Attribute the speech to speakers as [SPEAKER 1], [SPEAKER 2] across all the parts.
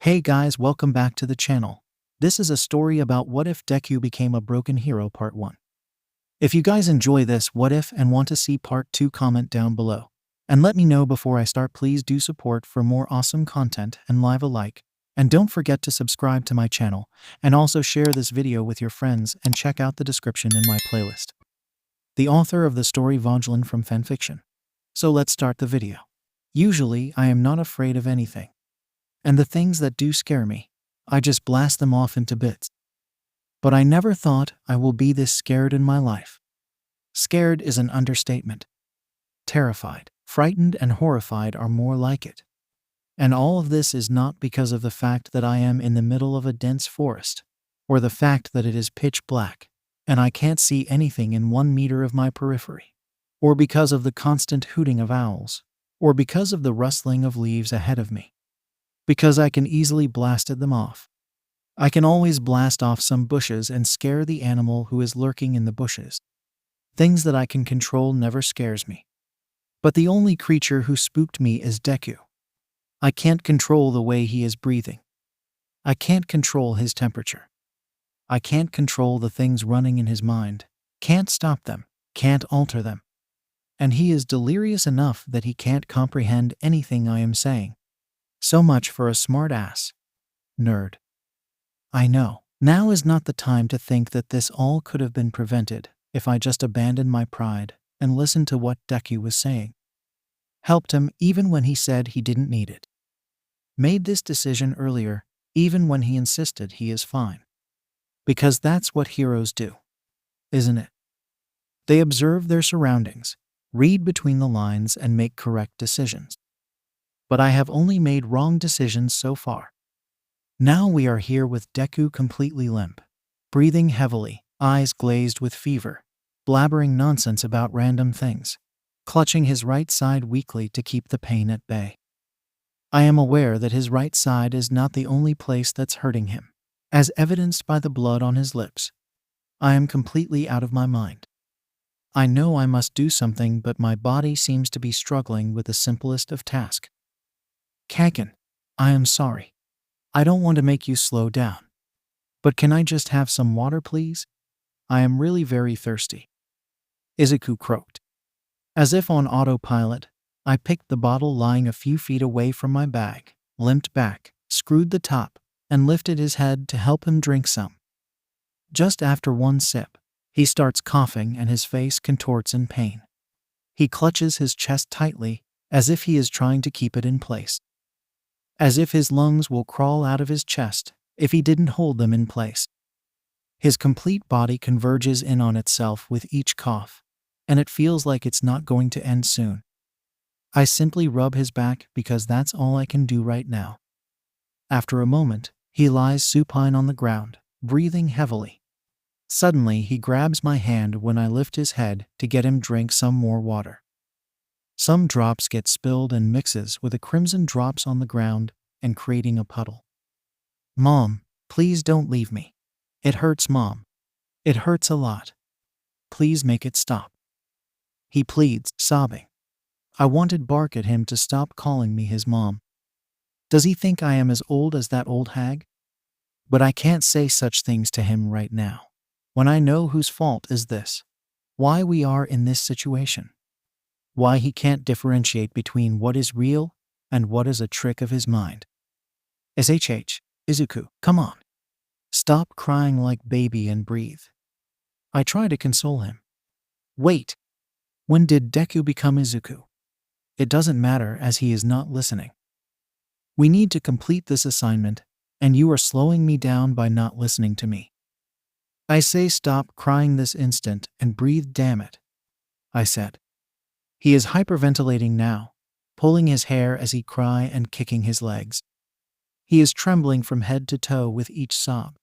[SPEAKER 1] Hey guys, welcome back to the channel. This is a story about what if Deku became a broken hero part 1. If you guys enjoy this what if and want to see part 2, comment down below. And let me know before I start. Please do support for more awesome content and leave a like. And don't forget to subscribe to my channel and also share this video with your friends and check out the description in my playlist. The author of the story Vojlen from fanfiction. So let's start the video. Usually I am not afraid of anything. And the things that do scare me, I just blast them off into bits. But I never thought I will be this scared in my life. Scared is an understatement. Terrified, frightened, and horrified are more like it. And all of this is not because of the fact that I am in the middle of a dense forest, or the fact that it is pitch black, and I can't see anything in 1 meter of my periphery, or because of the constant hooting of owls, or because of the rustling of leaves ahead of me. Because I can easily blast them off. I can always blast off some bushes and scare the animal who is lurking in the bushes. Things that I can control never scares me. But the only creature who spooked me is Deku. I can't control the way he is breathing. I can't control his temperature. I can't control the things running in his mind, can't stop them, can't alter them. And he is delirious enough that he can't comprehend anything I am saying. So much for a smart ass. Nerd. I know, now is not the time to think that this all could have been prevented if I just abandoned my pride and listened to what Deku was saying. Helped him even when he said he didn't need it. Made this decision earlier, even when he insisted he is fine. Because that's what heroes do, isn't it? They observe their surroundings, read between the lines, and make correct decisions. But I have only made wrong decisions so far. Now we are here with Deku completely limp, breathing heavily, eyes glazed with fever, blabbering nonsense about random things, clutching his right side weakly to keep the pain at bay. I am aware that his right side is not the only place that's hurting him, as evidenced by the blood on his lips. I am completely out of my mind. I know I must do something, but my body seems to be struggling with the simplest of tasks. Kaken, I am sorry. I don't want to make you slow down. But can I just have some water, please? I am really very thirsty. Izuku croaked. As if on autopilot, I picked the bottle lying a few feet away from my bag, limped back, screwed the top, and lifted his head to help him drink some. Just after 1 sip, he starts coughing and his face contorts in pain. He clutches his chest tightly, as if he is trying to keep it in place. As if his lungs will crawl out of his chest if he didn't hold them in place. His complete body converges in on itself with each cough, and it feels like it's not going to end soon. I simply rub his back because that's all I can do right now. After a moment, he lies supine on the ground, breathing heavily. Suddenly he grabs my hand when I lift his head to get him drink some more water. Some drops get spilled and mixes with the crimson drops on the ground and creating a puddle. Mom, please don't leave me. It hurts, Mom. It hurts a lot. Please make it stop. He pleads, sobbing. I wanted to bark at him to stop calling me his mom. Does he think I am as old as that old hag? But I can't say such things to him right now, when I know whose fault is this. Why we are in this situation. Why he can't differentiate between what is real and what is a trick of his mind. Izuku, come on. Stop crying like baby and breathe. I try to console him. Wait. When did Deku become Izuku? It doesn't matter as he is not listening. We need to complete this assignment, and you are slowing me down by not listening to me. I say stop crying this instant and breathe, damn it. I said. He is hyperventilating now, pulling his hair as he cries and kicking his legs. He is trembling from head to toe with each sob.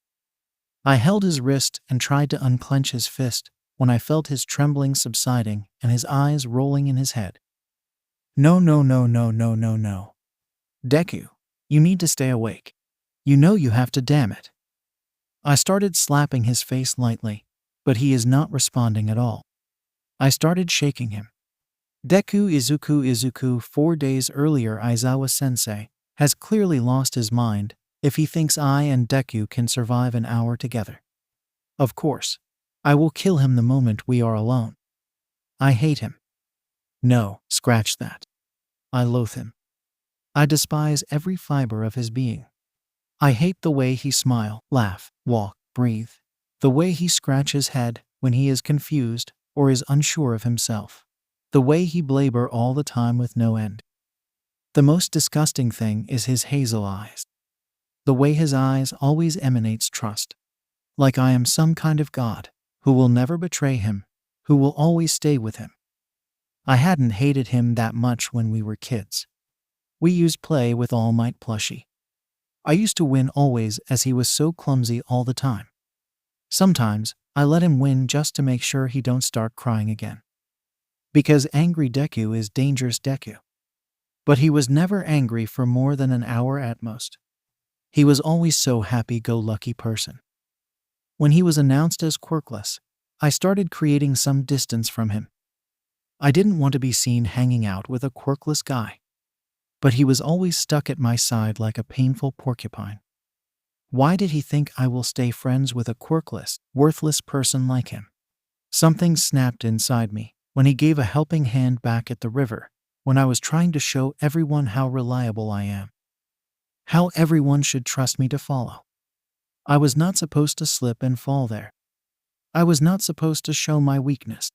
[SPEAKER 1] I held his wrist and tried to unclench his fist when I felt his trembling subsiding and his eyes rolling in his head. No. Deku, you need to stay awake. You know you have to, damn it. I started slapping his face lightly, but he is not responding at all. I started shaking him. Izuku 4 days earlier Aizawa-sensei has clearly lost his mind if he thinks I and Deku can survive an hour together. Of course, I will kill him the moment we are alone. I hate him. No, scratch that. I loathe him. I despise every fiber of his being. I hate the way he smile, laugh, walk, breathe, the way he scratches head when he is confused or is unsure of himself, the way he blabber all the time with no end. The most disgusting thing is his hazel eyes. The way his eyes always emanates trust. Like I am some kind of god, who will never betray him, who will always stay with him. I hadn't hated him that much when we were kids. We used play with 𝗓𝗏 plushie. I used to win always as he was so clumsy all the time. Sometimes, I let him win just to make sure he don't start crying again. Because angry Deku is dangerous Deku. But he was never angry for more than an hour at most. He was always so happy-go-lucky person. When he was announced as quirkless, I started creating some distance from him. I didn't want to be seen hanging out with a quirkless guy. But he was always stuck at my side like a painful porcupine. Why did he think I will stay friends with a quirkless, worthless person like him? Something snapped inside me when he gave a helping hand back at the river, when I was trying to show everyone how reliable I am. How everyone should trust me to follow. I was not supposed to slip and fall there. I was not supposed to show my weakness.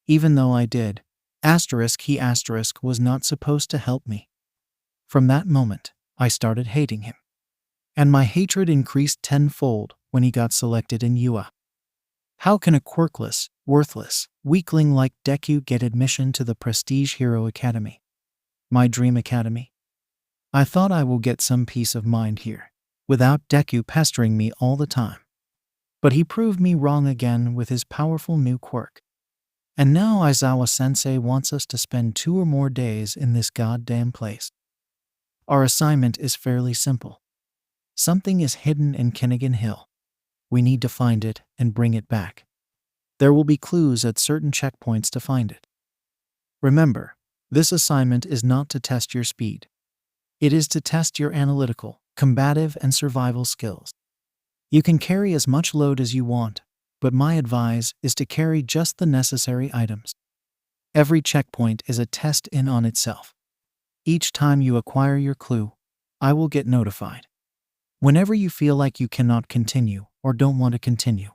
[SPEAKER 1] Even though I did, *he* was not supposed to help me. From that moment, I started hating him. And my hatred increased tenfold when he got selected in 𝗂𝐴. How can a quirkless, worthless, weakling like Deku get admission to the prestige hero academy? My dream academy? I thought I will get some peace of mind here, without Deku pestering me all the time. But he proved me wrong again with his powerful new quirk. And now Aizawa-sensei wants us to spend 2 or more days in this goddamn place. Our assignment is fairly simple. Something is hidden in Kinnigan Hill. We need to find it and bring it back. There will be clues at certain checkpoints to find it. Remember, this assignment is not to test your speed. It is to test your analytical, combative, and survival skills. You can carry as much load as you want, but my advice is to carry just the necessary items. Every checkpoint is a test in on itself. Each time you acquire your clue, I will get notified. Whenever you feel like you cannot continue or don't want to continue,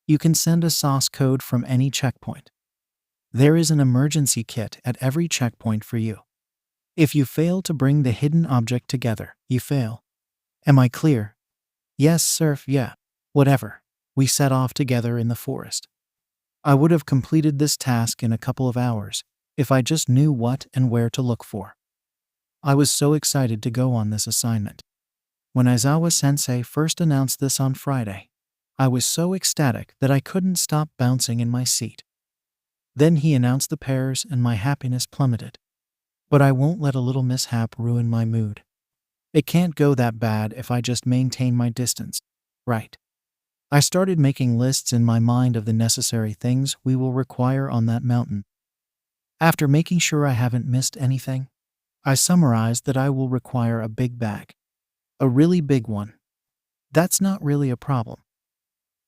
[SPEAKER 1] you can send a source code from any checkpoint. There is an emergency kit at every checkpoint for you. If you fail to bring the hidden object together, you fail. Am I clear? Yes, sir, yeah. Whatever. We set off together in the forest. I would have completed this task in a couple of hours if I just knew what and where to look for. I was so excited to go on this assignment. When Aizawa-sensei first announced this on Friday, I was so ecstatic that I couldn't stop bouncing in my seat. Then he announced the pairs and my happiness plummeted. But I won't let a little mishap ruin my mood. It can't go that bad if I just maintain my distance, right? I started making lists in my mind of the necessary things we will require on that mountain. After making sure I haven't missed anything, I summarized that I will require a big bag. A really big one. That's not really a problem.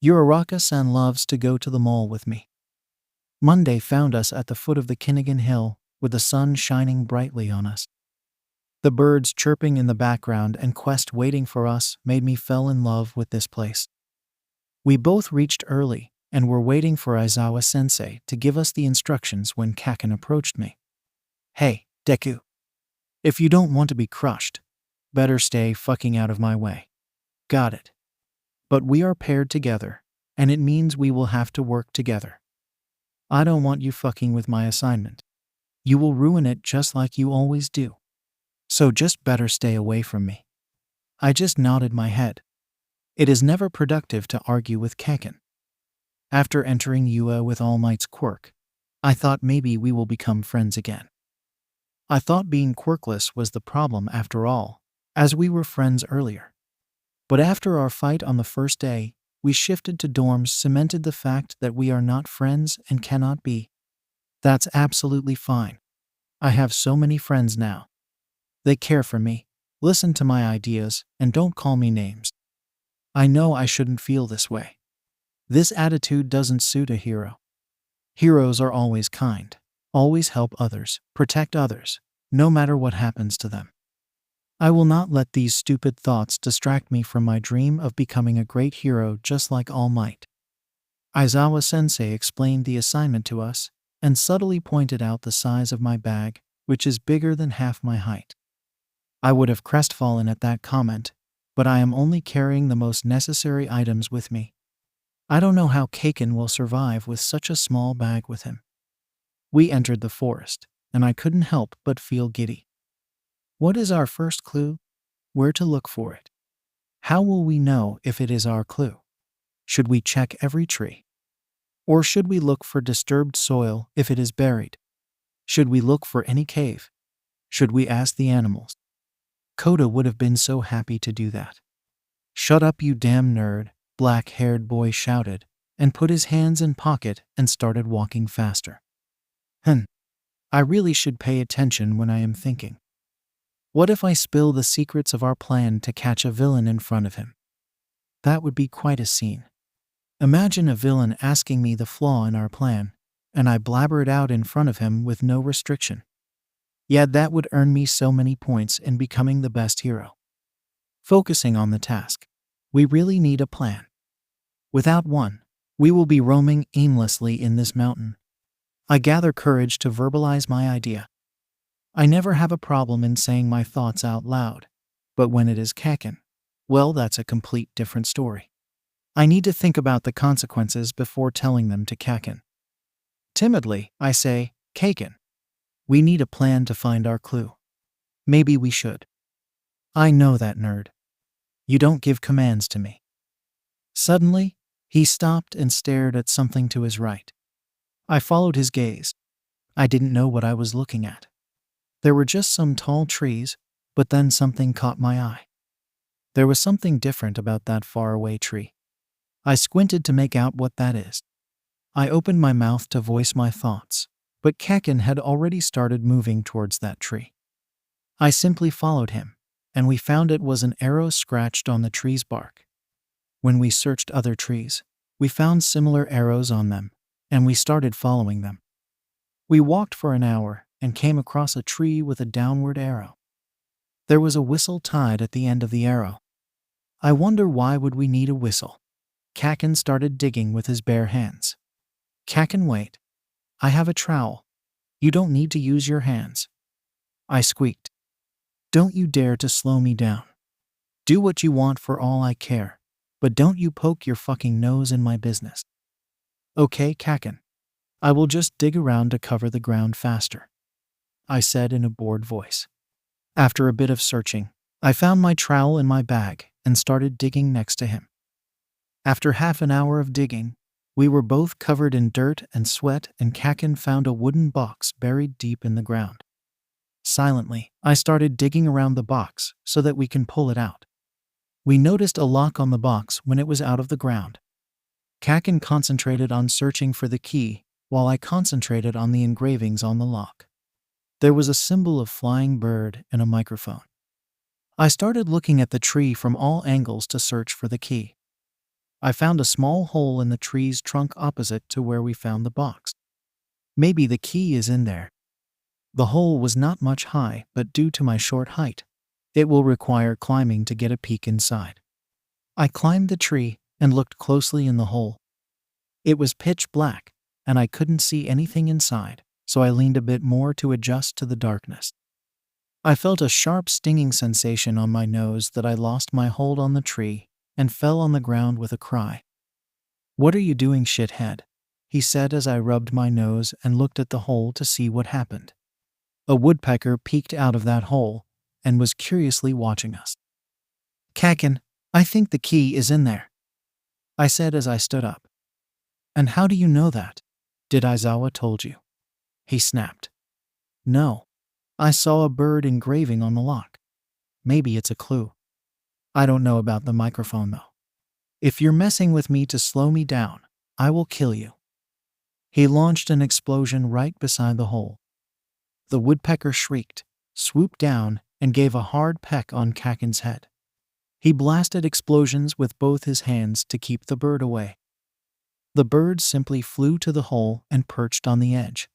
[SPEAKER 1] Uraraka-san loves to go to the mall with me. Monday found us at the foot of the Kinnigan Hill, with the sun shining brightly on us. The birds chirping in the background and Quest waiting for us made me fall in love with this place. We both reached early and were waiting for Aizawa-sensei to give us the instructions when Kaken approached me. Hey, Deku. If you don't want to be crushed, better stay fucking out of my way. Got it. But we are paired together, and it means we will have to work together. I don't want you fucking with my assignment. You will ruin it just like you always do. So just better stay away from me. I just nodded my head. It is never productive to argue with Kaken. After entering 𝗂𝐴 with All Might's quirk, I thought maybe we will become friends again. I thought being quirkless was the problem after all, as we were friends earlier. But after our fight on the first day, we shifted to dorms, cemented the fact that we are not friends and cannot be. That's absolutely fine. I have so many friends now. They care for me, Listen to my ideas and don't call me names. I know I shouldn't feel this way. This attitude doesn't suit a hero. Heroes are always kind, always help others, protect others, no matter what happens to them. I will not let these stupid thoughts distract me from my dream of becoming a great hero just like All Might. Aizawa-sensei explained the assignment to us and subtly pointed out the size of my bag, which is bigger than half my height. I would have crestfallen at that comment, but I am only carrying the most necessary items with me. I don't know how 𝐒𝐭𝐻 will survive with such a small bag with him. We entered the forest, and I couldn't help but feel giddy. What is our first clue? Where to look for it? How will we know if it is our clue? Should we check every tree? Or should we look for disturbed soil if it is buried? Should we look for any cave? Should we ask the animals? Koda would have been so happy to do that. "Shut up, you damn nerd," black-haired boy shouted, and put his hands in pocket and started walking faster. I really should pay attention when I am thinking. What if I spill the secrets of our plan to catch a villain in front of him? That would be quite a scene. Imagine a villain asking me the flaw in our plan, and I blabber it out in front of him with no restriction. Yeah, that would earn me so many points in becoming the best hero. Focusing on the task. We really need a plan. Without one, we will be roaming aimlessly in this mountain. I gather courage to verbalize my idea. I never have a problem in saying my thoughts out loud, but when it is 𝐒𝐭𝐻, well, that's a complete different story. I need to think about the consequences before telling them to 𝐒𝐭𝐻. Timidly, I say, 𝐒𝐭𝐻, we need a plan to find our clue. Maybe we should. I know that, nerd. You don't give commands to me. Suddenly, he stopped and stared at something to his right. I followed his gaze. I didn't know what I was looking at. There were just some tall trees, but then something caught my eye. There was something different about that faraway tree. I squinted to make out what that is. I opened my mouth to voice my thoughts, but 𝐒𝐿 had already started moving towards that tree. I simply followed him, and we found it was an arrow scratched on the tree's bark. When we searched other trees, we found similar arrows on them, and we started following them. We walked for an hour and came across a tree with a downward arrow. There was a whistle tied at the end of the arrow. I wonder why would we need a whistle? 𝐒𝐿 started digging with his bare hands. 𝐒𝐿, wait. I have a trowel. You don't need to use your hands. I squeaked. Don't you dare to slow me down. Do what you want for all I care, but don't you poke your fucking nose in my business. Okay, 𝐒𝐿. I will just dig around to cover the ground faster, I said in a bored voice. After a bit of searching, I found my trowel in my bag and started digging next to him. After half an hour of digging, we were both covered in dirt and sweat, and 𝐒𝐿 found a wooden box buried deep in the ground. Silently, I started digging around the box so that we can pull it out. We noticed a lock on the box when it was out of the ground. 𝐒𝐿 concentrated on searching for the key, while I concentrated on the engravings on the lock. There was a symbol of flying bird and a microphone. I started looking at the tree from all angles to search for the key. I found a small hole in the tree's trunk opposite to where we found the box. Maybe the key is in there. The hole was not much high, but due to my short height, it will require climbing to get a peek inside. I climbed the tree and looked closely in the hole. It was pitch black, and I couldn't see anything inside, so I leaned a bit more to adjust to the darkness. I felt a sharp stinging sensation on my nose that I lost my hold on the tree and fell on the ground with a cry. "What are you doing, shithead?" he said as I rubbed my nose and looked at the hole to see what happened. A woodpecker peeked out of that hole and was curiously watching us. "𝐿𝐿, I think the key is in there," I said as I stood up. "And how do you know that? Did Aizawa told you?" he snapped. "No. I saw a bird engraving on the lock. Maybe it's a clue. I don't know about the microphone though. If you're messing with me to slow me down, I will kill you." He launched an explosion right beside the hole. The woodpecker shrieked, swooped down, and gave a hard peck on 𝐻𝐻𝐿's head. He blasted explosions with both his hands to keep the bird away. The bird simply flew to the hole and perched on the edge.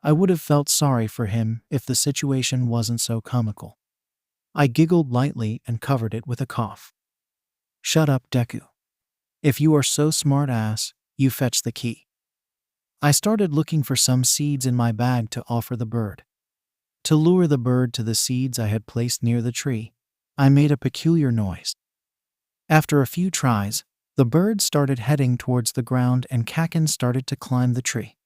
[SPEAKER 1] I would have felt sorry for him if the situation wasn't so comical. I giggled lightly and covered it with a cough. "Shut up, Deku. If you are so smart ass, you fetch the key." I started looking for some seeds in my bag to offer the bird. To lure the bird to the seeds I had placed near the tree, I made a peculiar noise. After a few tries, the bird started heading towards the ground and 𝐻𝐻𝐿 started to climb the tree.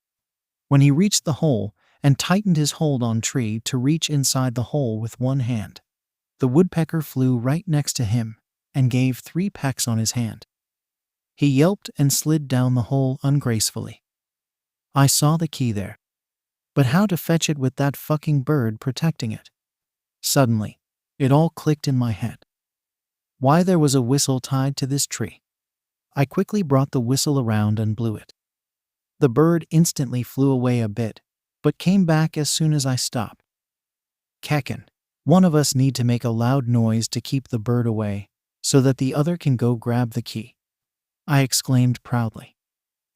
[SPEAKER 1] When he reached the hole and tightened his hold on tree to reach inside the hole with one hand, the woodpecker flew right next to him and gave 3 pecks on his hand. He yelped and slid down the hole ungracefully. I saw the key there. But how to fetch it with that fucking bird protecting it? Suddenly, it all clicked in my head. Why there was a whistle tied to this tree. I quickly brought the whistle around and blew it. The bird instantly flew away a bit, but came back as soon as I stopped. 𝐻𝐻𝐿, one of us need to make a loud noise to keep the bird away, so that the other can go grab the key, I exclaimed proudly.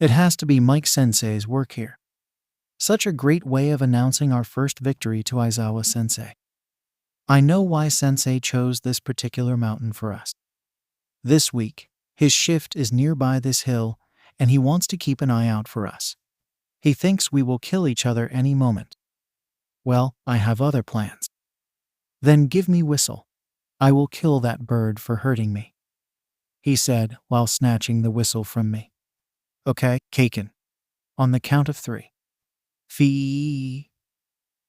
[SPEAKER 1] It has to be Mike Sensei's work here. Such a great way of announcing our first victory to Aizawa Sensei. I know why Sensei chose this particular mountain for us. This week, his shift is nearby this hill, and he wants to keep an eye out for us. He thinks we will kill each other any moment. Well, I have other plans. Then give me whistle. I will kill that bird for hurting me, he said while snatching the whistle from me. Okay, 𝐭𝐻𝐿. On the count of 3. Fee.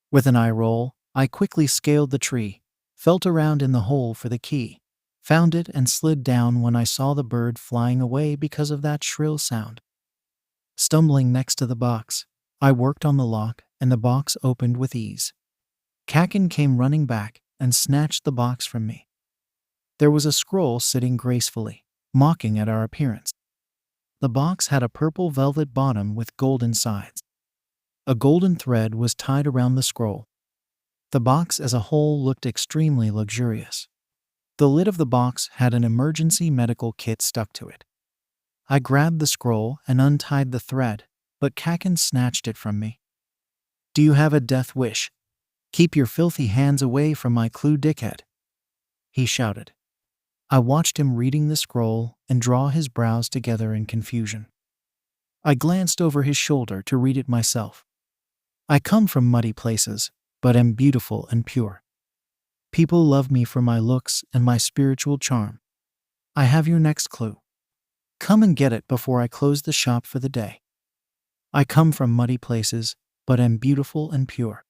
[SPEAKER 1] With an eye roll, I quickly scaled the tree, felt around in the hole for the key, found it and slid down when I saw the bird flying away because of that shrill sound. Stumbling next to the box, I worked on the lock and the box opened with ease. 𝐻𝐻𝐿 came running back and snatched the box from me. There was a scroll sitting gracefully, mocking at our appearance. The box had a purple velvet bottom with golden sides. A golden thread was tied around the scroll. The box as a whole looked extremely luxurious. The lid of the box had an emergency medical kit stuck to it. I grabbed the scroll and untied the thread, but 𝐻𝐻𝐿 snatched it from me. "Do you have a death wish? Keep your filthy hands away from my clue, dickhead," he shouted. I watched him reading the scroll and draw his brows together in confusion. I glanced over his shoulder to read it myself. "I come from muddy places, but am beautiful and pure. People love me for my looks and my spiritual charm. I have your next clue. Come and get it before I close the shop for the day. I come from muddy places, but am beautiful and pure.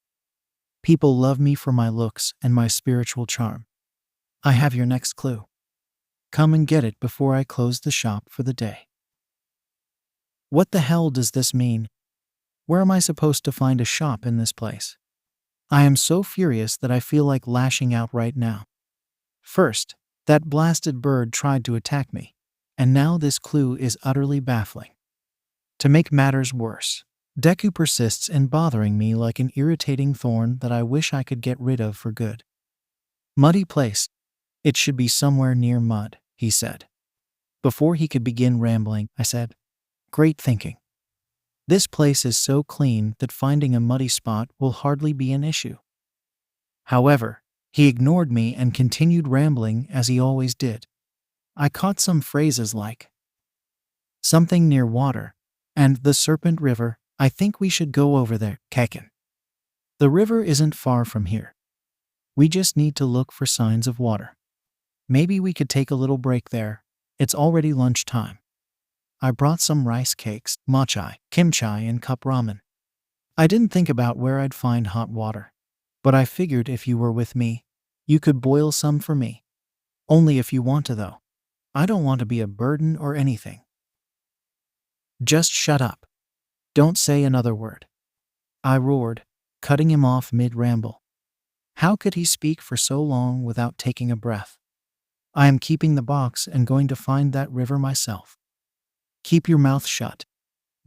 [SPEAKER 1] People love me for my looks and my spiritual charm. I have your next clue. Come and get it before I close the shop for the day." What the hell does this mean? Where am I supposed to find a shop in this place? I am so furious that I feel like lashing out right now. First, that blasted bird tried to attack me, and now this clue is utterly baffling. To make matters worse, Deku persists in bothering me like an irritating thorn that I wish I could get rid of for good. "Muddy place. It should be somewhere near mud," he said. Before he could begin rambling, I said, "Great thinking. This place is so clean that finding a muddy spot will hardly be an issue." However, he ignored me and continued rambling as he always did. I caught some phrases like, "Something near water," and "the Serpent River. I think we should go over there, 𝐻𝐻𝐿. The river isn't far from here. We just need to look for signs of water. Maybe we could take a little break there. It's already lunchtime. I brought some rice cakes, mochi, kimchi, and cup ramen. I didn't think about where I'd find hot water, but I figured if you were with me, you could boil some for me. Only if you want to though. I don't want to be a burden or anything." "Just shut up. Don't say another word," I roared, cutting him off mid-ramble. How could he speak for so long without taking a breath? "I am keeping the box and going to find that river myself. Keep your mouth shut.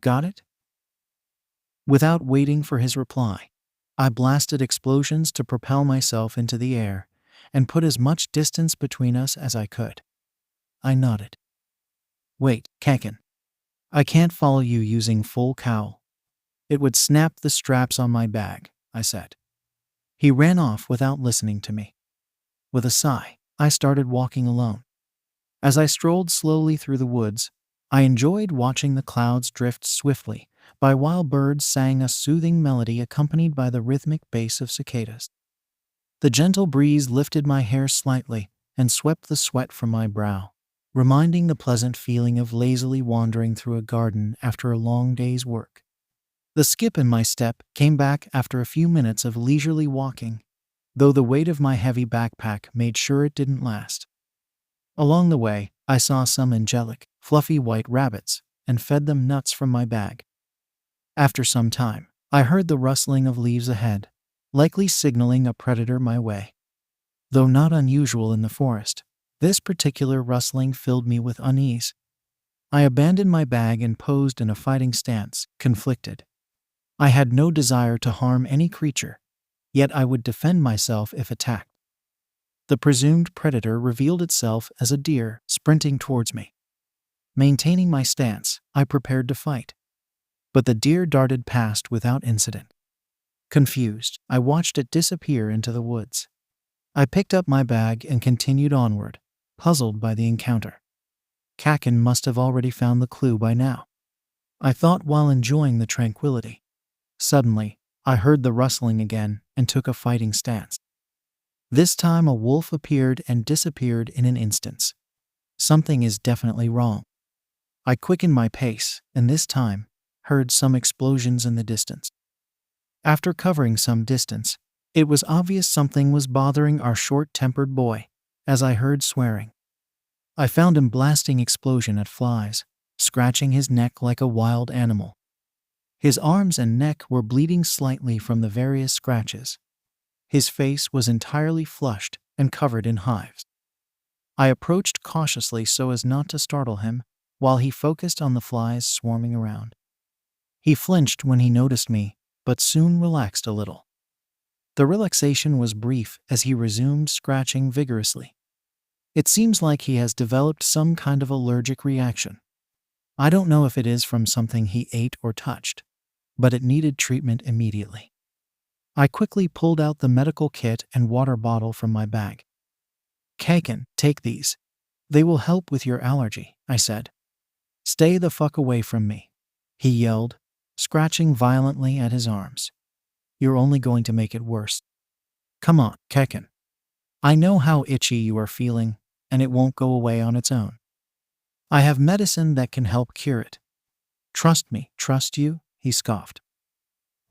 [SPEAKER 1] Got it?" Without waiting for his reply, I blasted explosions to propel myself into the air and put as much distance between us as I could. I nodded. Wait, 𝐭𝐻𝐿. I can't follow you using full cowl. It would snap the straps on my bag, I said. He ran off without listening to me. With a sigh, I started walking alone. As I strolled slowly through the woods, I enjoyed watching the clouds drift swiftly by while birds sang a soothing melody accompanied by the rhythmic bass of cicadas. The gentle breeze lifted my hair slightly and swept the sweat from my brow, reminding the pleasant feeling of lazily wandering through a garden after a long day's work. The skip in my step came back after a few minutes of leisurely walking, though the weight of my heavy backpack made sure it didn't last. Along the way, I saw some angelic, fluffy white rabbits and fed them nuts from my bag. After some time, I heard the rustling of leaves ahead, likely signaling a predator my way. Though not unusual in the forest, this particular rustling filled me with unease. I abandoned my bag and posed in a fighting stance, conflicted. I had no desire to harm any creature, yet I would defend myself if attacked. The presumed predator revealed itself as a deer sprinting towards me. Maintaining my stance, I prepared to fight. But the deer darted past without incident. Confused, I watched it disappear into the woods. I picked up my bag and continued onward, puzzled by the encounter. 𝗂𝐻𝐿 must have already found the clue by now, I thought while enjoying the tranquility. Suddenly, I heard the rustling again and took a fighting stance. This time a wolf appeared and disappeared in an instant. Something is definitely wrong. I quickened my pace and this time heard some explosions in the distance. After covering some distance, it was obvious something was bothering our short-tempered boy, as I heard swearing. I found him blasting explosion at flies, scratching his neck like a wild animal. His arms and neck were bleeding slightly from the various scratches. His face was entirely flushed and covered in hives. I approached cautiously so as not to startle him, while he focused on the flies swarming around. He flinched when he noticed me, but soon relaxed a little. The relaxation was brief as he resumed scratching vigorously. It seems like he has developed some kind of allergic reaction. I don't know if it is from something he ate or touched, but it needed treatment immediately. I quickly pulled out the medical kit and water bottle from my bag. 𝗂𝐻𝐿, take these. They will help with your allergy, I said. Stay the fuck away from me, he yelled, scratching violently at his arms. You're only going to make it worse. Come on, 𝗂𝐻𝐿. I know how itchy you are feeling, and it won't go away on its own. I have medicine that can help cure it. Trust me, trust you, he scoffed.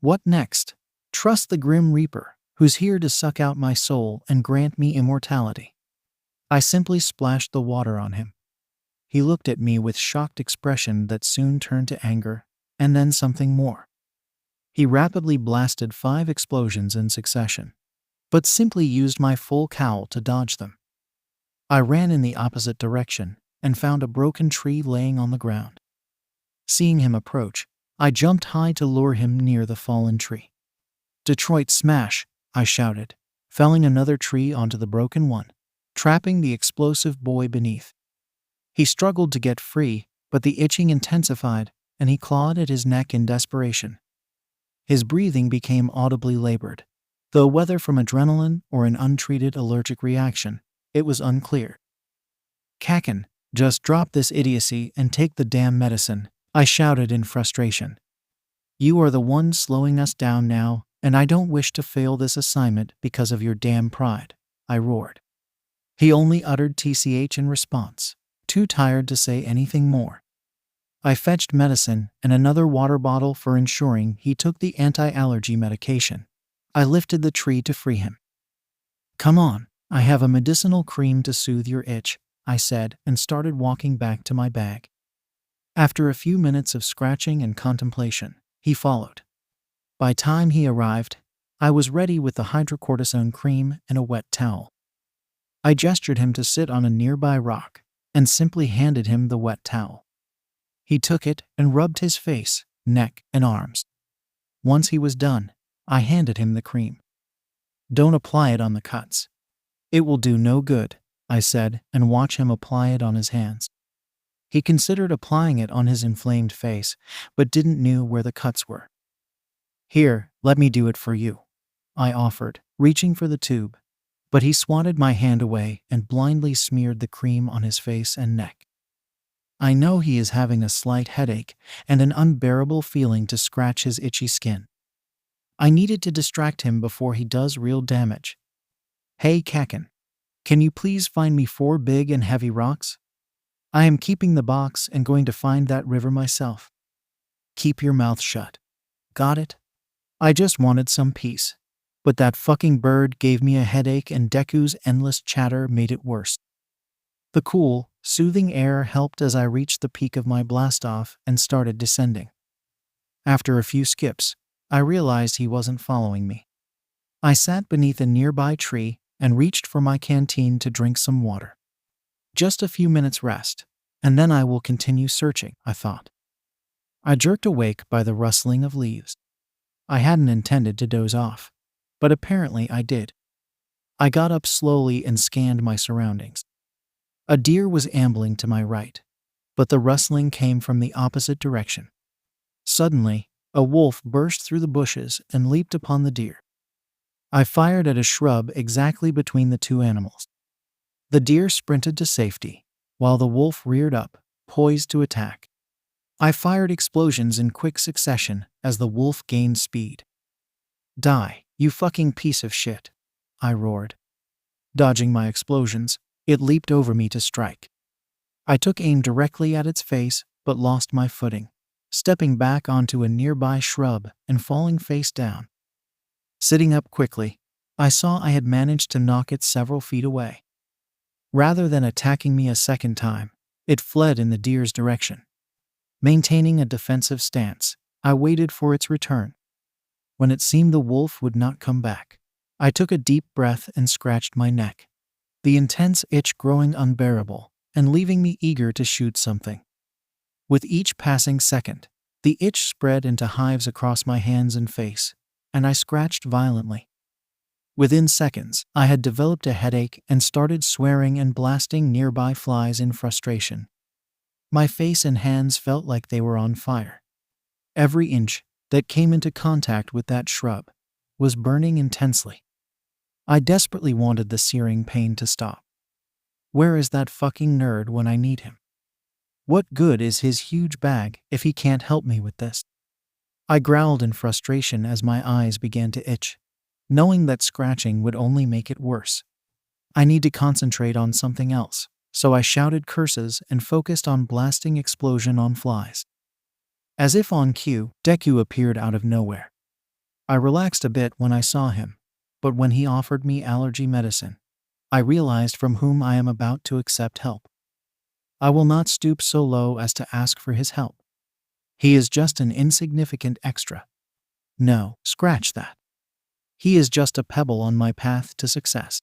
[SPEAKER 1] What next? Trust the Grim Reaper, who's here to suck out my soul and grant me immortality. I simply splashed the water on him. He looked at me with shocked expression that soon turned to anger, and then something more. He rapidly blasted 5 explosions in succession, but simply used my full cowl to dodge them. I ran in the opposite direction and found a broken tree laying on the ground. Seeing him approach, I jumped high to lure him near the fallen tree. Detroit smash, I shouted, felling another tree onto the broken one, trapping the explosive boy beneath. He struggled to get free, but the itching intensified, and he clawed at his neck in desperation. His breathing became audibly labored, though whether from adrenaline or an untreated allergic reaction, it was unclear. 𝗂𝐻𝐿, just drop this idiocy and take the damn medicine, I shouted in frustration. You are the one slowing us down now, and I don't wish to fail this assignment because of your damn pride, I roared. He only uttered TCH in response, too tired to say anything more. I fetched medicine and another water bottle for ensuring he took the anti-allergy medication. I lifted the tree to free him. Come on, I have a medicinal cream to soothe your itch, I said and started walking back to my bag. After a few minutes of scratching and contemplation, he followed. By time he arrived, I was ready with the hydrocortisone cream and a wet towel. I gestured him to sit on a nearby rock and simply handed him the wet towel. He took it and rubbed his face, neck, and arms. Once he was done, I handed him the cream. "Don't apply it on the cuts. It will do no good," I said, and watch him apply it on his hands. He considered applying it on his inflamed face, but didn't know where the cuts were. "Here, let me do it for you," I offered, reaching for the tube, but he swatted my hand away and blindly smeared the cream on his face and neck. I know he is having a slight headache and an unbearable feeling to scratch his itchy skin. I needed to distract him before he does real damage. "Hey Kaken, can you please find me 4 big and heavy rocks? I am keeping the box and going to find that river myself." "Keep your mouth shut. Got it?" I just wanted some peace, but that fucking bird gave me a headache and Deku's endless chatter made it worse. The cool, soothing air helped as I reached the peak of my blast-off and started descending. After a few skips, I realized he wasn't following me. I sat beneath a nearby tree and reached for my canteen to drink some water. Just a few minutes rest, and then I will continue searching, I thought. I jerked awake by the rustling of leaves. I hadn't intended to doze off, but apparently I did. I got up slowly and scanned my surroundings. A deer was ambling to my right, but the rustling came from the opposite direction. Suddenly, a wolf burst through the bushes and leaped upon the deer. I fired at a shrub exactly between the two animals. The deer sprinted to safety, while the wolf reared up, poised to attack. I fired explosions in quick succession as the wolf gained speed. "Die, you fucking piece of shit," I roared. Dodging my explosions, it leaped over me to strike. I took aim directly at its face, but lost my footing, stepping back onto a nearby shrub and falling face down. Sitting up quickly, I saw I had managed to knock it several feet away. Rather than attacking me a second time, it fled in the deer's direction. Maintaining a defensive stance, I waited for its return. When it seemed the wolf would not come back, I took a deep breath and scratched my neck, the intense itch growing unbearable and leaving me eager to shoot something. With each passing second, the itch spread into hives across my hands and face, and I scratched violently. Within seconds, I had developed a headache and started swearing and blasting nearby flies in frustration. My face and hands felt like they were on fire. Every inch that came into contact with that shrub was burning intensely. I desperately wanted the searing pain to stop. Where is that fucking nerd when I need him? What good is his huge bag if he can't help me with this? I growled in frustration as my eyes began to itch, knowing that scratching would only make it worse. I need to concentrate on something else, so I shouted curses and focused on blasting explosion on flies. As if on cue, Deku appeared out of nowhere. I relaxed a bit when I saw him, but when he offered me allergy medicine, I realized from whom I am about to accept help. I will not stoop so low as to ask for his help. He is just an insignificant extra. No, scratch that. He is just a pebble on my path to success.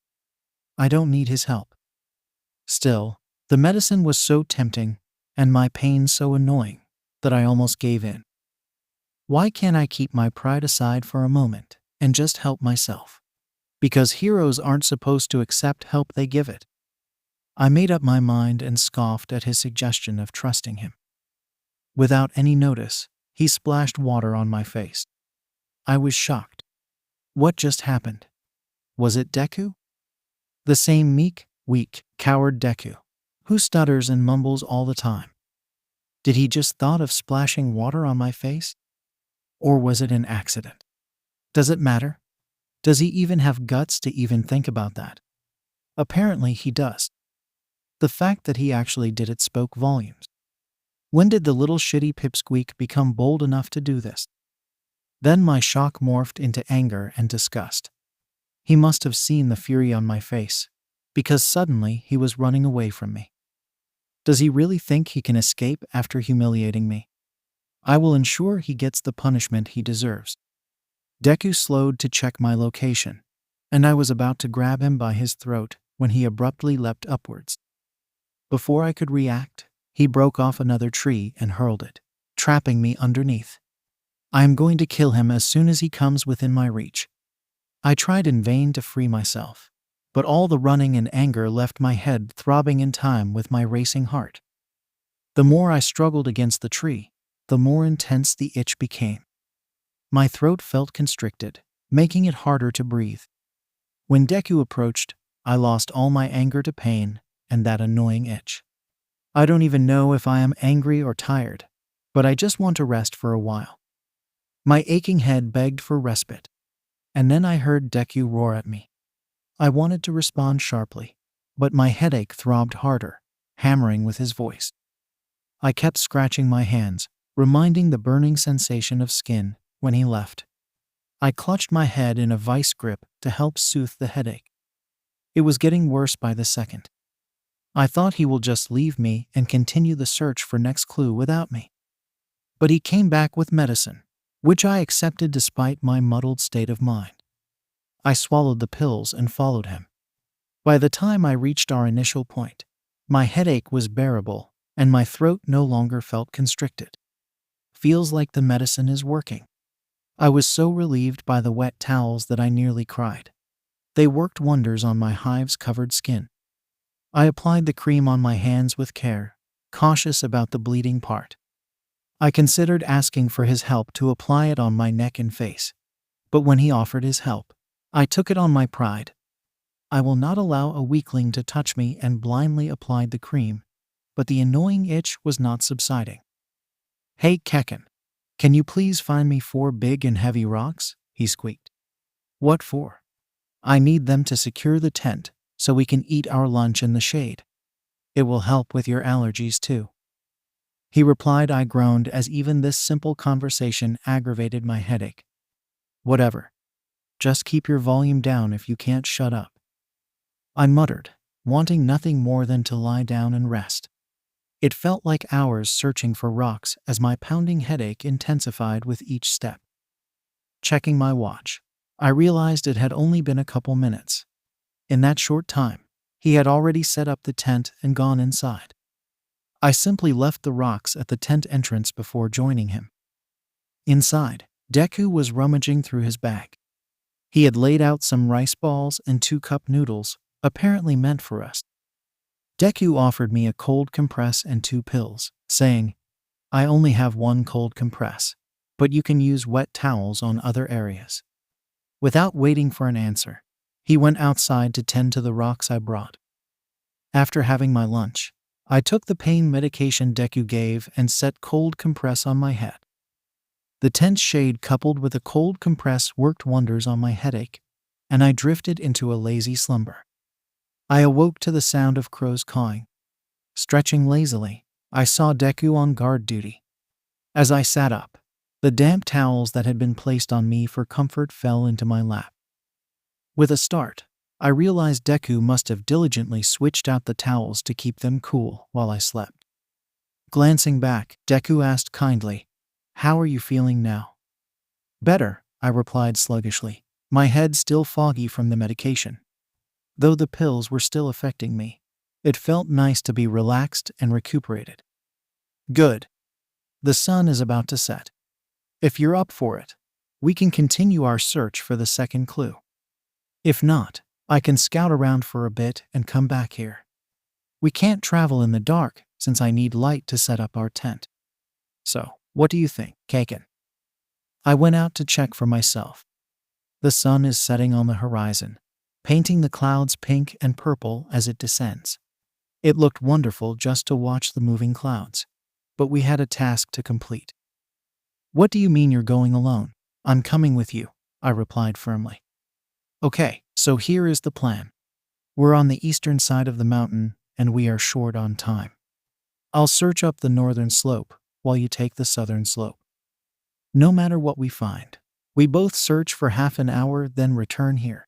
[SPEAKER 1] I don't need his help. Still, the medicine was so tempting, and my pain so annoying, that I almost gave in. Why can't I keep my pride aside for a moment and just help myself? Because heroes aren't supposed to accept help, they give it. I made up my mind and scoffed at his suggestion of trusting him. Without any notice, he splashed water on my face. I was shocked. What just happened? Was it Deku? The same meek, weak, coward Deku, who stutters and mumbles all the time. Did he just thought of splashing water on my face? Or was it an accident? Does it matter? Does he even have guts to even think about that? Apparently he does. The fact that he actually did it spoke volumes. When did the little shitty pipsqueak become bold enough to do this? Then my shock morphed into anger and disgust. He must have seen the fury on my face, because suddenly he was running away from me. Does he really think he can escape after humiliating me? I will ensure he gets the punishment he deserves. Deku slowed to check my location, and I was about to grab him by his throat when he abruptly leapt upwards. Before I could react, he broke off another tree and hurled it, trapping me underneath. I am going to kill him as soon as he comes within my reach. I tried in vain to free myself, but all the running and anger left my head throbbing in time with my racing heart. The more I struggled against the tree, the more intense the itch became. My throat felt constricted, making it harder to breathe. When Deku approached, I lost all my anger to pain and that annoying itch. I don't even know if I am angry or tired, but I just want to rest for a while. My aching head begged for respite, and then I heard Deku roar at me. I wanted to respond sharply, but my headache throbbed harder, hammering with his voice. I kept scratching my hands, reminding the burning sensation of skin when he left. I clutched my head in a vice grip to help soothe the headache. It was getting worse by the second. I thought he will just leave me and continue the search for next clue without me. But he came back with medicine, which I accepted despite my muddled state of mind. I swallowed the pills and followed him. By the time I reached our initial point, my headache was bearable and my throat no longer felt constricted. Feels like the medicine is working. I was so relieved by the wet towels that I nearly cried. They worked wonders on my hives-covered skin. I applied the cream on my hands with care, cautious about the bleeding part. I considered asking for his help to apply it on my neck and face, but when he offered his help, I took it on my pride. I will not allow a weakling to touch me and blindly applied the cream, but the annoying itch was not subsiding. "Hey 𝐒𝐭𝐻, can you please find me 4 big and heavy rocks?" he squeaked. "What for?" "I need them to secure the tent so we can eat our lunch in the shade. It will help with your allergies too." He replied. I groaned as even this simple conversation aggravated my headache. "Whatever. Just keep your volume down if you can't shut up," I muttered, wanting nothing more than to lie down and rest. It felt like hours searching for rocks as my pounding headache intensified with each step. Checking my watch, I realized it had only been a couple minutes. In that short time, he had already set up the tent and gone inside. I simply left the rocks at the tent entrance before joining him. Inside, Deku was rummaging through his bag. He had laid out some rice balls and 2 cup noodles, apparently meant for us. Deku offered me a cold compress and 2 pills, saying, "I only have 1 cold compress, but you can use wet towels on other areas." Without waiting for an answer, he went outside to tend to the rocks I brought. After having my lunch, I took the pain medication Deku gave and set cold compress on my head. The tent shade coupled with a cold compress worked wonders on my headache, and I drifted into a lazy slumber. I awoke to the sound of crows cawing. Stretching lazily, I saw Deku on guard duty. As I sat up, the damp towels that had been placed on me for comfort fell into my lap. With a start, I realized Deku must have diligently switched out the towels to keep them cool while I slept. Glancing back, Deku asked kindly, "How are you feeling now?" "Better," I replied sluggishly, my head still foggy from the medication. Though the pills were still affecting me, it felt nice to be relaxed and recuperated. "Good. The sun is about to set. If you're up for it, we can continue our search for the second clue. If not, I can scout around for a bit and come back here. We can't travel in the dark since I need light to set up our tent. So, what do you think, 𝐒𝐭𝐻?" I went out to check for myself. The sun is setting on the horizon, painting the clouds pink and purple as it descends. It looked wonderful just to watch the moving clouds, but we had a task to complete. "What do you mean you're going alone?" "I'm coming with you," I replied firmly. "Okay, so here is the plan. We're on the eastern side of the mountain and we are short on time. I'll search up the northern slope while you take the southern slope. No matter what we find, we both search for half an hour, then return here.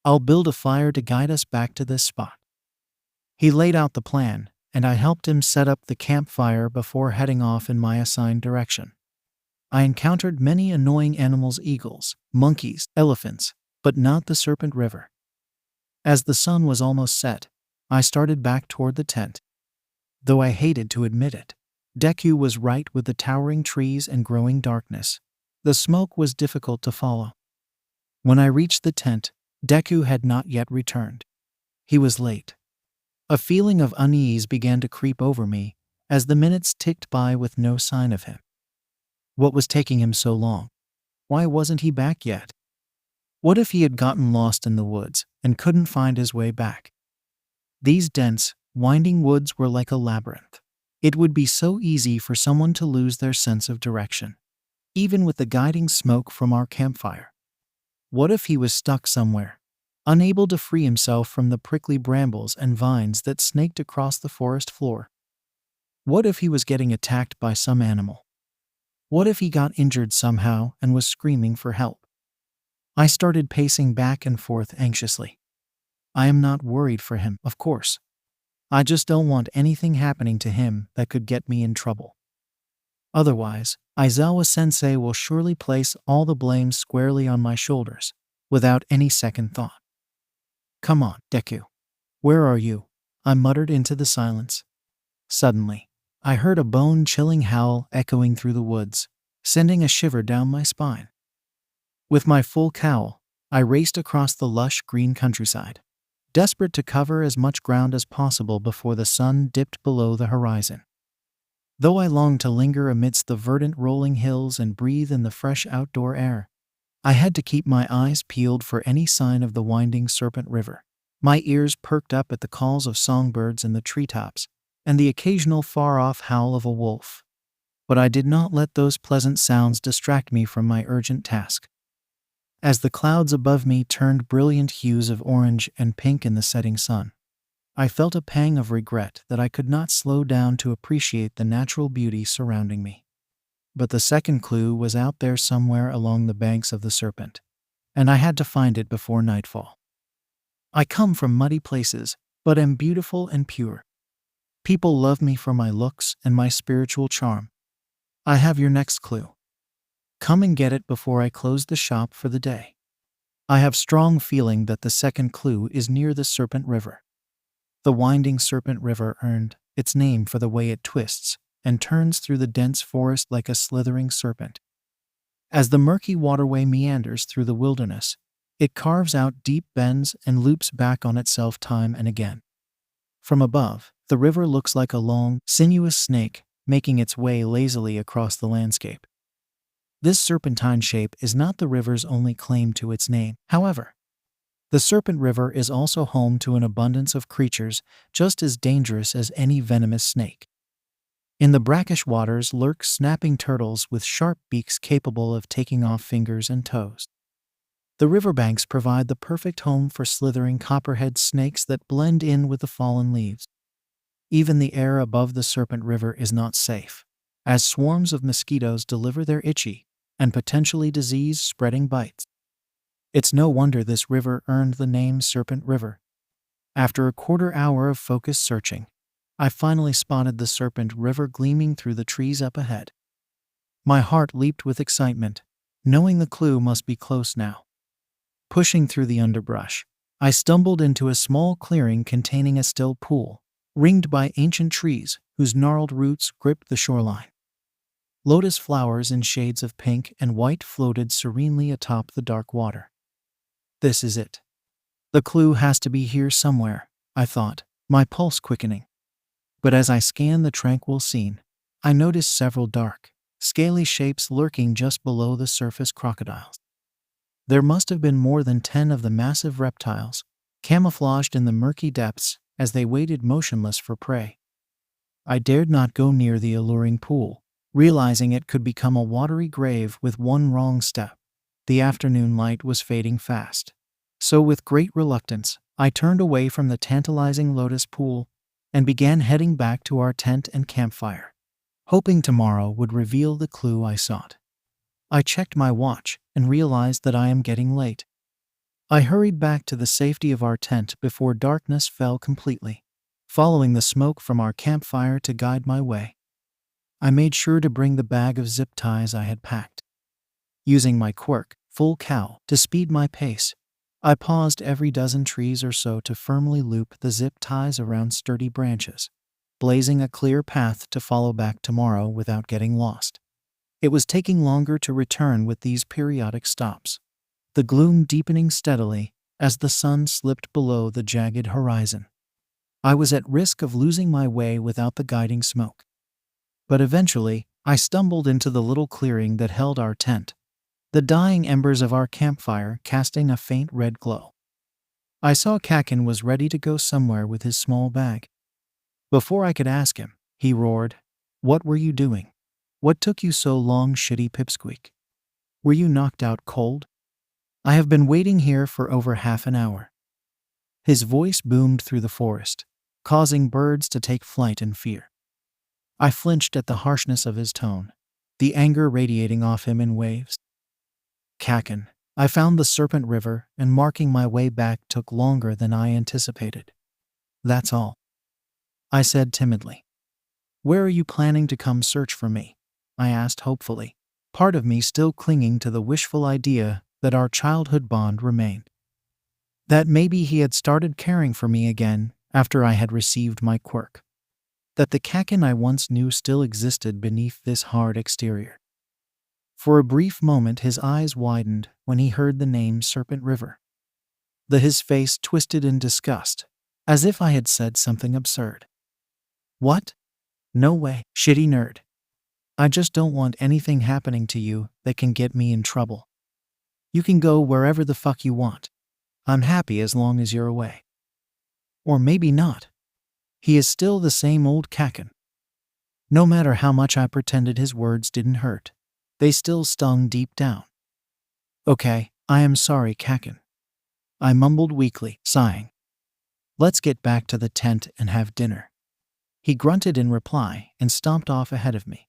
[SPEAKER 1] I'll build a fire to guide us back to this spot." He laid out the plan, and I helped him set up the campfire before heading off in my assigned direction. I encountered many annoying animals: eagles, monkeys, elephants, but not the Serpent River. As the sun was almost set, I started back toward the tent. Though I hated to admit it, Deku was right with the towering trees and growing darkness. The smoke was difficult to follow. When I reached the tent, Deku had not yet returned. He was late. A feeling of unease began to creep over me as the minutes ticked by with no sign of him. What was taking him so long? Why wasn't he back yet? What if he had gotten lost in the woods and couldn't find his way back? These dense, winding woods were like a labyrinth. It would be so easy for someone to lose their sense of direction, even with the guiding smoke from our campfire. What if he was stuck somewhere, unable to free himself from the prickly brambles and vines that snaked across the forest floor? What if he was getting attacked by some animal? What if he got injured somehow and was screaming for help? I started pacing back and forth anxiously. I am not worried for him, of course. I just don't want anything happening to him that could get me in trouble. Otherwise, Aizawa-sensei will surely place all the blame squarely on my shoulders, without any second thought. "Come on, Deku. Where are you?" I muttered into the silence. Suddenly, I heard a bone-chilling howl echoing through the woods, sending a shiver down my spine. With my full cowl, I raced across the lush green countryside, desperate to cover as much ground as possible before the sun dipped below the horizon. Though I longed to linger amidst the verdant rolling hills and breathe in the fresh outdoor air, I had to keep my eyes peeled for any sign of the winding Serpent River. My ears perked up at the calls of songbirds in the treetops and the occasional far-off howl of a wolf. But I did not let those pleasant sounds distract me from my urgent task. As the clouds above me turned brilliant hues of orange and pink in the setting sun, I felt a pang of regret that I could not slow down to appreciate the natural beauty surrounding me. But the second clue was out there somewhere along the banks of the Serpent, and I had to find it before nightfall. I come from muddy places, but am beautiful and pure. People love me for my looks and my spiritual charm. I have your next clue. Come and get it before I close the shop for the day. I have strong feeling that the second clue is near the Serpent River. The winding Serpent River earned its name for the way it twists and turns through the dense forest like a slithering serpent. As the murky waterway meanders through the wilderness, it carves out deep bends and loops back on itself time and again. From above, the river looks like a long, sinuous snake making its way lazily across the landscape. This serpentine shape is not the river's only claim to its name, however. The Serpent River is also home to an abundance of creatures just as dangerous as any venomous snake. In the brackish waters lurk snapping turtles with sharp beaks capable of taking off fingers and toes. The riverbanks provide the perfect home for slithering copperhead snakes that blend in with the fallen leaves. Even the air above the Serpent River is not safe, as swarms of mosquitoes deliver their itchy and potentially disease-spreading bites. It's no wonder this river earned the name Serpent River. After a quarter hour of focused searching, I finally spotted the Serpent River gleaming through the trees up ahead. My heart leaped with excitement, knowing the clue must be close now. Pushing through the underbrush, I stumbled into a small clearing containing a still pool, ringed by ancient trees whose gnarled roots gripped the shoreline. Lotus flowers in shades of pink and white floated serenely atop the dark water. This is it. The clue has to be here somewhere, I thought, my pulse quickening. But as I scanned the tranquil scene, I noticed several dark, scaly shapes lurking just below the surface crocodiles. There must have been more than 10 of the massive reptiles, camouflaged in the murky depths as they waited motionless for prey. I dared not go near the alluring pool, realizing it could become a watery grave with one wrong step. The afternoon light was fading fast. So with great reluctance, I turned away from the tantalizing lotus pool and began heading back to our tent and campfire, hoping tomorrow would reveal the clue I sought. I checked my watch and realized that I am getting late. I hurried back to the safety of our tent before darkness fell completely, following the smoke from our campfire to guide my way. I made sure to bring the bag of zip ties I had packed. Using my quirk, full cowl, to speed my pace, I paused every dozen trees or so to firmly loop the zip ties around sturdy branches, blazing a clear path to follow back tomorrow without getting lost. It was taking longer to return with these periodic stops, the gloom deepening steadily as the sun slipped below the jagged horizon. I was at risk of losing my way without the guiding smoke. But eventually, I stumbled into the little clearing that held our tent, the dying embers of our campfire casting a faint red glow. I saw 𝐻𝐻𝐿 was ready to go somewhere with his small bag. Before I could ask him, he roared, "What were you doing? What took you so long, shitty pipsqueak? Were you knocked out cold? I have been waiting here for over half an hour." His voice boomed through the forest, causing birds to take flight in fear. I flinched at the harshness of his tone, the anger radiating off him in waves. 𝐻𝐻𝐿, I found the Serpent River, and marking my way back took longer than I anticipated. That's all, I said timidly. Where are you planning to come search for me? I asked hopefully, part of me still clinging to the wishful idea that our childhood bond remained. That maybe he had started caring for me again after I had received my quirk. That the 𝐻𝐻𝐿 I once knew still existed beneath this hard exterior. For a brief moment his eyes widened when he heard the name Serpent River. His face twisted in disgust, as if I had said something absurd. What? No way, shitty nerd. I just don't want anything happening to you that can get me in trouble. You can go wherever the fuck you want. I'm happy as long as you're away. Or maybe not. He is still the same old 𝐻𝐻𝐿. No matter how much I pretended his words didn't hurt, they still stung deep down. Okay, I am sorry, 𝐻𝐻𝐿. I mumbled weakly, sighing. Let's get back to the tent and have dinner. He grunted in reply and stomped off ahead of me.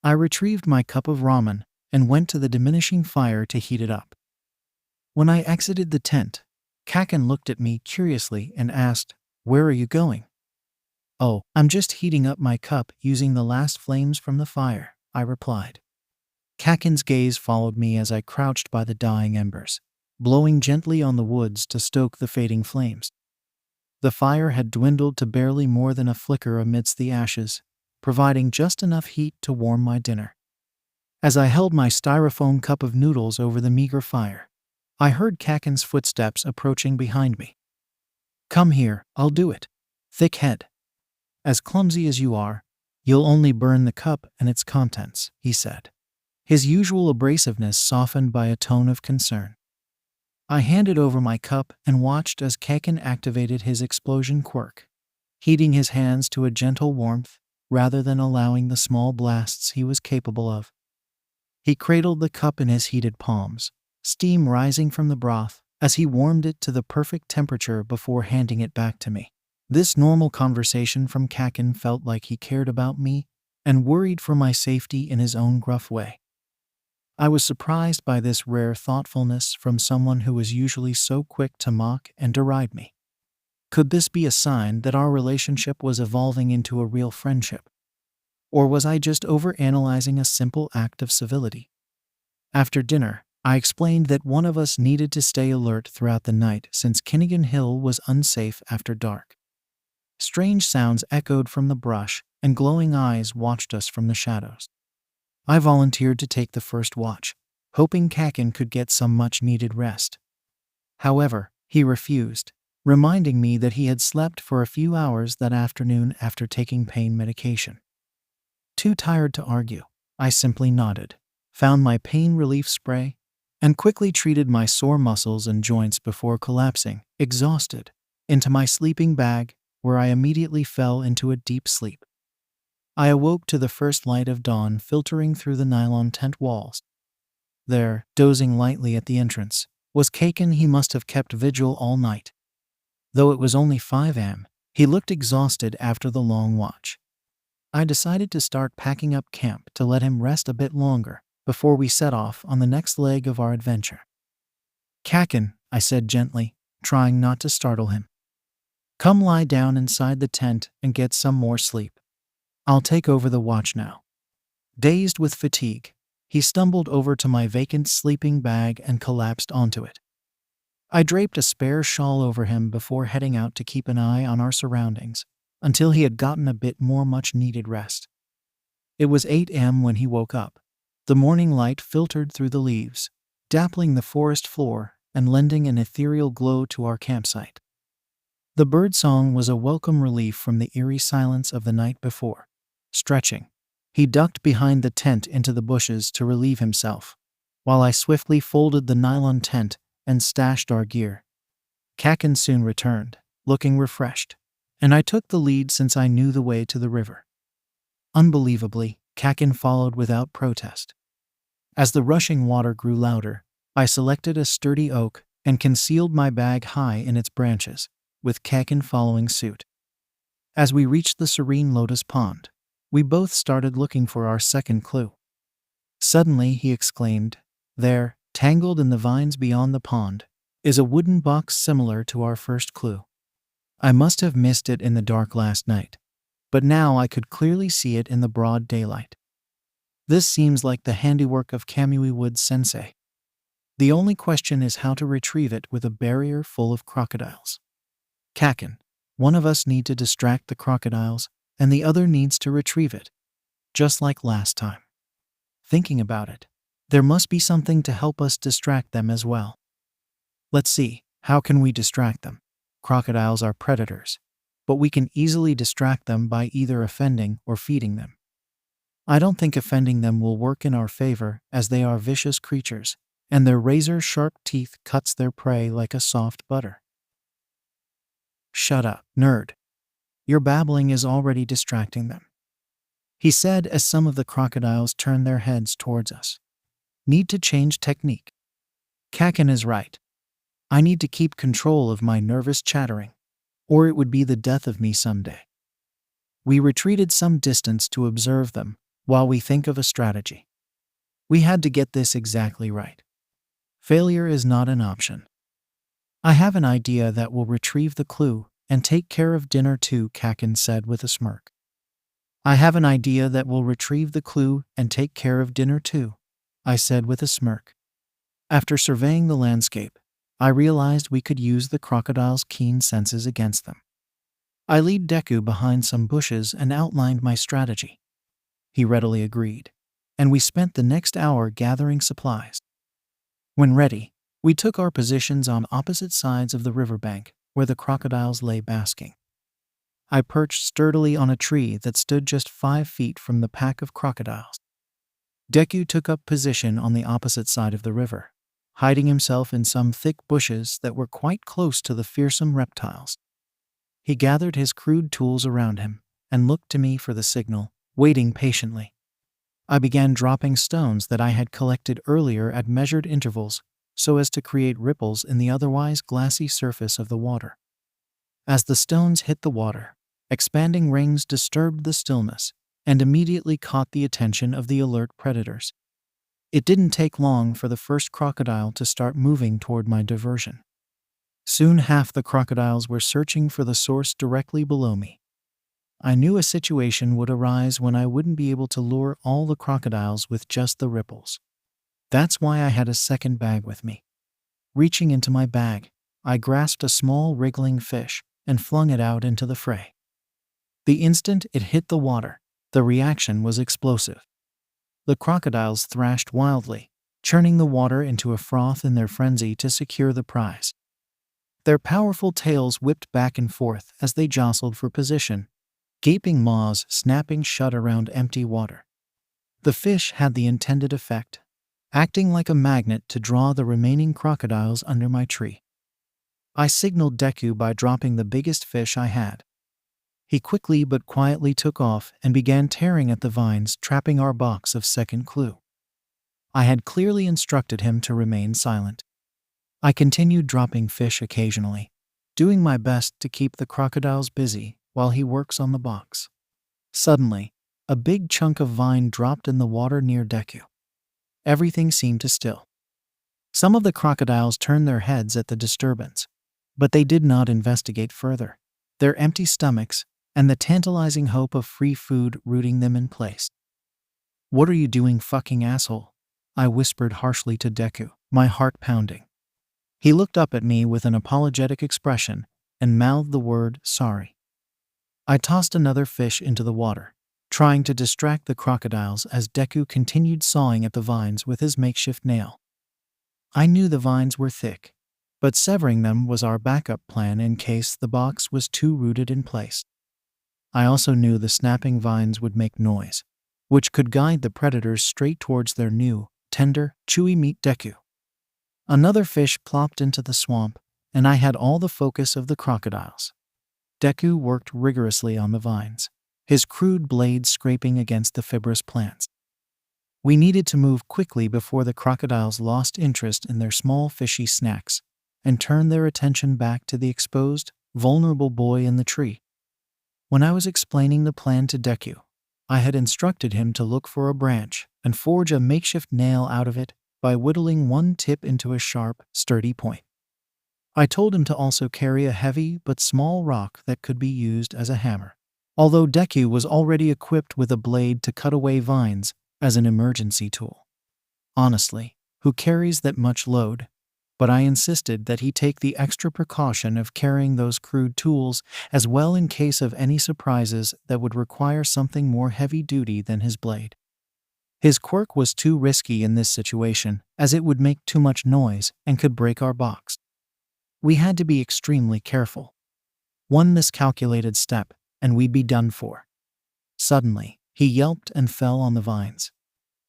[SPEAKER 1] I retrieved my cup of ramen and went to the diminishing fire to heat it up. When I exited the tent, 𝐻𝐻𝐿 looked at me curiously and asked, "Where are you going?" "Oh, I'm just heating up my cup using the last flames from the fire," I replied. 𝐻𝐻𝐿's gaze followed me as I crouched by the dying embers, blowing gently on the woods to stoke the fading flames. The fire had dwindled to barely more than a flicker amidst the ashes, providing just enough heat to warm my dinner. As I held my styrofoam cup of noodles over the meager fire, I heard 𝐻𝐻𝐿's footsteps approaching behind me. "Come here, I'll do it. Thick head. As clumsy as you are, you'll only burn the cup and its contents," he said, his usual abrasiveness softened by a tone of concern. I handed over my cup and watched as 𝐻𝐻𝐿 activated his explosion quirk, heating his hands to a gentle warmth rather than allowing the small blasts he was capable of. He cradled the cup in his heated palms, steam rising from the broth as he warmed it to the perfect temperature before handing it back to me. This normal conversation from 𝐻𝐻𝐿 felt like he cared about me and worried for my safety in his own gruff way. I was surprised by this rare thoughtfulness from someone who was usually so quick to mock and deride me. Could this be a sign that our relationship was evolving into a real friendship? Or was I just overanalyzing a simple act of civility? After dinner, I explained that one of us needed to stay alert throughout the night since Kinigan Hill was unsafe after dark. Strange sounds echoed from the brush, and glowing eyes watched us from the shadows. I volunteered to take the first watch, hoping 𝐻𝐻𝐿 could get some much-needed rest. However, he refused, reminding me that he had slept for a few hours that afternoon after taking pain medication. Too tired to argue, I simply nodded, found my pain relief spray, and quickly treated my sore muscles and joints before collapsing, exhausted, into my sleeping bag, where I immediately fell into a deep sleep. I awoke to the first light of dawn filtering through the nylon tent walls. There, dozing lightly at the entrance, was 𝐒𝐻𝐿. He must have kept vigil all night. Though it was only 5 a.m., he looked exhausted after the long watch. I decided to start packing up camp to let him rest a bit longer before we set off on the next leg of our adventure. 𝐻𝐻𝐿, I said gently, trying not to startle him. Come lie down inside the tent and get some more sleep. I'll take over the watch now. Dazed with fatigue, he stumbled over to my vacant sleeping bag and collapsed onto it. I draped a spare shawl over him before heading out to keep an eye on our surroundings until he had gotten a bit more much-needed rest. It was 8 a.m. when he woke up, The morning light filtered through the leaves, dappling the forest floor and lending an ethereal glow to our campsite. The bird song was a welcome relief from the eerie silence of the night before. Stretching, he ducked behind the tent into the bushes to relieve himself, while I swiftly folded the nylon tent and stashed our gear. 𝐒𝐽𝐻 soon returned, looking refreshed, and I took the lead since I knew the way to the river. Unbelievably, 𝐒𝐽𝐻 followed without protest. As the rushing water grew louder, I selected a sturdy oak and concealed my bag high in its branches, with 𝐒𝐽𝐻 following suit. As we reached the serene lotus pond, we both started looking for our second clue. Suddenly, he exclaimed, "There, tangled in the vines beyond the pond, is a wooden box similar to our first clue. I must have missed it in the dark last night, but now I could clearly see it in the broad daylight. This seems like the handiwork of 𝗵𝗲𝗄𝗎. The only question is how to retrieve it with a barrier full of crocodiles. 𝐒𝐽𝐻, one of us need to distract the crocodiles, and the other needs to retrieve it, just like last time. Thinking about it, there must be something to help us distract them as well. Let's see, how can we distract them? Crocodiles are predators, but we can easily distract them by either offending or feeding them. I don't think offending them will work in our favor, as they are vicious creatures, and their razor-sharp teeth cuts their prey like a soft butter. "Shut up, nerd. Your babbling is already distracting them," he said as some of the crocodiles turned their heads towards us. "Need to change technique. 𝐒𝐽𝐻 is right. I need to keep control of my nervous chattering, or it would be the death of me someday." We retreated some distance to observe them while we think of a strategy. We had to get this exactly right. Failure is not an option. "I have an idea that will retrieve the clue and take care of dinner too," 𝐒𝐽𝐻 said with a smirk. "I have an idea that will retrieve the clue and take care of dinner too," I said with a smirk. After surveying the landscape, I realized we could use the crocodile's keen senses against them. I lead Deku behind some bushes and outlined my strategy. He readily agreed, and we spent the next hour gathering supplies. When ready, we took our positions on opposite sides of the riverbank where the crocodiles lay basking. I perched sturdily on a tree that stood just 5 feet from the pack of crocodiles. Deku took up position on the opposite side of the river, hiding himself in some thick bushes that were quite close to the fearsome reptiles. He gathered his crude tools around him and looked to me for the signal, waiting patiently. I began dropping stones that I had collected earlier at measured intervals so as to create ripples in the otherwise glassy surface of the water. As the stones hit the water, expanding rings disturbed the stillness and immediately caught the attention of the alert predators. It didn't take long for the first crocodile to start moving toward my diversion. Soon half the crocodiles were searching for the source directly below me. I knew a situation would arise when I wouldn't be able to lure all the crocodiles with just the ripples. That's why I had a second bag with me. Reaching into my bag, I grasped a small wriggling fish and flung it out into the fray. The instant it hit the water, the reaction was explosive. The crocodiles thrashed wildly, churning the water into a froth in their frenzy to secure the prize. Their powerful tails whipped back and forth as they jostled for position, gaping maws snapping shut around empty water. The fish had the intended effect, acting like a magnet to draw the remaining crocodiles under my tree. I signaled Deku by dropping the biggest fish I had. He quickly but quietly took off and began tearing at the vines, trapping our box of second clue. I had clearly instructed him to remain silent. I continued dropping fish occasionally, doing my best to keep the crocodiles busy while he works on the box. Suddenly, a big chunk of vine dropped in the water near Deku. Everything seemed to still. Some of the crocodiles turned their heads at the disturbance, but they did not investigate further, their empty stomachs and the tantalizing hope of free food rooting them in place. "What are you doing, fucking asshole?" I whispered harshly to Deku, my heart pounding. He looked up at me with an apologetic expression and mouthed the word, "sorry." I tossed another fish into the water, trying to distract the crocodiles as Deku continued sawing at the vines with his makeshift nail. I knew the vines were thick, but severing them was our backup plan in case the box was too rooted in place. I also knew the snapping vines would make noise, which could guide the predators straight towards their new, tender, chewy meat Deku. Another fish plopped into the swamp, and I had all the focus of the crocodiles. Deku worked rigorously on the vines, his crude blades scraping against the fibrous plants. We needed to move quickly before the crocodiles lost interest in their small fishy snacks and turned their attention back to the exposed, vulnerable boy in the tree. When I was explaining the plan to Deku, I had instructed him to look for a branch and forge a makeshift nail out of it by whittling one tip into a sharp, sturdy point. I told him to also carry a heavy but small rock that could be used as a hammer, although Deku was already equipped with a blade to cut away vines as an emergency tool. Honestly, who carries that much load? But I insisted that he take the extra precaution of carrying those crude tools as well in case of any surprises that would require something more heavy-duty than his blade. His quirk was too risky in this situation, as it would make too much noise and could break our box. We had to be extremely careful. One miscalculated step, and we'd be done for. Suddenly, he yelped and fell on the vines.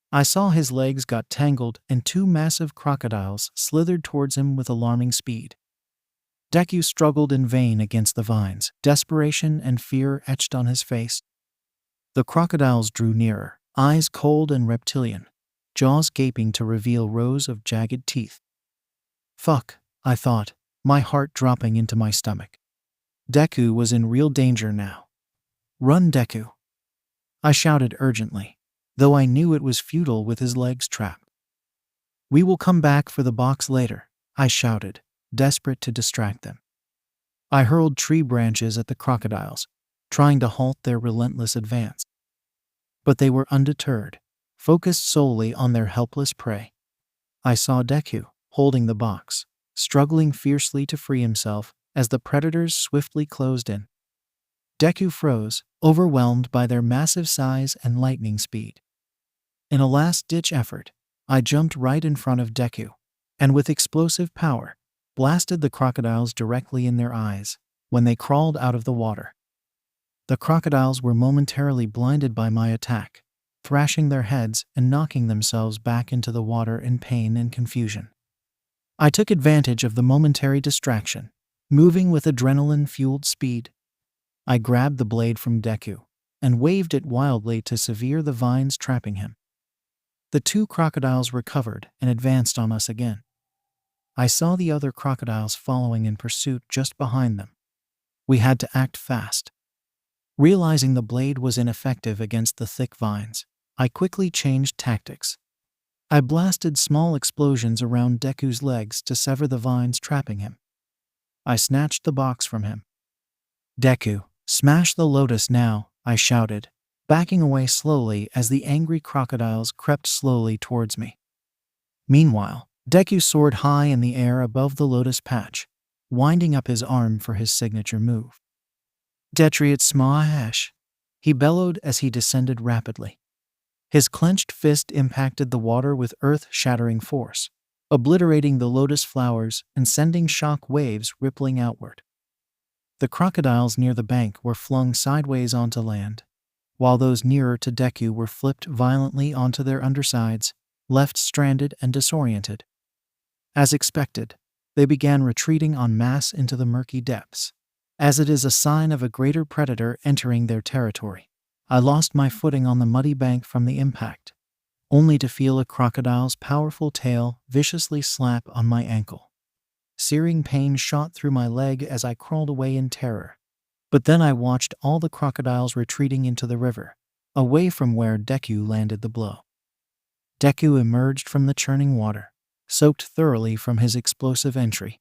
[SPEAKER 1] I saw his legs got tangled and two massive crocodiles slithered towards him with alarming speed. Deku struggled in vain against the vines, desperation and fear etched on his face. The crocodiles drew nearer, eyes cold and reptilian, jaws gaping to reveal rows of jagged teeth. Fuck, I thought, my heart dropping into my stomach. Deku was in real danger now. Run, Deku! I shouted urgently, though I knew it was futile with his legs trapped. We will come back for the box later, I shouted, desperate to distract them. I hurled tree branches at the crocodiles, trying to halt their relentless advance. But they were undeterred, focused solely on their helpless prey. I saw Deku, holding the box, struggling fiercely to free himself as the predators swiftly closed in. Deku froze, overwhelmed by their massive size and lightning speed. In a last-ditch effort, I jumped right in front of Deku, and with explosive power, blasted the crocodiles directly in their eyes when they crawled out of the water. The crocodiles were momentarily blinded by my attack, thrashing their heads and knocking themselves back into the water in pain and confusion. I took advantage of the momentary distraction, moving with adrenaline-fueled speed. I grabbed the blade from Deku and waved it wildly to sever the vines trapping him. The two crocodiles recovered and advanced on us again. I saw the other crocodiles following in pursuit just behind them. We had to act fast. Realizing the blade was ineffective against the thick vines, I quickly changed tactics. I blasted small explosions around Deku's legs to sever the vines trapping him. I snatched the box from him. Deku, smash the lotus now, I shouted, backing away slowly as the angry crocodiles crept slowly towards me. Meanwhile, Deku soared high in the air above the lotus patch, winding up his arm for his signature move. 𝗬𝗲𝗵𝗲, he bellowed as he descended rapidly. His clenched fist impacted the water with earth-shattering force, obliterating the lotus flowers and sending shock waves rippling outward. The crocodiles near the bank were flung sideways onto land, while those nearer to Deku were flipped violently onto their undersides, left stranded and disoriented. As expected, they began retreating en masse into the murky depths, as it is a sign of a greater predator entering their territory. I lost my footing on the muddy bank from the impact, only to feel a crocodile's powerful tail viciously slap on my ankle. Searing pain shot through my leg as I crawled away in terror. But then I watched all the crocodiles retreating into the river, away from where Deku landed the blow. Deku emerged from the churning water, soaked thoroughly from his explosive entry.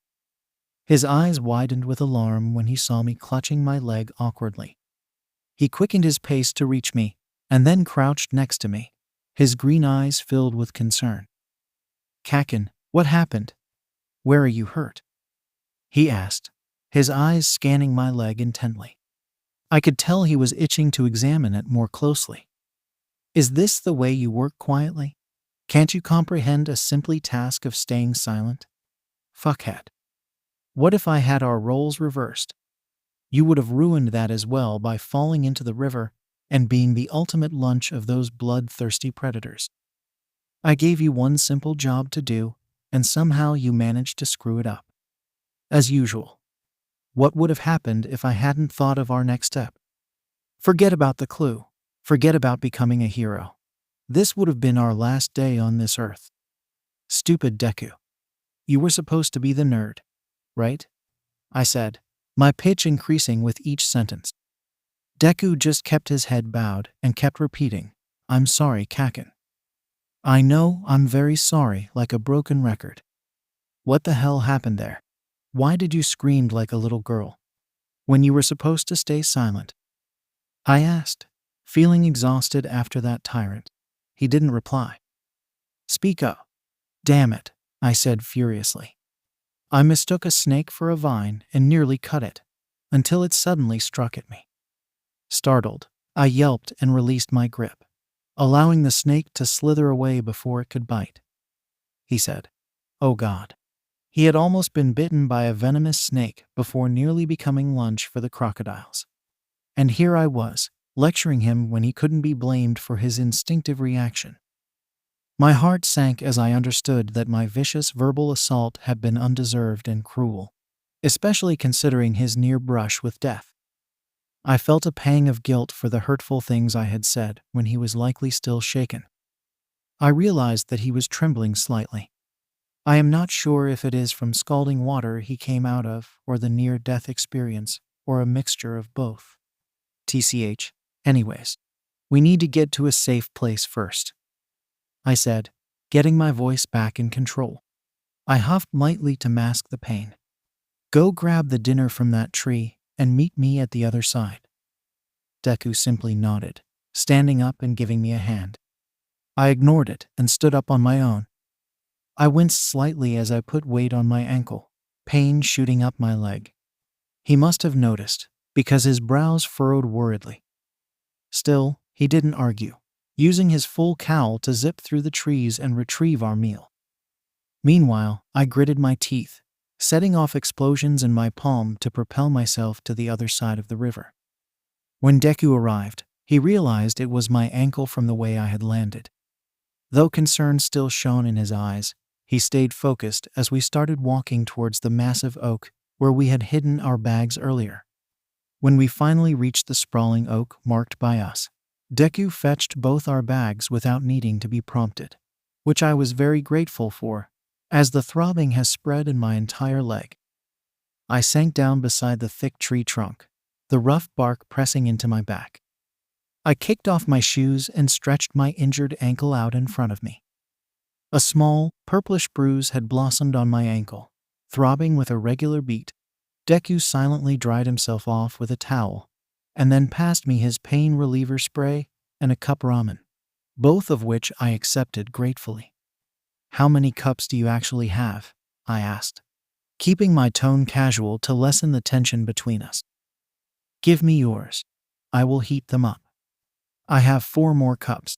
[SPEAKER 1] His eyes widened with alarm when he saw me clutching my leg awkwardly. He quickened his pace to reach me, and then crouched next to me, his green eyes filled with concern. "Kakin, what happened? Where are you hurt?" he asked, his eyes scanning my leg intently. I could tell he was itching to examine it more closely. Is this the way you work quietly? Can't you comprehend a simple task of staying silent? Fuckhead. What if I had our roles reversed? You would have ruined that as well by falling into the river and being the ultimate lunch of those bloodthirsty predators. I gave you one simple job to do, and somehow you managed to screw it up. As usual. What would have happened if I hadn't thought of our next step? Forget about the clue. Forget about becoming a hero. This would have been our last day on this earth. Stupid Deku. You were supposed to be the nerd, right? I said, my pitch increasing with each sentence. Deku just kept his head bowed and kept repeating, I'm sorry, Kaken. I know, I'm very sorry, like a broken record. What the hell happened there? Why did you scream like a little girl when you were supposed to stay silent? I asked, feeling exhausted after that tyrant. He didn't reply. Speak up. Damn it, I said furiously. I mistook a snake for a vine and nearly cut it, until it suddenly struck at me. Startled, I yelped and released my grip, allowing the snake to slither away before it could bite. He said, Oh God. He had almost been bitten by a venomous snake before nearly becoming lunch for the crocodiles. And here I was, lecturing him when he couldn't be blamed for his instinctive reaction. My heart sank as I understood that my vicious verbal assault had been undeserved and cruel, especially considering his near brush with death. I felt a pang of guilt for the hurtful things I had said when he was likely still shaken. I realized that he was trembling slightly. I am not sure if it is from scalding water he came out of or the near-death experience or a mixture of both. TCH, anyways, we need to get to a safe place first, I said, getting my voice back in control. I huffed lightly to mask the pain. Go grab the dinner from that tree and meet me at the other side. Deku simply nodded, standing up and giving me a hand. I ignored it and stood up on my own. I winced slightly as I put weight on my ankle, pain shooting up my leg. He must have noticed, because his brows furrowed worriedly. Still, he didn't argue, using his full cowl to zip through the trees and retrieve our meal. Meanwhile, I gritted my teeth, setting off explosions in my palm to propel myself to the other side of the river. When Deku arrived, he realized it was my ankle from the way I had landed. Though concern still shone in his eyes, he stayed focused as we started walking towards the massive oak where we had hidden our bags earlier. When we finally reached the sprawling oak marked by us, Deku fetched both our bags without needing to be prompted, which I was very grateful for, as the throbbing has spread in my entire leg. I sank down beside the thick tree trunk, the rough bark pressing into my back. I kicked off my shoes and stretched my injured ankle out in front of me. A small, purplish bruise had blossomed on my ankle, throbbing with a regular beat. Deku silently dried himself off with a towel, and then passed me his pain reliever spray and a cup ramen, both of which I accepted gratefully. How many cups do you actually have? I asked, keeping my tone casual to lessen the tension between us. Give me yours. I will heat them up. I have 4 more cups.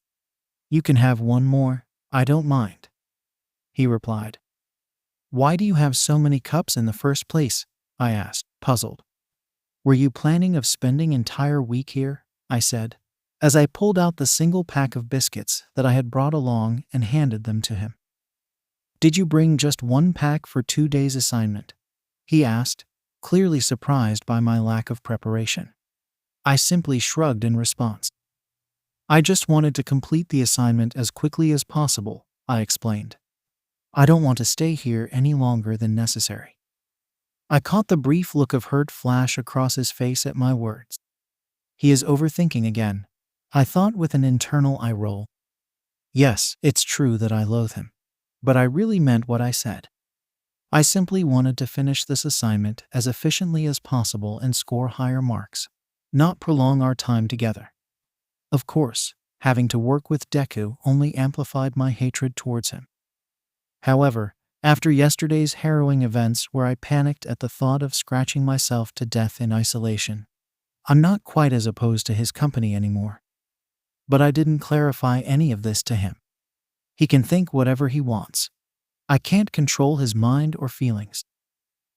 [SPEAKER 1] You can have 1 more, I don't mind, he replied. Why do you have so many cups in the first place? I asked, puzzled. Were you planning of spending entire week here? I said, as I pulled out the single pack of biscuits that I had brought along and handed them to him. Did you bring just 1 pack for 2 days' assignment? He asked, clearly surprised by my lack of preparation. I simply shrugged in response. I just wanted to complete the assignment as quickly as possible, I explained. I don't want to stay here any longer than necessary. I caught the brief look of hurt flash across his face at my words. He is overthinking again, I thought with an internal eye roll. Yes, it's true that I loathe him, but I really meant what I said. I simply wanted to finish this assignment as efficiently as possible and score higher marks, not prolong our time together. Of course, having to work with Deku only amplified my hatred towards him. However, after yesterday's harrowing events where I panicked at the thought of scratching myself to death in isolation, I'm not quite as opposed to his company anymore. But I didn't clarify any of this to him. He can think whatever he wants. I can't control his mind or feelings.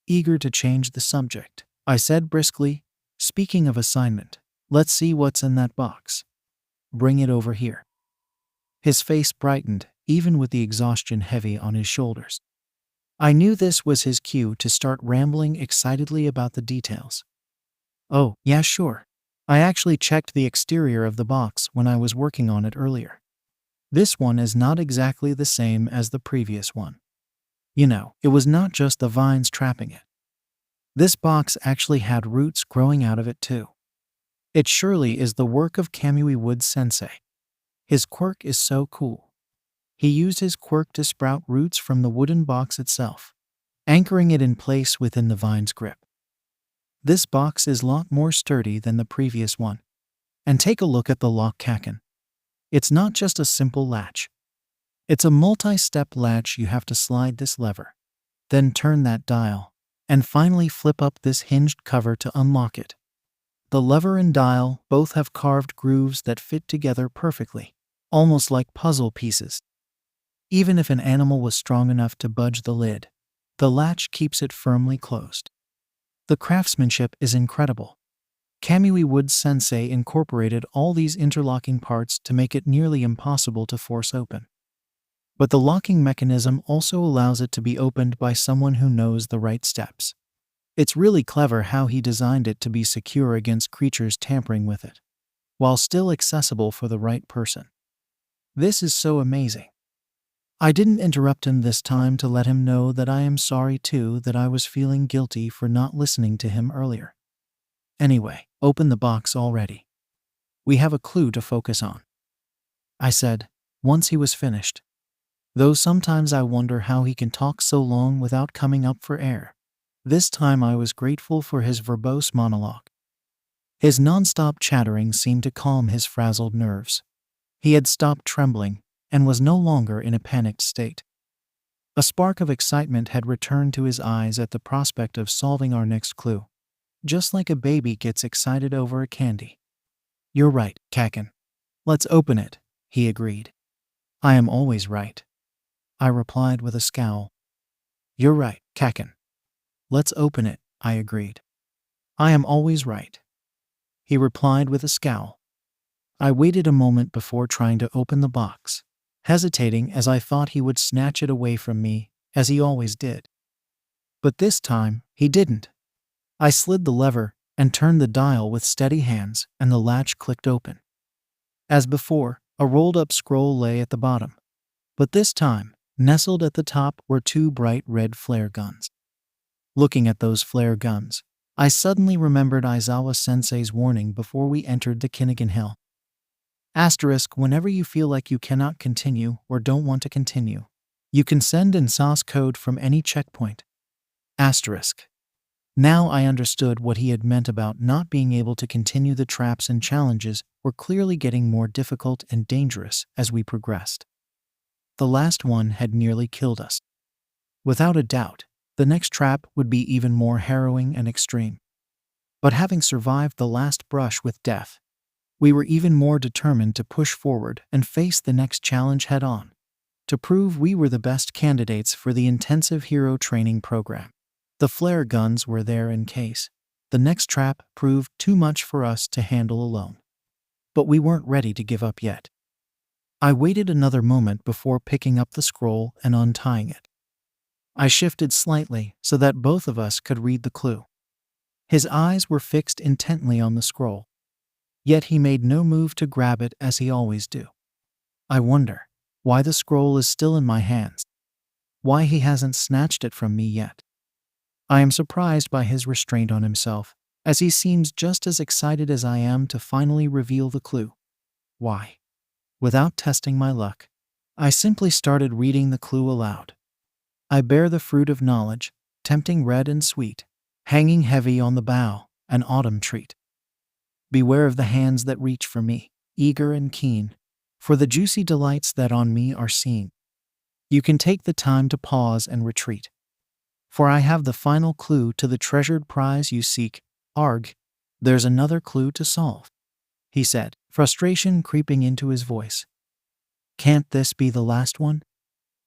[SPEAKER 1] Eager to change the subject, I said briskly, speaking of assignment, let's see what's in that box. Bring it over here. His face brightened, even with the exhaustion heavy on his shoulders. I knew this was his cue to start rambling excitedly about the details. Oh, yeah, sure. I actually checked the exterior of the box when I was working on it earlier. This one is not exactly the same as the previous one. You know, it was not just the vines trapping it. This box actually had roots growing out of it too. It surely is the work of 𝗵𝗲𝗧𝗵𝗲. His quirk is so cool. He used his quirk to sprout roots from the wooden box itself, anchoring it in place within the vine's grip. This box is a lot more sturdy than the previous one. And take a look at the lock 𝐻𝐻𝐿. It's not just a simple latch. It's a multi-step latch. You have to slide this lever, then turn that dial, and finally flip up this hinged cover to unlock it. The lever and dial both have carved grooves that fit together perfectly, almost like puzzle pieces. Even if an animal was strong enough to budge the lid, the latch keeps it firmly closed. The craftsmanship is incredible. 𝗵𝗲𝗧𝗵𝗲 incorporated all these interlocking parts to make it nearly impossible to force open. But the locking mechanism also allows it to be opened by someone who knows the right steps. It's really clever how he designed it to be secure against creatures tampering with it, while still accessible for the right person. This is so amazing. I didn't interrupt him this time to let him know that I am sorry too, that I was feeling guilty for not listening to him earlier. Anyway, open the box already. We have a clue to focus on, I said, once he was finished. Though sometimes I wonder how he can talk so long without coming up for air. This time I was grateful for his verbose monologue. His non-stop chattering seemed to calm his frazzled nerves. He had stopped trembling and was no longer in a panicked state. A spark of excitement had returned to his eyes at the prospect of solving our next clue, just like a baby gets excited over a candy. You're right, 𝗂𝐻𝐿. Let's open it, he agreed. I am always right, I replied with a scowl. You're right, 𝗂𝐻𝐿. Let's open it, I agreed. I am always right, he replied with a scowl. I waited a moment before trying to open the box, hesitating as I thought he would snatch it away from me, as he always did. But this time, he didn't. I slid the lever and turned the dial with steady hands, and the latch clicked open. As before, a rolled-up scroll lay at the bottom, but this time, nestled at the top were two bright red flare guns. Looking at those flare guns, I suddenly remembered Aizawa-sensei's warning before we entered the Kinnigan Hill. **, whenever you feel like you cannot continue or don't want to continue, you can send in source code from any checkpoint. **. Now I understood what he had meant about not being able to continue. The traps and challenges were clearly getting more difficult and dangerous as we progressed. The last one had nearly killed us. Without a doubt, the next trap would be even more harrowing and extreme. But having survived the last brush with death, we were even more determined to push forward and face the next challenge head-on, to prove we were the best candidates for the intensive hero training program. The flare guns were there in case the next trap proved too much for us to handle alone. But we weren't ready to give up yet. I waited another moment before picking up the scroll and untying it. I shifted slightly so that both of us could read the clue. His eyes were fixed intently on the scroll, yet he made no move to grab it as he always do. I wonder why the scroll is still in my hands, why he hasn't snatched it from me yet. I am surprised by his restraint on himself, as he seems just as excited as I am to finally reveal the clue. Why? Without testing my luck, I simply started reading the clue aloud. I bear the fruit of knowledge, tempting red and sweet, hanging heavy on the bough, an autumn treat. Beware of the hands that reach for me, eager and keen, for the juicy delights that on me are seen. You can take the time to pause and retreat, for I have the final clue to the treasured prize you seek, 𝐴RG. "There's another clue to solve," he said, frustration creeping into his voice. "Can't this be the last one?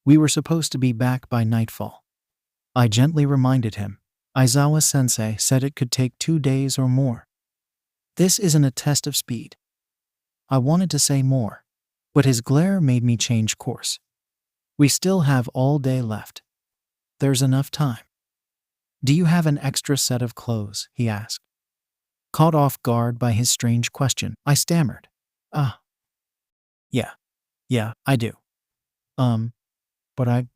[SPEAKER 1] We were supposed to be back by nightfall." I gently reminded him. Aizawa-sensei said it could take 2 days or more. "This isn't a test of speed." I wanted to say more, but his glare made me change course. "We still have all day left. There's enough time." "Do you have an extra set of clothes?" he asked. Caught off guard by his strange question, I stammered. Yeah, I do. But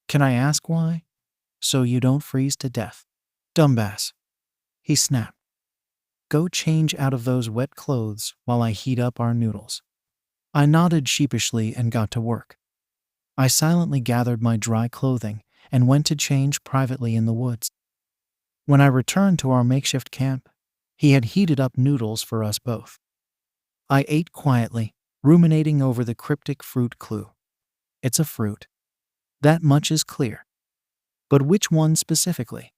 [SPEAKER 1] can I ask why?" "So you don't freeze to death." "Dumbass," he snapped. "Go change out of those wet clothes while I heat up our noodles." I nodded sheepishly and got to work. I silently gathered my dry clothing and went to change privately in the woods. When I returned to our makeshift camp, he had heated up noodles for us both. I ate quietly, ruminating over the cryptic fruit clue. It's a fruit. That much is clear. But which one specifically?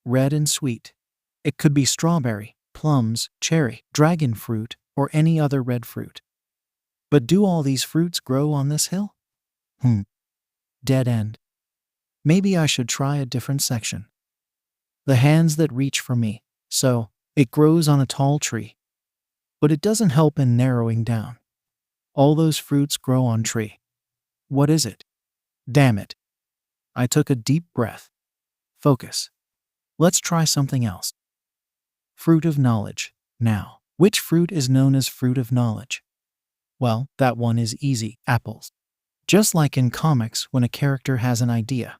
[SPEAKER 1] Red and sweet. It could be strawberry, plums, cherry, dragon fruit, or any other red fruit. But do all these fruits grow on this hill? Dead end. Maybe I should try a different section. The hands that reach for me. So, it grows on a tall tree. But it doesn't help in narrowing down. All those fruits grow on tree. What is it? Damn it. I took a deep breath. Focus. Let's try something else. Fruit of knowledge. Now, which fruit is known as fruit of knowledge? Well, that one is easy. Apples. Just like in comics when a character has an idea,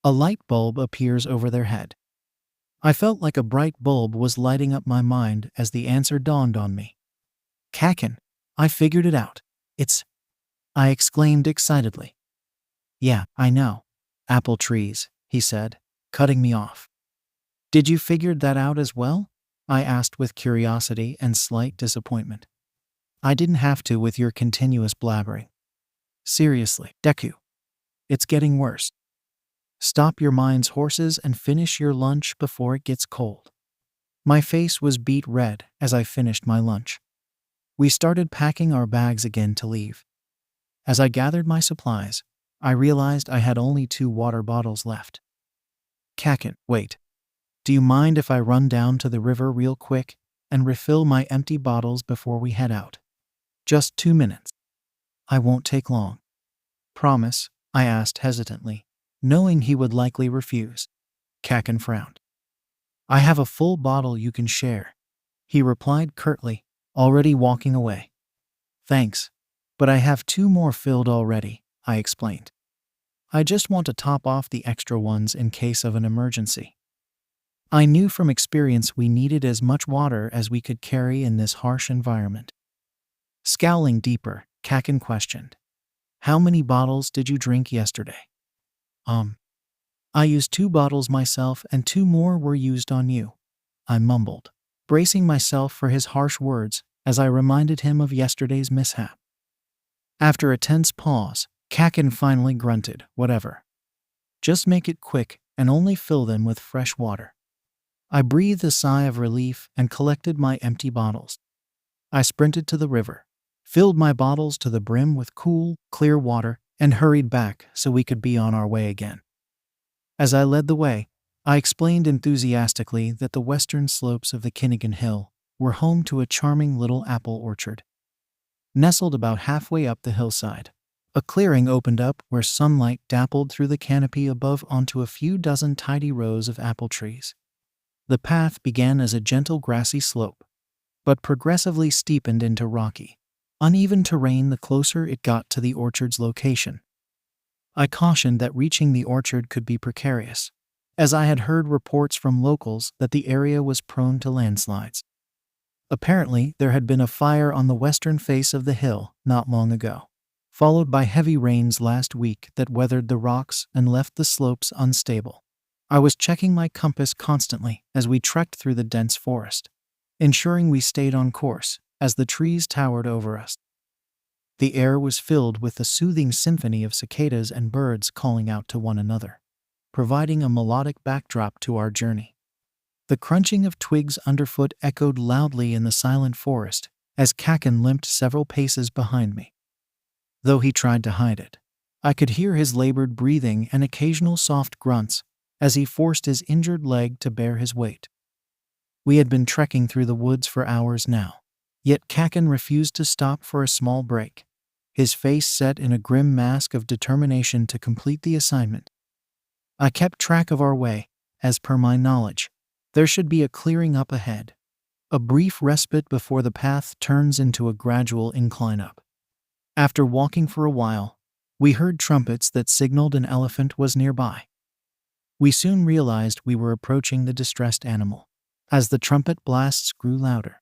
[SPEAKER 1] a light bulb appears over their head. I felt like a bright bulb was lighting up my mind as the answer dawned on me. "Kaken, I figured it out. I exclaimed excitedly. "Yeah, I know. Apple trees," he said, cutting me off. "Did you figure that out as well?" I asked with curiosity and slight disappointment. "I didn't have to with your continuous blabbering. Seriously, Deku. It's getting worse. Stop your mind's horses and finish your lunch before it gets cold." My face was beet red as I finished my lunch. We started packing our bags again to leave. As I gathered my supplies, I realized I had only 2 water bottles left. "Kaken, wait. Do you mind if I run down to the river real quick and refill my empty bottles before we head out? Just 2 minutes. I won't take long." "Promise?" I asked hesitantly, knowing he would likely refuse. Kaken frowned. "I have a full bottle you can share," he replied curtly, already walking away. "Thanks, but I have 2 more filled already," I explained. "I just want to top off the extra ones in case of an emergency." I knew from experience we needed as much water as we could carry in this harsh environment. Scowling deeper, Kaken questioned, "How many bottles did you drink yesterday?" I used 2 bottles myself and 2 more were used on you," I mumbled, bracing myself for his harsh words as I reminded him of yesterday's mishap. After a tense pause, Kaken finally grunted, "Whatever. Just make it quick and only fill them with fresh water." I breathed a sigh of relief and collected my empty bottles. I sprinted to the river, filled my bottles to the brim with cool, clear water, and hurried back so we could be on our way again. As I led the way, I explained enthusiastically that the western slopes of the Kinnigan Hill were home to a charming little apple orchard. Nestled about halfway up the hillside, a clearing opened up where sunlight dappled through the canopy above onto a few dozen tidy rows of apple trees. The path began as a gentle grassy slope, but progressively steepened into rocky, uneven terrain the closer it got to the orchard's location. I cautioned that reaching the orchard could be precarious, as I had heard reports from locals that the area was prone to landslides. Apparently, there had been a fire on the western face of the hill not long ago, followed by heavy rains last week that weathered the rocks and left the slopes unstable. I was checking my compass constantly as we trekked through the dense forest, ensuring we stayed on course as the trees towered over us. The air was filled with the soothing symphony of cicadas and birds calling out to one another, providing a melodic backdrop to our journey. The crunching of twigs underfoot echoed loudly in the silent forest as 𝐻𝐻𝐿 limped several paces behind me. Though he tried to hide it, I could hear his labored breathing and occasional soft grunts as he forced his injured leg to bear his weight. We had been trekking through the woods for hours now, yet 𝐻𝐻𝐿 refused to stop for a small break, his face set in a grim mask of determination to complete the assignment. I kept track of our way. As per my knowledge, there should be a clearing up ahead, a brief respite before the path turns into a gradual incline up. After walking for a while, we heard trumpets that signaled an elephant was nearby. We soon realized we were approaching the distressed animal, as the trumpet blasts grew louder.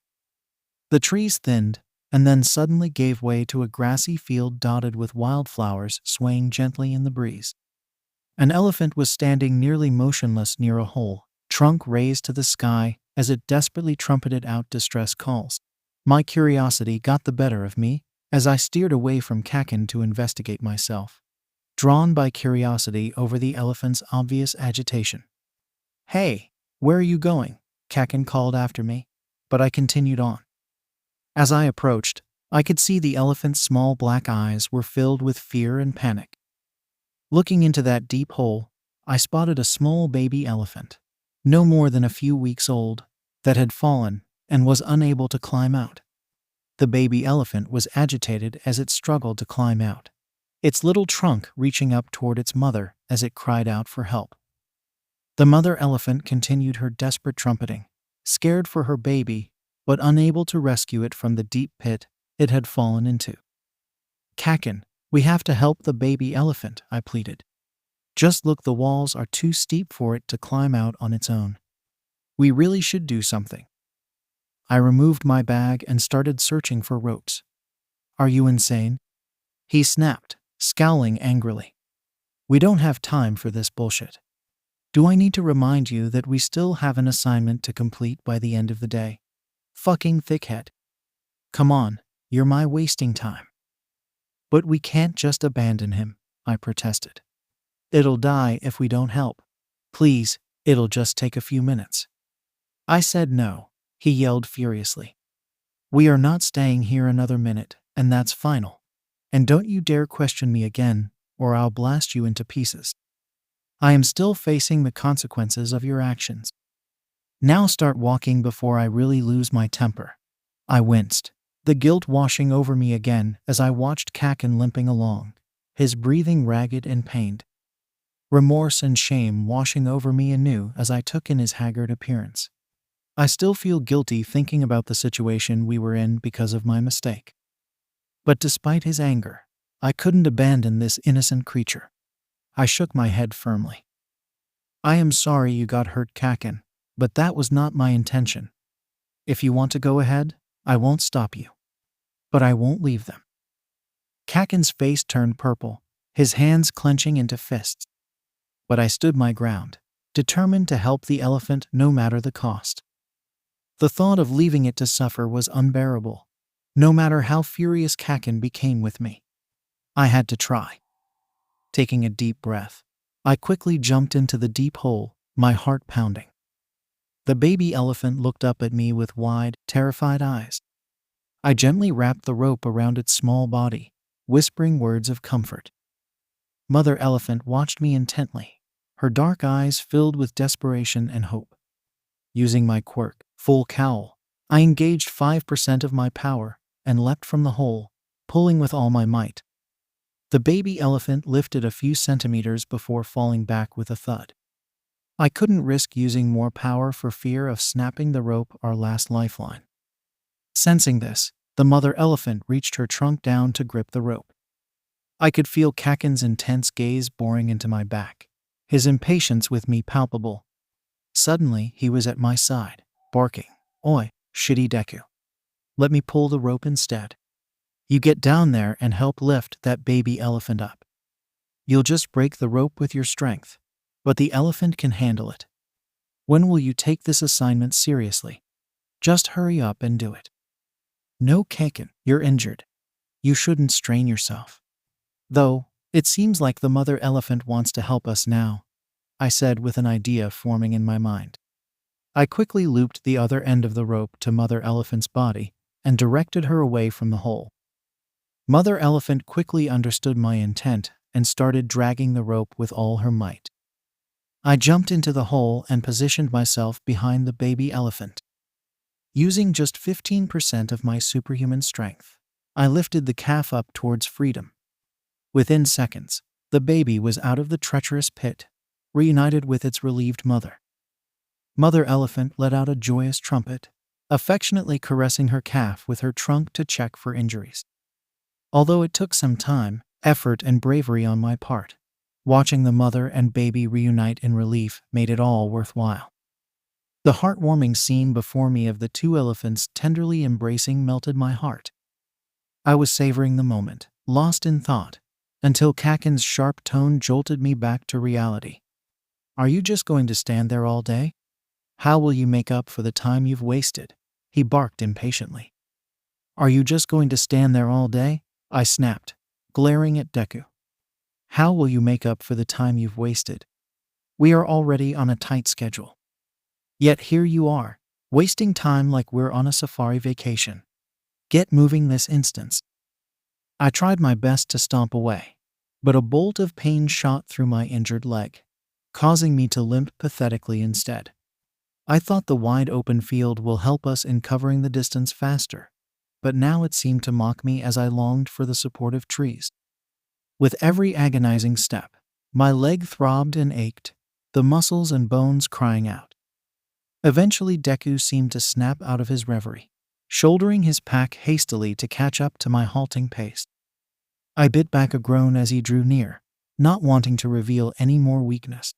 [SPEAKER 1] The trees thinned, and then suddenly gave way to a grassy field dotted with wildflowers swaying gently in the breeze. An elephant was standing nearly motionless near a hole, trunk raised to the sky as it desperately trumpeted out distress calls. My curiosity got the better of me as I steered away from 𝐻𝐻𝐿 to investigate myself, drawn by curiosity over the elephant's obvious agitation. "Hey, where are you going?" 𝐻𝐻𝐿 called after me, but I continued on. As I approached, I could see the elephant's small black eyes were filled with fear and panic. Looking into that deep hole, I spotted a small baby elephant, no more than a few weeks old, that had fallen and was unable to climb out. The baby elephant was agitated as it struggled to climb out, its little trunk reaching up toward its mother as it cried out for help. The mother elephant continued her desperate trumpeting, scared for her baby, but unable to rescue it from the deep pit it had fallen into. "𝐻𝐻𝐿, we have to help the baby elephant," I pleaded. "Just look, the walls are too steep for it to climb out on its own. We really should do something." I removed my bag and started searching for ropes. "Are you insane?" he snapped, scowling angrily. "We don't have time for this bullshit. Do I need to remind you that we still have an assignment to complete by the end of the day? Fucking thickhead. Come on, you're my wasting time." "But we can't just abandon him," I protested. "It'll die if we don't help. Please, it'll just take a few minutes." "I said no," he yelled furiously. "We are not staying here another minute, and that's final. And don't you dare question me again, or I'll blast you into pieces. I am still facing the consequences of your actions. Now start walking before I really lose my temper." I winced, the guilt washing over me again as I watched 𝐻𝐻𝐿 limping along, his breathing ragged and pained. Remorse and shame washing over me anew as I took in his haggard appearance. I still feel guilty thinking about the situation we were in because of my mistake. But despite his anger, I couldn't abandon this innocent creature. I shook my head firmly. "I am sorry you got hurt, 𝐻𝐻𝐿, but that was not my intention. If you want to go ahead, I won't stop you. But I won't leave them." 𝐻𝐻𝐿's face turned purple, his hands clenching into fists. But I stood my ground, determined to help the elephant no matter the cost. The thought of leaving it to suffer was unbearable, no matter how furious 𝐻𝐻𝐿 became with me. I had to try. Taking a deep breath, I quickly jumped into the deep hole, my heart pounding. The baby elephant looked up at me with wide, terrified eyes. I gently wrapped the rope around its small body, whispering words of comfort. Mother elephant watched me intently, her dark eyes filled with desperation and hope. Using my quirk, Full Cowl, I engaged 5% of my power and leapt from the hole, pulling with all my might. The baby elephant lifted a few centimeters before falling back with a thud. I couldn't risk using more power for fear of snapping the rope, our last lifeline. Sensing this, the mother elephant reached her trunk down to grip the rope. I could feel 𝐻𝐻𝐿's intense gaze boring into my back, his impatience with me palpable. Suddenly, he was at my side, barking, "Oi, shitty Deku. Let me pull the rope instead. You get down there and help lift that baby elephant up. You'll just break the rope with your strength, but the elephant can handle it. When will you take this assignment seriously? Just hurry up and do it." "No, 𝐻𝐻𝐿, you're injured. You shouldn't strain yourself. Though, it seems like the mother elephant wants to help us now," I said with an idea forming in my mind. I quickly looped the other end of the rope to Mother Elephant's body and directed her away from the hole. Mother Elephant quickly understood my intent and started dragging the rope with all her might. I jumped into the hole and positioned myself behind the baby elephant. Using just 15% of my superhuman strength, I lifted the calf up towards freedom. Within seconds, the baby was out of the treacherous pit, reunited with its relieved mother. Mother Elephant let out a joyous trumpet, affectionately caressing her calf with her trunk to check for injuries. Although it took some time, effort, and bravery on my part, watching the mother and baby reunite in relief made it all worthwhile. The heartwarming scene before me of the two elephants tenderly embracing melted my heart. I was savoring the moment, lost in thought, until 𝐒𝐻𝐵's sharp tone jolted me back to reality. "Are you just going to stand there all day? How will you make up for the time you've wasted?" he barked impatiently. "Are you just going to stand there all day?" I snapped, glaring at Deku. "How will you make up for the time you've wasted? We are already on a tight schedule. Yet here you are, wasting time like we're on a safari vacation. Get moving this instant." I tried my best to stomp away, but a bolt of pain shot through my injured leg, causing me to limp pathetically instead. I thought the wide open field will help us in covering the distance faster, but now it seemed to mock me as I longed for the supportive trees. With every agonizing step, my leg throbbed and ached, the muscles and bones crying out. Eventually Deku seemed to snap out of his reverie, shouldering his pack hastily to catch up to my halting pace. I bit back a groan as he drew near, not wanting to reveal any more weakness.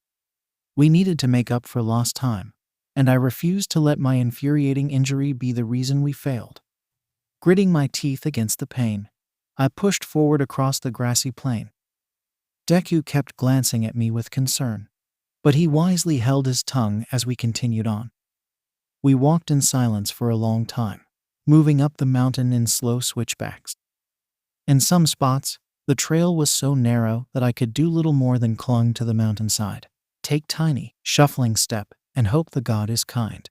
[SPEAKER 1] We needed to make up for lost time, and I refused to let my infuriating injury be the reason we failed. Gritting my teeth against the pain, I pushed forward across the grassy plain. Deku kept glancing at me with concern, but he wisely held his tongue as we continued on. We walked in silence for a long time, moving up the mountain in slow switchbacks. In some spots, the trail was so narrow that I could do little more than clung to the mountainside, take tiny, shuffling step, and hope the god is kind.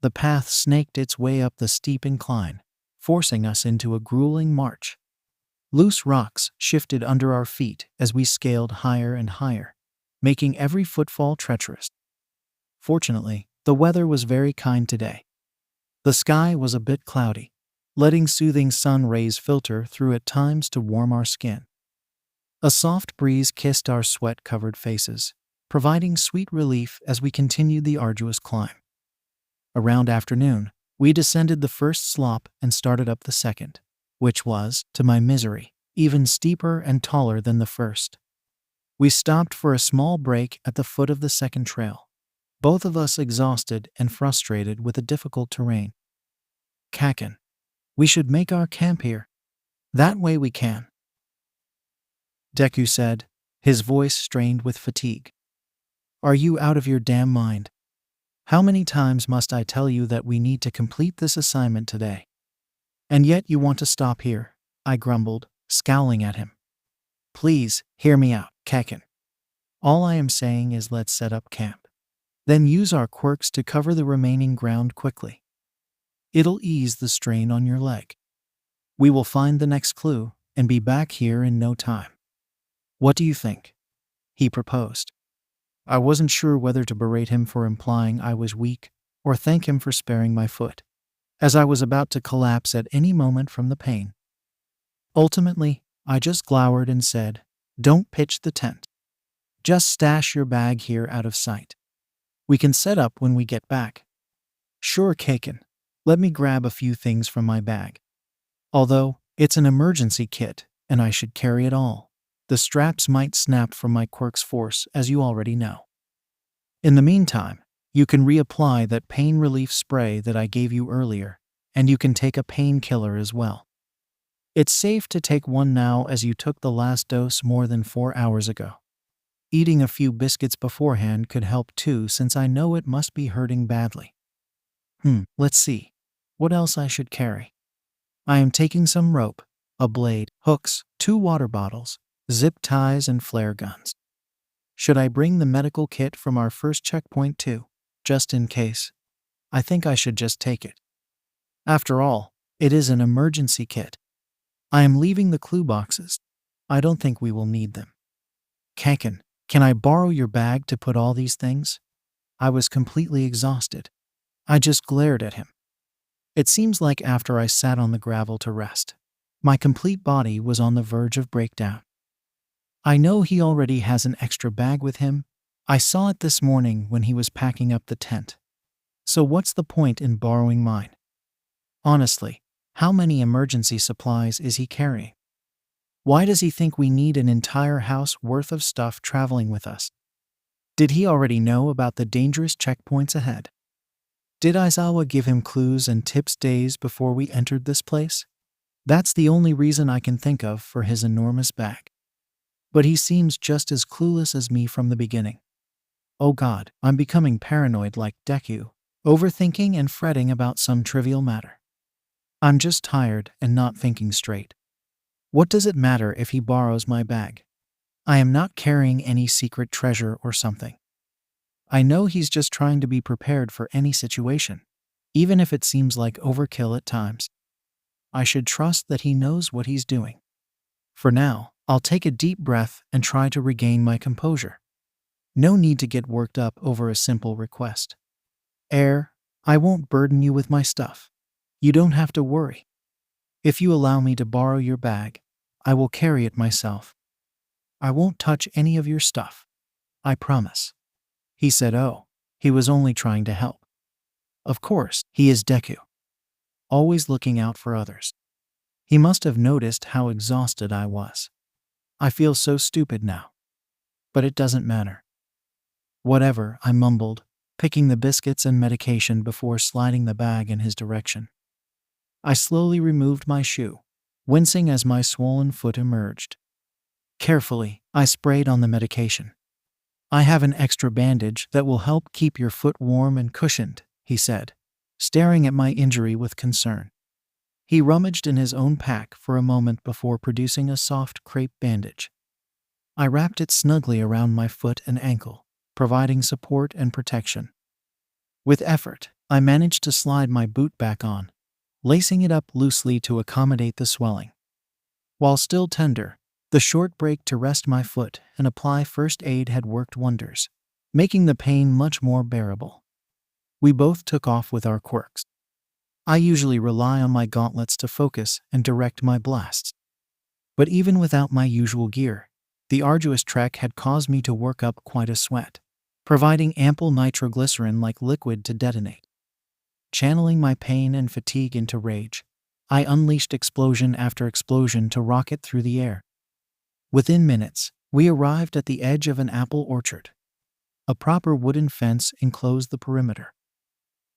[SPEAKER 1] The path snaked its way up the steep incline, forcing us into a grueling march. Loose rocks shifted under our feet as we scaled higher and higher, making every footfall treacherous. Fortunately, the weather was very kind today. The sky was a bit cloudy, letting soothing sun rays filter through at times to warm our skin. A soft breeze kissed our sweat-covered faces, providing sweet relief as we continued the arduous climb. Around afternoon, we descended the first slope and started up the second, which was, to my misery, even steeper and taller than the first. We stopped for a small break at the foot of the second trail, both of us exhausted and frustrated with the difficult terrain. "𝐒𝐻𝐵, we should make our camp here. That way we can," Deku said, his voice strained with fatigue. "Are you out of your damn mind? How many times must I tell you that we need to complete this assignment today? And yet you want to stop here," I grumbled, scowling at him. "Please, hear me out, 𝐒𝐻𝐵. All I am saying is let's set up camp. Then use our quirks to cover the remaining ground quickly. It'll ease the strain on your leg. We will find the next clue and be back here in no time. What do you think?" he proposed. I wasn't sure whether to berate him for implying I was weak or thank him for sparing my foot, as I was about to collapse at any moment from the pain. Ultimately, I just glowered and said, "Don't pitch the tent. Just stash your bag here out of sight. We can set up when we get back." "Sure, 𝐒𝐻𝐵. Let me grab a few things from my bag. Although, it's an emergency kit, and I should carry it all. The straps might snap from my quirk's force, as you already know. In the meantime, you can reapply that pain relief spray that I gave you earlier, and you can take a painkiller as well. It's safe to take one now as you took the last dose more than 4 hours ago. Eating a few biscuits beforehand could help too, since I know it must be hurting badly. Let's see. What else I should carry? I am taking some rope, a blade, hooks, 2 water bottles, zip ties, and flare guns. Should I bring the medical kit from our first checkpoint too, just in case. I think I should just take it. After all, it is an emergency kit. I am leaving the clue boxes. I don't think we will need them. 𝐭𝐚𝐲, can I borrow your bag to put all these things? I was completely exhausted. I just glared at him. It seems like after I sat on the gravel to rest, my complete body was on the verge of breakdown. I know he already has an extra bag with him. I saw it this morning when he was packing up the tent. So what's the point in borrowing mine? Honestly, how many emergency supplies is he carrying? Why does he think we need an entire house worth of stuff traveling with us? Did he already know about the dangerous checkpoints ahead? Did 𝐈𝐧𝐿 give him clues and tips days before we entered this place? That's the only reason I can think of for his enormous bag. But he seems just as clueless as me from the beginning. Oh God, I'm becoming paranoid like Deku, overthinking and fretting about some trivial matter. I'm just tired and not thinking straight. What does it matter if he borrows my bag? I am not carrying any secret treasure or something. I know he's just trying to be prepared for any situation, even if it seems like overkill at times. I should trust that he knows what he's doing. For now, I'll take a deep breath and try to regain my composure. No need to get worked up over a simple request. I won't burden you with my stuff. You don't have to worry. If you allow me to borrow your bag, I will carry it myself. I won't touch any of your stuff. I promise. He said, oh, he was only trying to help. Of course, he is Deku. Always looking out for others. He must have noticed how exhausted I was. I feel so stupid now. But it doesn't matter. Whatever, I mumbled, picking the biscuits and medication before sliding the bag in his direction. I slowly removed my shoe, wincing as my swollen foot emerged. Carefully, I sprayed on the medication. I have an extra bandage that will help keep your foot warm and cushioned, he said, staring at my injury with concern. He rummaged in his own pack for a moment before producing a soft crepe bandage. I wrapped it snugly around my foot and ankle, providing support and protection. With effort, I managed to slide my boot back on, lacing it up loosely to accommodate the swelling. While still tender, the short break to rest my foot and apply first aid had worked wonders, making the pain much more bearable. We both took off with our quirks. I usually rely on my gauntlets to focus and direct my blasts. But even without my usual gear, the arduous trek had caused me to work up quite a sweat, providing ample nitroglycerin-like liquid to detonate. Channeling my pain and fatigue into rage, I unleashed explosion after explosion to rocket through the air. Within minutes, we arrived at the edge of an apple orchard. A proper wooden fence enclosed the perimeter.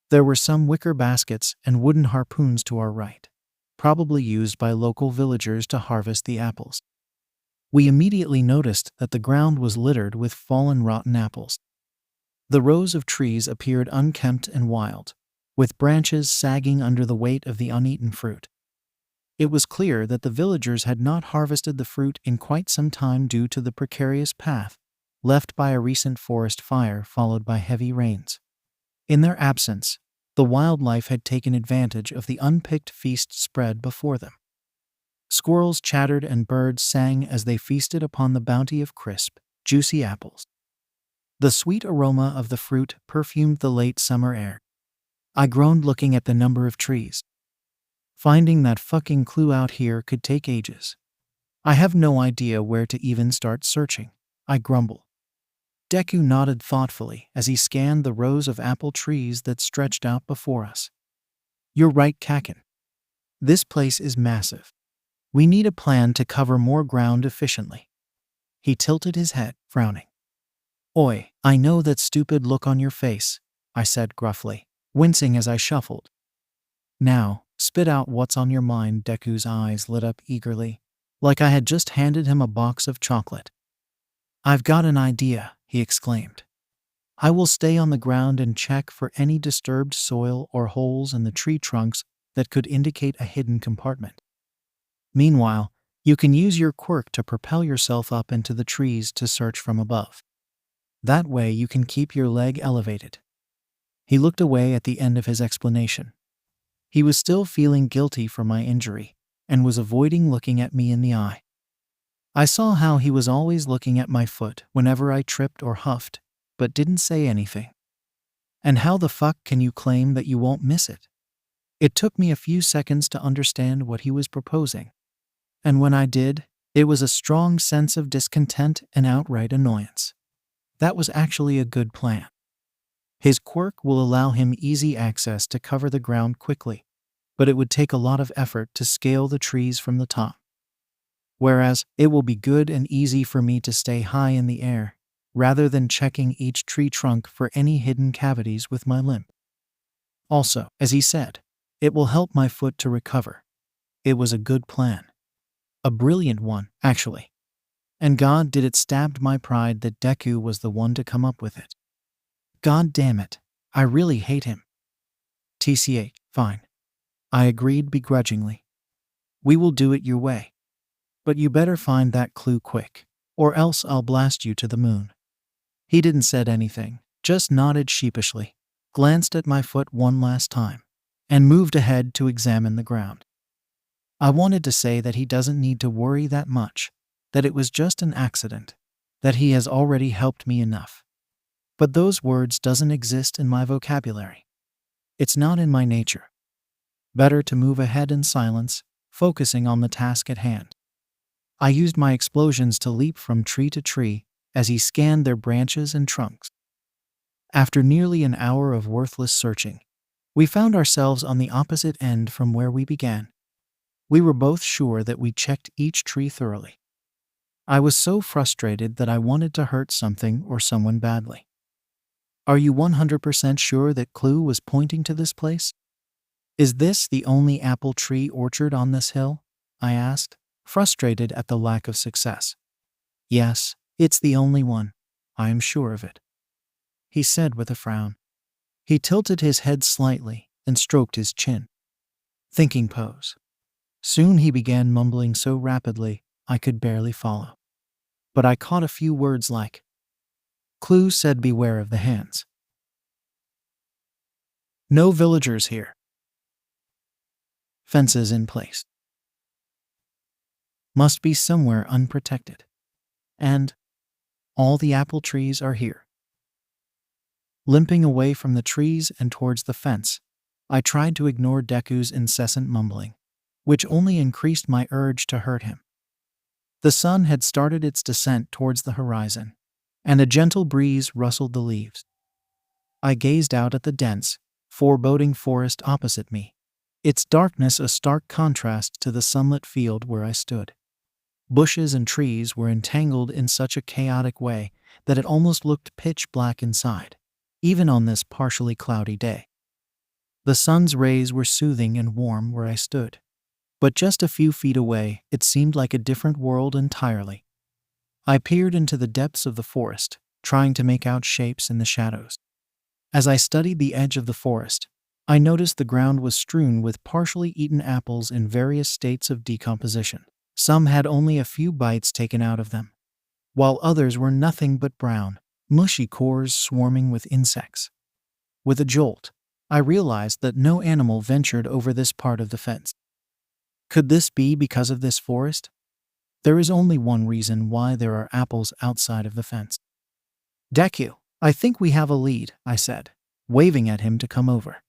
[SPEAKER 1] There were some wicker baskets and wooden harpoons to our right, probably used by local villagers to harvest the apples. We immediately noticed that the ground was littered with fallen rotten apples. The rows of trees appeared unkempt and wild, with branches sagging under the weight of the uneaten fruit. It was clear that the villagers had not harvested the fruit in quite some time due to the precarious path left by a recent forest fire followed by heavy rains. In their absence, the wildlife had taken advantage of the unpicked feast spread before them. Squirrels chattered and birds sang as they feasted upon the bounty of crisp, juicy apples. The sweet aroma of the fruit perfumed the late summer air. I groaned looking at the number of trees. Finding that fucking clue out here could take ages. I have no idea where to even start searching, I grumbled. Deku nodded thoughtfully as he scanned the rows of apple trees that stretched out before us. You're right, 𝐭𝐚𝐲. This place is massive. We need a plan to cover more ground efficiently. He tilted his head, frowning. Oi, I know that stupid look on your face, I said gruffly, wincing as I shuffled. Now, spit out what's on your mind. Deku's eyes lit up eagerly, like I had just handed him a box of chocolate. I've got an idea, he exclaimed. I will stay on the ground and check for any disturbed soil or holes in the tree trunks that could indicate a hidden compartment. Meanwhile, you can use your quirk to propel yourself up into the trees to search from above. That way you can keep your leg elevated. He looked away at the end of his explanation. He was still feeling guilty for my injury and was avoiding looking at me in the eye. I saw how he was always looking at my foot whenever I tripped or huffed, but didn't say anything. And how the fuck can you claim that you won't miss it? It took me a few seconds to understand what he was proposing. And when I did, it was a strong sense of discontent and outright annoyance. That was actually a good plan. His quirk will allow him easy access to cover the ground quickly, but it would take a lot of effort to scale the trees from the top. Whereas, it will be good and easy for me to stay high in the air, rather than checking each tree trunk for any hidden cavities with my limp. Also, as he said, it will help my foot to recover. It was a good plan. A brilliant one, actually. And God did it stabbed my pride that Deku was the one to come up with it. God damn it, I really hate him. TCH, fine. I agreed begrudgingly. We will do it your way. But you better find that clue quick, or else I'll blast you to the moon. He didn't said anything, just nodded sheepishly, glanced at my foot one last time, and moved ahead to examine the ground. I wanted to say that he doesn't need to worry that much, that it was just an accident, that he has already helped me enough. But those words doesn't exist in my vocabulary. It's not in my nature. Better to move ahead in silence, focusing on the task at hand. I used my explosions to leap from tree to tree as he scanned their branches and trunks. After nearly an hour of worthless searching, we found ourselves on the opposite end from where we began. We were both sure that we checked each tree thoroughly. I was so frustrated that I wanted to hurt something or someone badly. Are you 100% sure that Clue was pointing to this place? Is this the only apple tree orchard on this hill? I asked, frustrated at the lack of success. Yes, it's the only one. I am sure of it, he said with a frown. He tilted his head slightly and stroked his chin. Thinking pose. Soon he began mumbling so rapidly I could barely follow. But I caught a few words like, Clue said beware of the hands. No villagers here. Fences in place. Must be somewhere unprotected. And all the apple trees are here. Limping away from the trees and towards the fence, I tried to ignore Deku's incessant mumbling, which only increased my urge to hurt him. The sun had started its descent towards the horizon, and a gentle breeze rustled the leaves. I gazed out at the dense, foreboding forest opposite me, its darkness a stark contrast to the sunlit field where I stood. Bushes and trees were entangled in such a chaotic way that it almost looked pitch black inside, even on this partially cloudy day. The sun's rays were soothing and warm where I stood, but just a few feet away it seemed like a different world entirely. I peered into the depths of the forest, trying to make out shapes in the shadows. As I studied the edge of the forest, I noticed the ground was strewn with partially eaten apples in various states of decomposition. Some had only a few bites taken out of them, while others were nothing but brown, mushy cores swarming with insects. With a jolt, I realized that no animal ventured over this part of the fence. Could this be because of this forest? There is only one reason why there are apples outside of the fence. Deku, I think we have a lead, I said, waving at him to come over.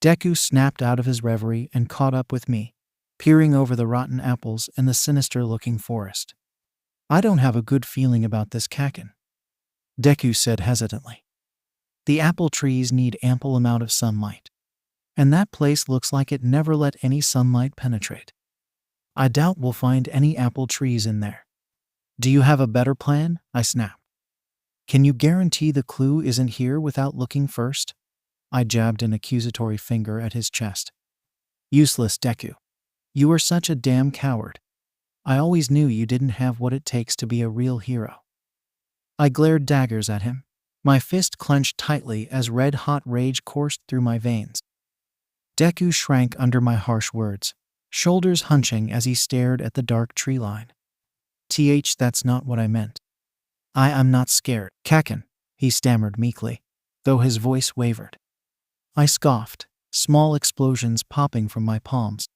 [SPEAKER 1] Deku snapped out of his reverie and caught up with me, peering over the rotten apples and the sinister-looking forest. I don't have a good feeling about this Kakin, Deku said hesitantly. The apple trees need ample amount of sunlight, and that place looks like it never let any sunlight penetrate. I doubt we'll find any apple trees in there. Do you have a better plan? I snapped. Can you guarantee the clue isn't here without looking first? I jabbed an accusatory finger at his chest. Useless, Deku. You are such a damn coward. I always knew you didn't have what it takes to be a real hero. I glared daggers at him, my fist clenched tightly as red-hot rage coursed through my veins. Deku shrank under my harsh words, shoulders hunching as he stared at the dark tree line. That's not what I meant. I'm not scared, Kakin, he stammered meekly, though his voice wavered. I scoffed, small explosions popping from my palms.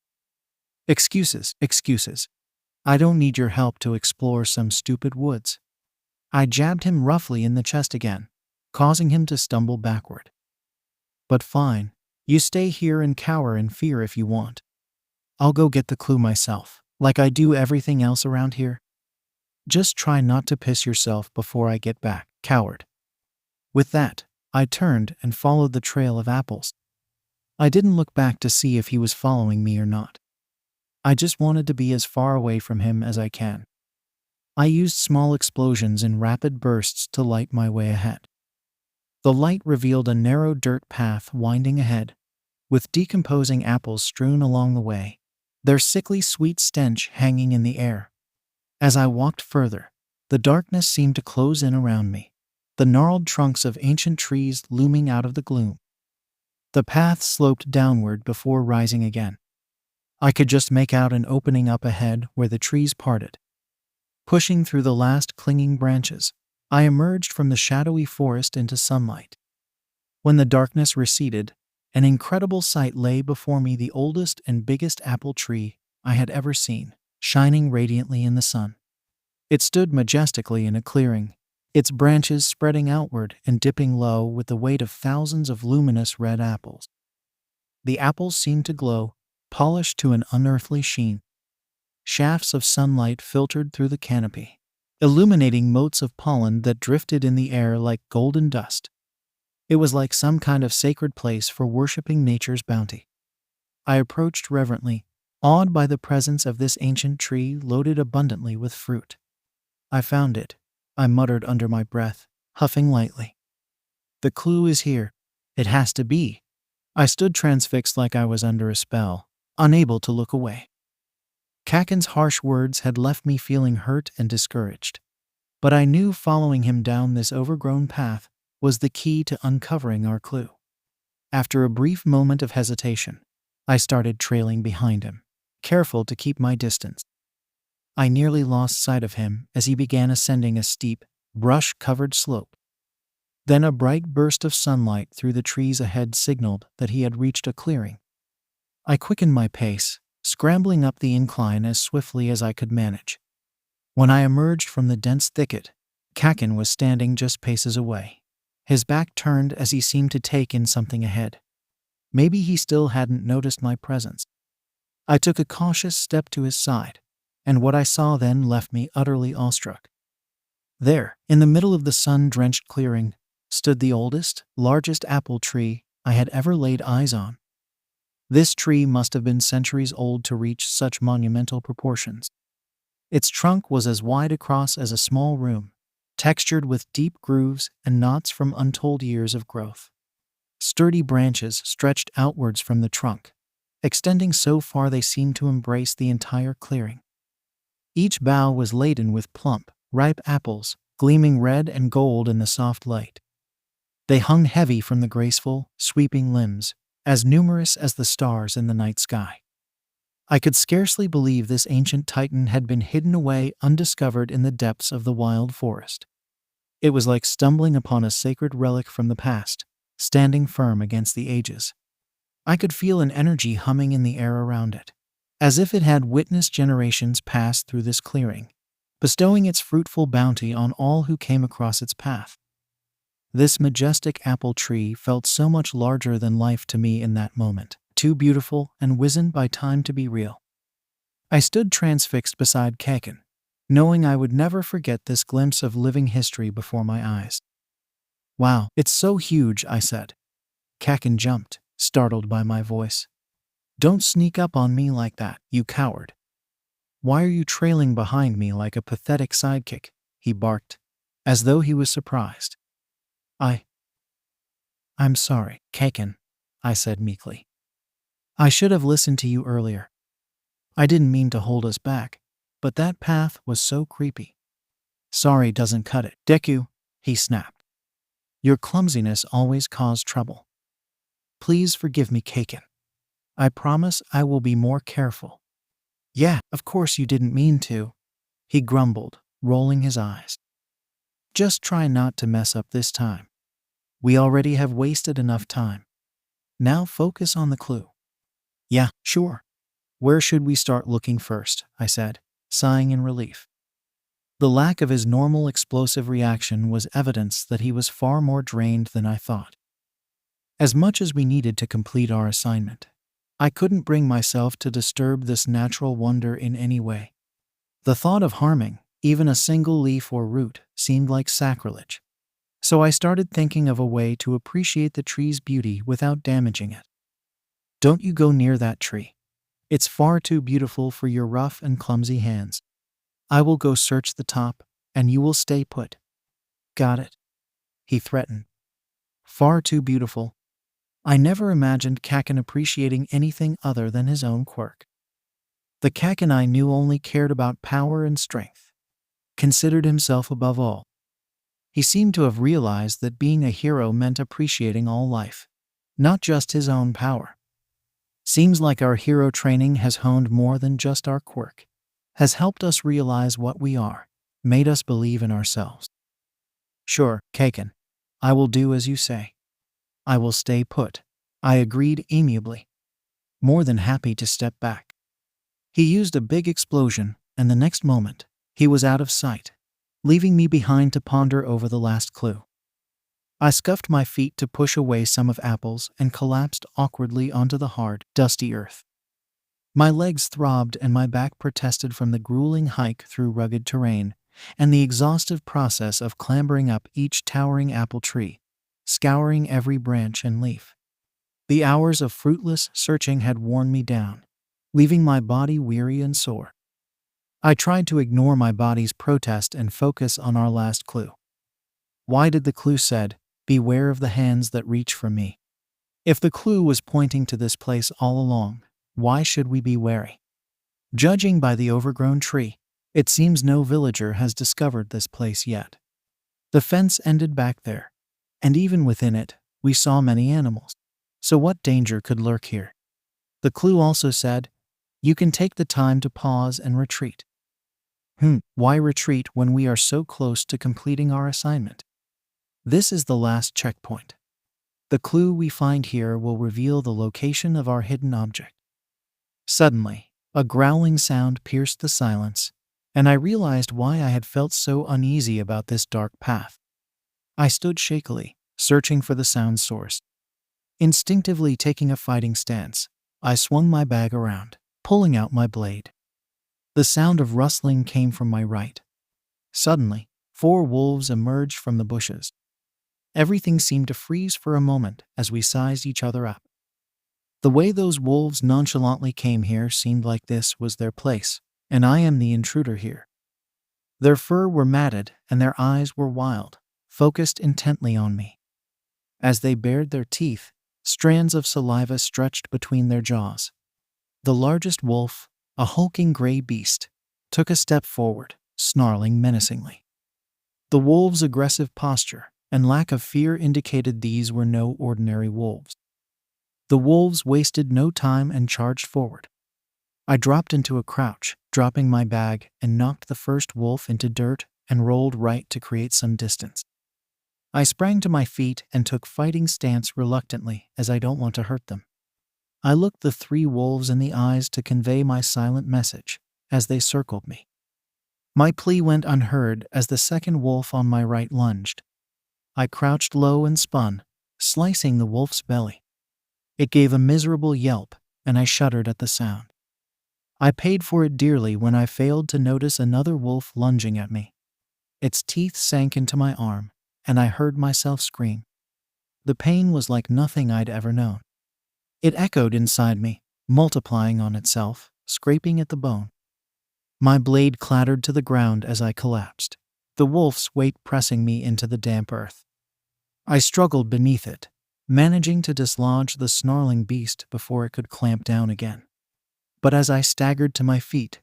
[SPEAKER 1] Excuses, excuses. I don't need your help to explore some stupid woods. I jabbed him roughly in the chest again, causing him to stumble backward. But fine, you stay here and cower in fear if you want. I'll go get the clue myself, like I do everything else around here. Just try not to piss yourself before I get back, coward. With that, I turned and followed the trail of apples. I didn't look back to see if he was following me or not. I just wanted to be as far away from him as I can. I used small explosions in rapid bursts to light my way ahead. The light revealed a narrow dirt path winding ahead, with decomposing apples strewn along the way, their sickly sweet stench hanging in the air. As I walked further, the darkness seemed to close in around me, the gnarled trunks of ancient trees looming out of the gloom. The path sloped downward before rising again. I could just make out an opening up ahead where the trees parted. Pushing through the last clinging branches, I emerged from the shadowy forest into sunlight. When the darkness receded, an incredible sight lay before me: the oldest and biggest apple tree I had ever seen, shining radiantly in the sun. It stood majestically in a clearing, its branches spreading outward and dipping low with the weight of thousands of luminous red apples. The apples seemed to glow, polished to an unearthly sheen. Shafts of sunlight filtered through the canopy, illuminating motes of pollen that drifted in the air like golden dust. It was like some kind of sacred place for worshipping nature's bounty. I approached reverently, awed by the presence of this ancient tree loaded abundantly with fruit. I found it, I muttered under my breath, huffing lightly. The clue is here. It has to be. I stood transfixed like I was under a spell, unable to look away. 𝐒𝐭𝐲's harsh words had left me feeling hurt and discouraged. But I knew following him down this overgrown path was the key to uncovering our clue. After a brief moment of hesitation, I started trailing behind him, careful to keep my distance. I nearly lost sight of him as he began ascending a steep, brush-covered slope. Then a bright burst of sunlight through the trees ahead signaled that he had reached a clearing. I quickened my pace, scrambling up the incline as swiftly as I could manage. When I emerged from the dense thicket, 𝗂𝐭𝐻 was standing just paces away, his back turned as he seemed to take in something ahead. Maybe he still hadn't noticed my presence. I took a cautious step to his side, and what I saw then left me utterly awestruck. There, in the middle of the sun-drenched clearing, stood the oldest, largest apple tree I had ever laid eyes on. This tree must have been centuries old to reach such monumental proportions. Its trunk was as wide across as a small room, textured with deep grooves and knots from untold years of growth. Sturdy branches stretched outwards from the trunk, extending so far they seemed to embrace the entire clearing. Each bough was laden with plump, ripe apples, gleaming red and gold in the soft light. They hung heavy from the graceful, sweeping limbs, as numerous as the stars in the night sky. I could scarcely believe this ancient titan had been hidden away undiscovered in the depths of the wild forest. It was like stumbling upon a sacred relic from the past, standing firm against the ages. I could feel an energy humming in the air around it, as if it had witnessed generations pass through this clearing, bestowing its fruitful bounty on all who came across its path. This majestic apple tree felt so much larger than life to me in that moment, too beautiful and wizened by time to be real. I stood transfixed beside 𝗂𝐭𝐻, knowing I would never forget this glimpse of living history before my eyes. "Wow, it's so huge," I said. 𝗂𝐭𝐻 jumped, startled by my voice. "Don't sneak up on me like that, you coward. Why are you trailing behind me like a pathetic sidekick?" he barked, as though he was surprised. I'm sorry, 𝗂𝐭𝐻, I said meekly. "I should have listened to you earlier. I didn't mean to hold us back, but that path was so creepy." "Sorry doesn't cut it, Deku," he snapped. "Your clumsiness always caused trouble. Please forgive me, 𝗂𝐭𝐻. I promise I will be more careful." "Yeah, of course you didn't mean to," he grumbled, rolling his eyes. "Just try not to mess up this time. We already have wasted enough time." Now focus on the clue. Yeah, sure. Where should we start looking first? I said, sighing in relief. The lack of his normal explosive reaction was evidence that he was far more drained than I thought. As much as we needed to complete our assignment, I couldn't bring myself to disturb this natural wonder in any way. The thought of harming even a single leaf or root seemed like sacrilege. So I started thinking of a way to appreciate the tree's beauty without damaging it. Don't you go near that tree. It's far too beautiful for your rough and clumsy hands. I will go search the top, and you will stay put. Got it? He threatened. Far too beautiful. I never imagined 𝐭𝐽𝐻 appreciating anything other than his own quirk. The 𝐭𝐽𝐻 I knew only cared about power and strength, considered himself above all. He seemed to have realized that being a hero meant appreciating all life, not just his own power. Seems like our hero training has honed more than just our quirk, has helped us realize what we are, made us believe in ourselves. Sure, 𝐭𝐽𝐻, I will do as you say. I will stay put, I agreed amiably, more than happy to step back. He used a big explosion, and the next moment, he was out of sight, leaving me behind to ponder over the last clue. I scuffed my feet to push away some of apples and collapsed awkwardly onto the hard, dusty earth. My legs throbbed and my back protested from the grueling hike through rugged terrain and the exhaustive process of clambering up each towering apple tree, scouring every branch and leaf. The hours of fruitless searching had worn me down, leaving my body weary and sore. I tried to ignore my body's protest and focus on our last clue. Why did the clue said, "Beware of the hands that reach for me"? If the clue was pointing to this place all along, why should we be wary? Judging by the overgrown tree, it seems no villager has discovered this place yet. The fence ended back there, and even within it, we saw many animals. So what danger could lurk here? The clue also said, "You can take the time to pause and retreat." Why retreat when we are so close to completing our assignment? This is the last checkpoint. The clue we find here will reveal the location of our hidden object. Suddenly, a growling sound pierced the silence, and I realized why I had felt so uneasy about this dark path. I stood shakily, searching for the sound source. Instinctively taking a fighting stance, I swung my bag around, pulling out my blade. The sound of rustling came from my right. Suddenly, 4 wolves emerged from the bushes. Everything seemed to freeze for a moment as we sized each other up. The way those wolves nonchalantly came here seemed like this was their place, and I am the intruder here. Their fur were matted and their eyes were wild, focused intently on me. As they bared their teeth, strands of saliva stretched between their jaws. The largest wolf, a hulking gray beast, took a step forward, snarling menacingly. The wolves' aggressive posture and lack of fear indicated these were no ordinary wolves. The wolves wasted no time and charged forward. I dropped into a crouch, dropping my bag, and knocked the first wolf into dirt and rolled right to create some distance. I sprang to my feet and took fighting stance reluctantly, as I don't want to hurt them. I looked the 3 wolves in the eyes to convey my silent message as they circled me. My plea went unheard as the second wolf on my right lunged. I crouched low and spun, slicing the wolf's belly. It gave a miserable yelp, and I shuddered at the sound. I paid for it dearly when I failed to notice another wolf lunging at me. Its teeth sank into my arm, and I heard myself scream. The pain was like nothing I'd ever known. It echoed inside me, multiplying on itself, scraping at the bone. My blade clattered to the ground as I collapsed, the wolf's weight pressing me into the damp earth. I struggled beneath it, managing to dislodge the snarling beast before it could clamp down again. But as I staggered to my feet,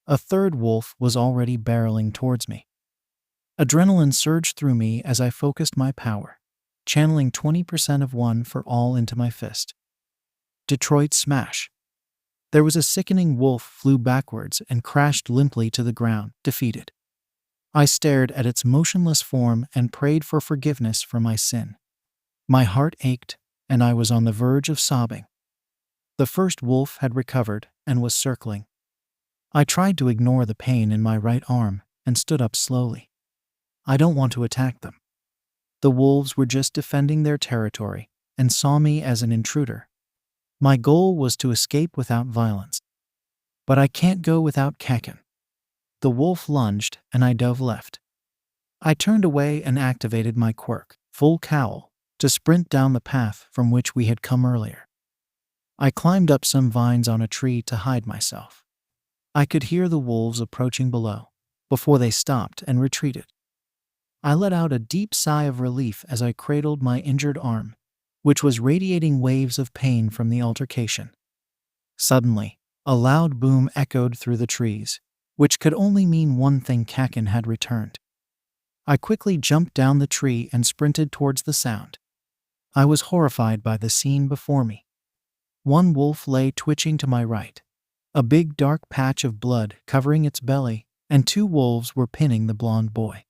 [SPEAKER 1] a third wolf was already barreling towards me. Adrenaline surged through me as I focused my power, channeling 20% of one for all into my fist. Detroit smash. There was a sickening wolf flew backwards and crashed limply to the ground, defeated. I stared at its motionless form and prayed for forgiveness for my sin. My heart ached, and I was on the verge of sobbing. The first wolf had recovered and was circling. I tried to ignore the pain in my right arm and stood up slowly. I don't want to attack them. The wolves were just defending their territory and saw me as an intruder. My goal was to escape without violence. But I can't go without 𝐭𝐻𝐿. The wolf lunged and I dove left. I turned away and activated my quirk, Full Cowl, to sprint down the path from which we had come earlier. I climbed up some vines on a tree to hide myself. I could hear the wolves approaching below, before they stopped and retreated. I let out a deep sigh of relief as I cradled my injured arm, which was radiating waves of pain from the altercation. Suddenly, a loud boom echoed through the trees, which could only mean one thing: 𝐭𝐻𝐿 had returned. I quickly jumped down the tree and sprinted towards the sound. I was horrified by the scene before me. One wolf lay twitching to my right, a big dark patch of blood covering its belly, and 2 wolves were pinning the blonde boy.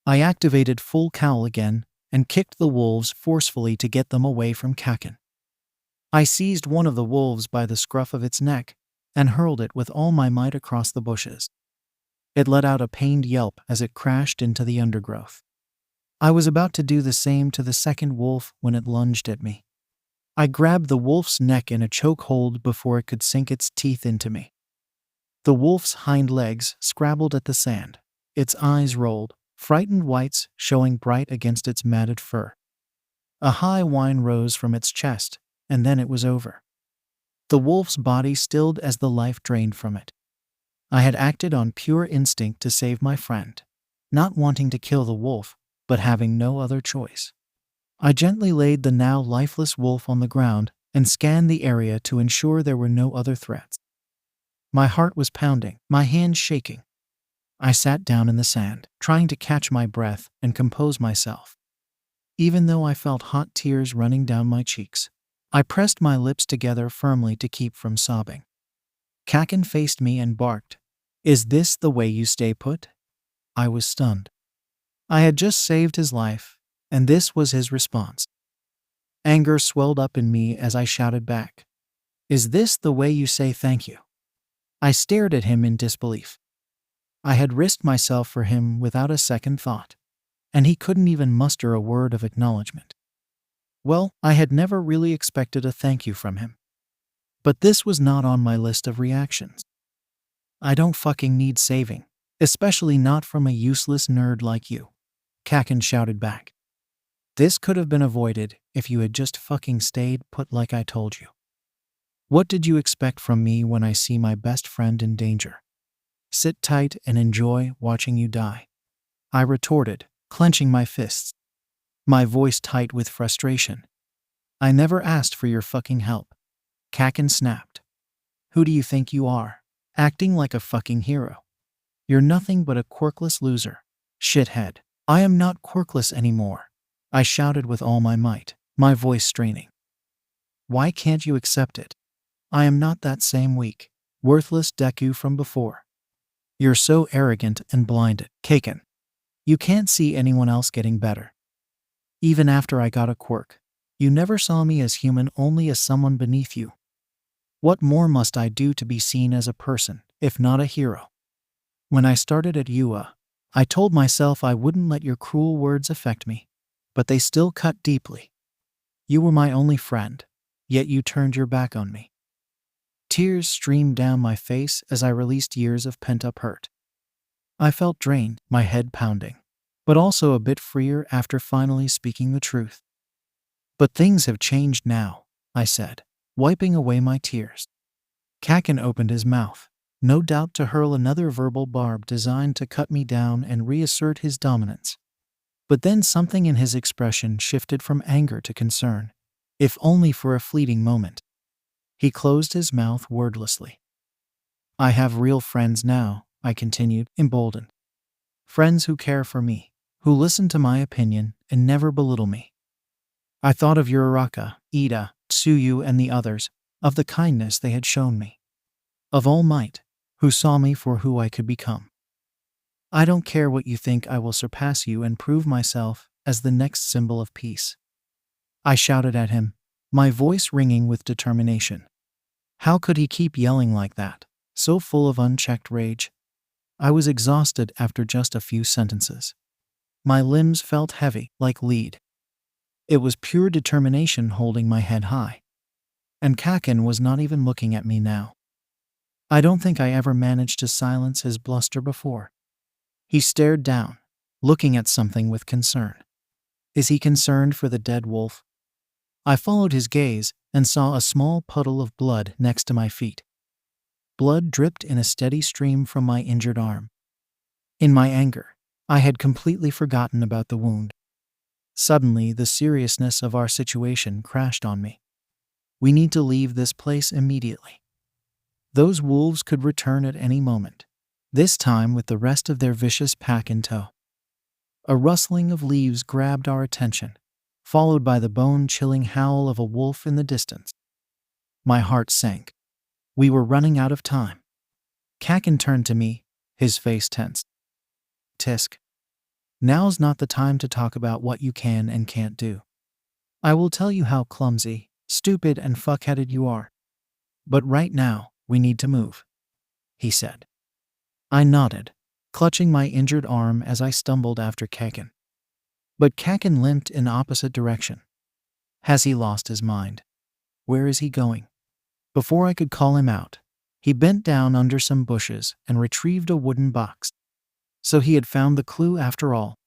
[SPEAKER 1] I activated Full Cowl again and kicked the wolves forcefully to get them away from 𝐭𝐻𝐿. I seized one of the wolves by the scruff of its neck and hurled it with all my might across the bushes. It let out a pained yelp as it crashed into the undergrowth. I was about to do the same to the second wolf when it lunged at me. I grabbed the wolf's neck in a chokehold before it could sink its teeth into me. The wolf's hind legs scrabbled at the sand. Its eyes rolled, frightened whites showing bright against its matted fur. A high whine rose from its chest, and then it was over. The wolf's body stilled as the life drained from it. I had acted on pure instinct to save my friend, not wanting to kill the wolf, but having no other choice. I gently laid the now lifeless wolf on the ground and scanned the area to ensure there were no other threats. My heart was pounding, my hands shaking. I sat down in the sand, trying to catch my breath and compose myself. Even though I felt hot tears running down my cheeks, I pressed my lips together firmly to keep from sobbing. 𝐭𝐻𝐿 faced me and barked, "Is this the way you stay put?" I was stunned. I had just saved his life, and this was his response. Anger swelled up in me as I shouted back, "Is this the way you say thank you?" I stared at him in disbelief. I had risked myself for him without a second thought, and he couldn't even muster a word of acknowledgement. Well, I had never really expected a thank you from him. But this was not on my list of reactions. "I don't fucking need saving, especially not from a useless nerd like you," 𝐭𝐻𝐿 shouted back. "This could have been avoided if you had just fucking stayed put like I told you. What did you expect from me when I see my best friend in danger? Sit tight and enjoy watching you die," I retorted, clenching my fists, my voice tight with frustration. "I never asked for your fucking help," 𝐭𝐻𝐿 snapped. "Who do you think you are, acting like a fucking hero? You're nothing but a quirkless loser, shithead." "I am not quirkless anymore," I shouted with all my might, my voice straining. "Why can't you accept it? I am not that same weak, worthless Deku from before. You're so arrogant and blinded, 𝐭𝐻𝐿. You can't see anyone else getting better. Even after I got a quirk, you never saw me as human, only as someone beneath you. What more must I do to be seen as a person, if not a hero? When I started at 𝐒𝐽, I told myself I wouldn't let your cruel words affect me, but they still cut deeply. You were my only friend, yet you turned your back on me." Tears streamed down my face as I released years of pent-up hurt. I felt drained, my head pounding, but also a bit freer after finally speaking the truth. "But things have changed now," I said, wiping away my tears. 𝐭𝐻𝐿 opened his mouth, no doubt to hurl another verbal barb designed to cut me down and reassert his dominance. But then something in his expression shifted from anger to concern, if only for a fleeting moment. He closed his mouth wordlessly. "I have real friends now," I continued, emboldened. "Friends who care for me, who listen to my opinion and never belittle me. I thought of Uraraka, Iida, Tsuyu, and the others, of the kindness they had shown me. Of All Might, who saw me for who I could become. I don't care what you think, I will surpass you and prove myself as the next symbol of peace." I shouted at him, my voice ringing with determination. How could he keep yelling like that, so full of unchecked rage? I was exhausted after just a few sentences. My limbs felt heavy, like lead. It was pure determination holding my head high. And 𝐭𝐻𝐿 was not even looking at me now. I don't think I ever managed to silence his bluster before. He stared down, looking at something with concern. Is he concerned for the dead wolf? I followed his gaze and saw a small puddle of blood next to my feet. Blood dripped in a steady stream from my injured arm. In my anger, I had completely forgotten about the wound. Suddenly, the seriousness of our situation crashed on me. We need to leave this place immediately. Those wolves could return at any moment, this time with the rest of their vicious pack in tow. A rustling of leaves grabbed our attention, followed by the bone-chilling howl of a wolf in the distance. My heart sank. We were running out of time. 𝐭𝐻𝐿 turned to me, his face tense. Tisk. Now's not the time to talk about what you can and can't do. I will tell you how clumsy, stupid, and fuck-headed you are. But right now, we need to move, he said. I nodded, clutching my injured arm as I stumbled after 𝐭𝐻𝐿. But 𝐭𝐻𝐿 limped in opposite direction. Has he lost his mind? Where is he going? Before I could call him out, he bent down under some bushes and retrieved a wooden box. So he had found the clue after all.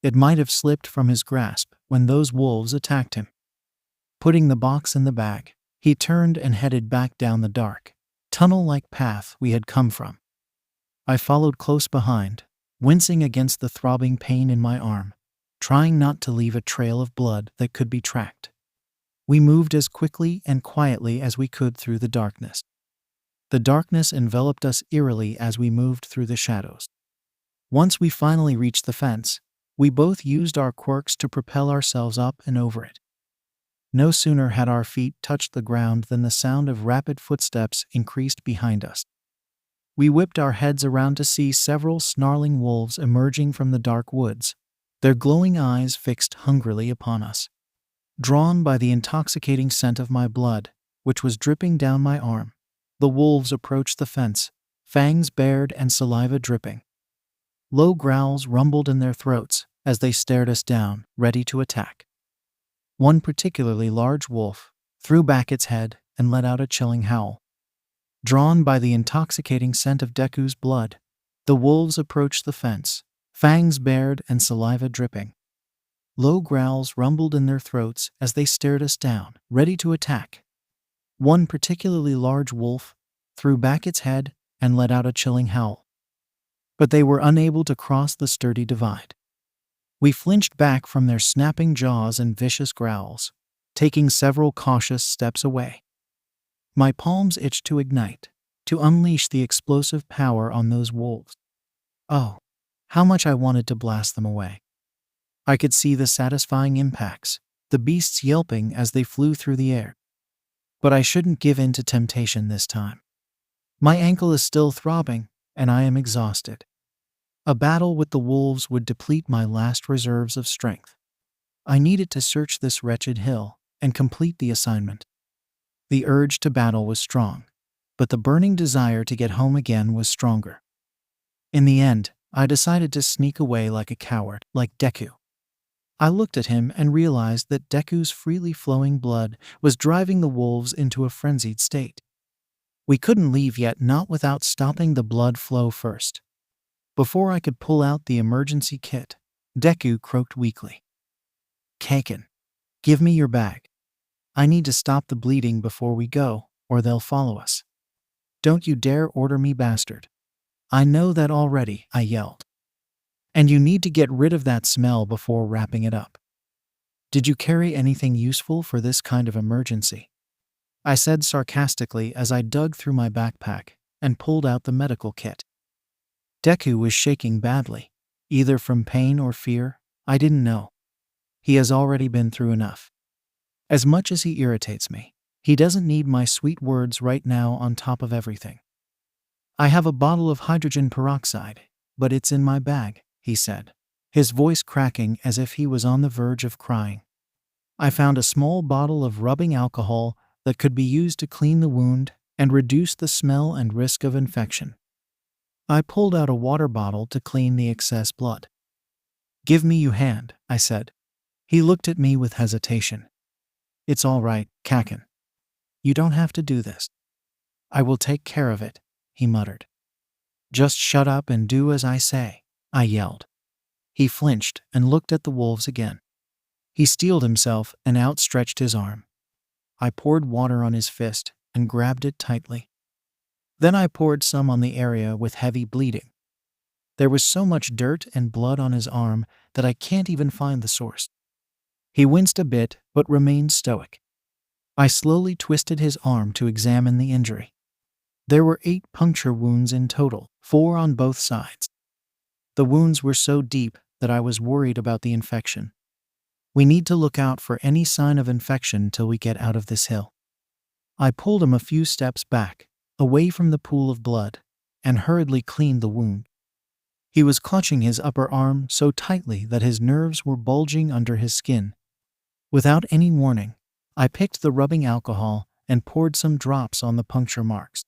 [SPEAKER 1] It might have slipped from his grasp when those wolves attacked him. Putting the box in the bag, he turned and headed back down the dark, tunnel-like path we had come from. I followed close behind, wincing against the throbbing pain in my arm, trying not to leave a trail of blood that could be tracked. We moved as quickly and quietly as we could through the darkness. The darkness enveloped us eerily as we moved through the shadows. Once we finally reached the fence, we both used our quirks to propel ourselves up and over it. No sooner had our feet touched the ground than the sound of rapid footsteps increased behind us. We whipped our heads around to see several snarling wolves emerging from the dark woods, their glowing eyes fixed hungrily upon us. Drawn by the intoxicating scent of my blood, which was dripping down my arm, the wolves approached the fence, fangs bared and saliva dripping. Low growls rumbled in their throats as they stared us down, ready to attack. One particularly large wolf threw back its head and let out a chilling howl. Drawn by the intoxicating scent of Deku's blood, the wolves approached the fence, fangs bared and saliva dripping. Low growls rumbled in their throats as they stared us down, ready to attack. One particularly large wolf threw back its head and let out a chilling howl. But they were unable to cross the sturdy divide. We flinched back from their snapping jaws and vicious growls, taking several cautious steps away. My palms itched to ignite, to unleash the explosive power on those wolves. Oh, how much I wanted to blast them away. I could see the satisfying impacts, the beasts yelping as they flew through the air. But I shouldn't give in to temptation this time. My ankle is still throbbing, and I am exhausted. A battle with the wolves would deplete my last reserves of strength. I needed to search this wretched hill and complete the assignment. The urge to battle was strong, but the burning desire to get home again was stronger. In the end, I decided to sneak away like a coward, like Deku. I looked at him and realized that Deku's freely flowing blood was driving the wolves into a frenzied state. We couldn't leave yet, not without stopping the blood flow first. Before I could pull out the emergency kit, Deku croaked weakly. 𝐭𝐻𝐿, give me your bag. I need to stop the bleeding before we go, or they'll follow us. Don't you dare order me, bastard. I know that already, I yelled. And you need to get rid of that smell before wrapping it up. Did you carry anything useful for this kind of emergency? I said sarcastically as I dug through my backpack and pulled out the medical kit. Deku was shaking badly, either from pain or fear, I didn't know. He has already been through enough. As much as he irritates me, he doesn't need my sweet words right now on top of everything. I have a bottle of hydrogen peroxide, but it's in my bag, he said, his voice cracking as if he was on the verge of crying. I found a small bottle of rubbing alcohol that could be used to clean the wound and reduce the smell and risk of infection. I pulled out a water bottle to clean the excess blood. "Give me your hand," I said. He looked at me with hesitation. "It's all right, 𝐻𝐽. You don't have to do this. I will take care of it," he muttered. "Just shut up and do as I say," I yelled. He flinched and looked at the wolves again. He steeled himself and outstretched his arm. I poured water on his fist and grabbed it tightly. Then I poured some on the area with heavy bleeding. There was so much dirt and blood on his arm that I can't even find the source. He winced a bit but remained stoic. I slowly twisted his arm to examine the injury. There were 8 puncture wounds in total, 4 on both sides. The wounds were so deep that I was worried about the infection. "We need to look out for any sign of infection till we get out of this hill." I pulled him a few steps back, away from the pool of blood, and hurriedly cleaned the wound. He was clutching his upper arm so tightly that his nerves were bulging under his skin. Without any warning, I picked the rubbing alcohol and poured some drops on the puncture marks.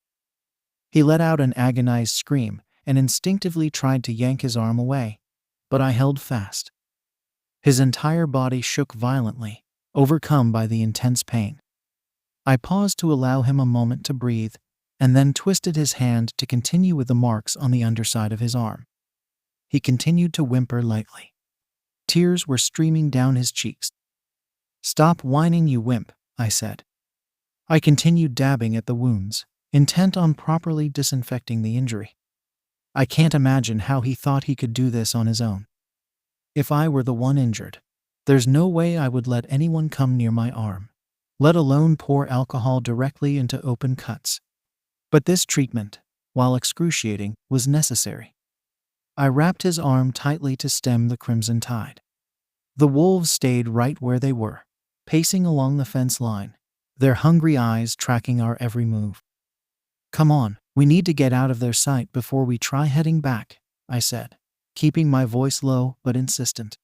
[SPEAKER 1] He let out an agonized scream and instinctively tried to yank his arm away, but I held fast. His entire body shook violently, overcome by the intense pain. I paused to allow him a moment to breathe, and then twisted his hand to continue with the marks on the underside of his arm. He continued to whimper lightly. Tears were streaming down his cheeks. "Stop whining, you wimp," I said. I continued dabbing at the wounds, intent on properly disinfecting the injury. I can't imagine how he thought he could do this on his own. If I were the one injured, there's no way I would let anyone come near my arm, let alone pour alcohol directly into open cuts. But this treatment, while excruciating, was necessary. I wrapped his arm tightly to stem the crimson tide. The wolves stayed right where they were, pacing along the fence line, their hungry eyes tracking our every move. "Come on, we need to get out of their sight before we try heading back," I said, keeping my voice low but insistent.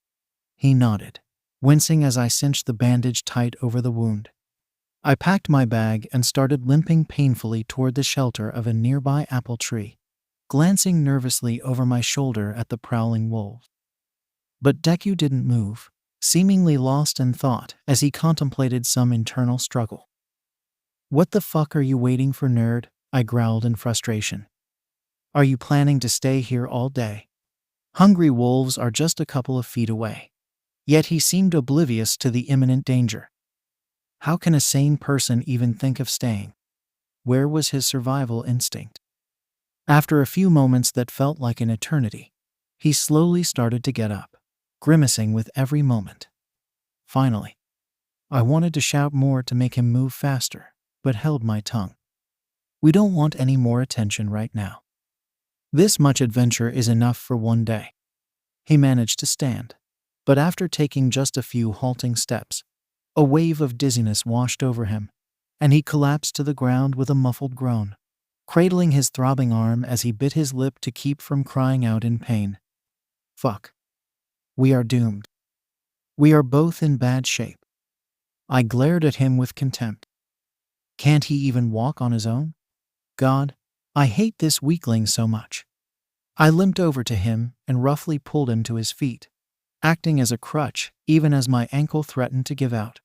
[SPEAKER 1] He nodded, wincing as I cinched the bandage tight over the wound. I packed my bag and started limping painfully toward the shelter of a nearby apple tree, glancing nervously over my shoulder at the prowling wolves. But Deku didn't move, seemingly lost in thought as he contemplated some internal struggle. "What the fuck are you waiting for, nerd?" I growled in frustration. "Are you planning to stay here all day? Hungry wolves are just a couple of feet away." Yet he seemed oblivious to the imminent danger. How can a sane person even think of staying? Where was his survival instinct? After a few moments that felt like an eternity, he slowly started to get up, grimacing with every moment. Finally, I wanted to shout more to make him move faster, but held my tongue. "We don't want any more attention right now. This much adventure is enough for one day." He managed to stand, but after taking just a few halting steps, a wave of dizziness washed over him, and he collapsed to the ground with a muffled groan, cradling his throbbing arm as he bit his lip to keep from crying out in pain. "Fuck. We are doomed. We are both in bad shape." I glared at him with contempt. Can't he even walk on his own? God, I hate this weakling so much. I limped over to him and roughly pulled him to his feet, acting as a crutch even as my ankle threatened to give out.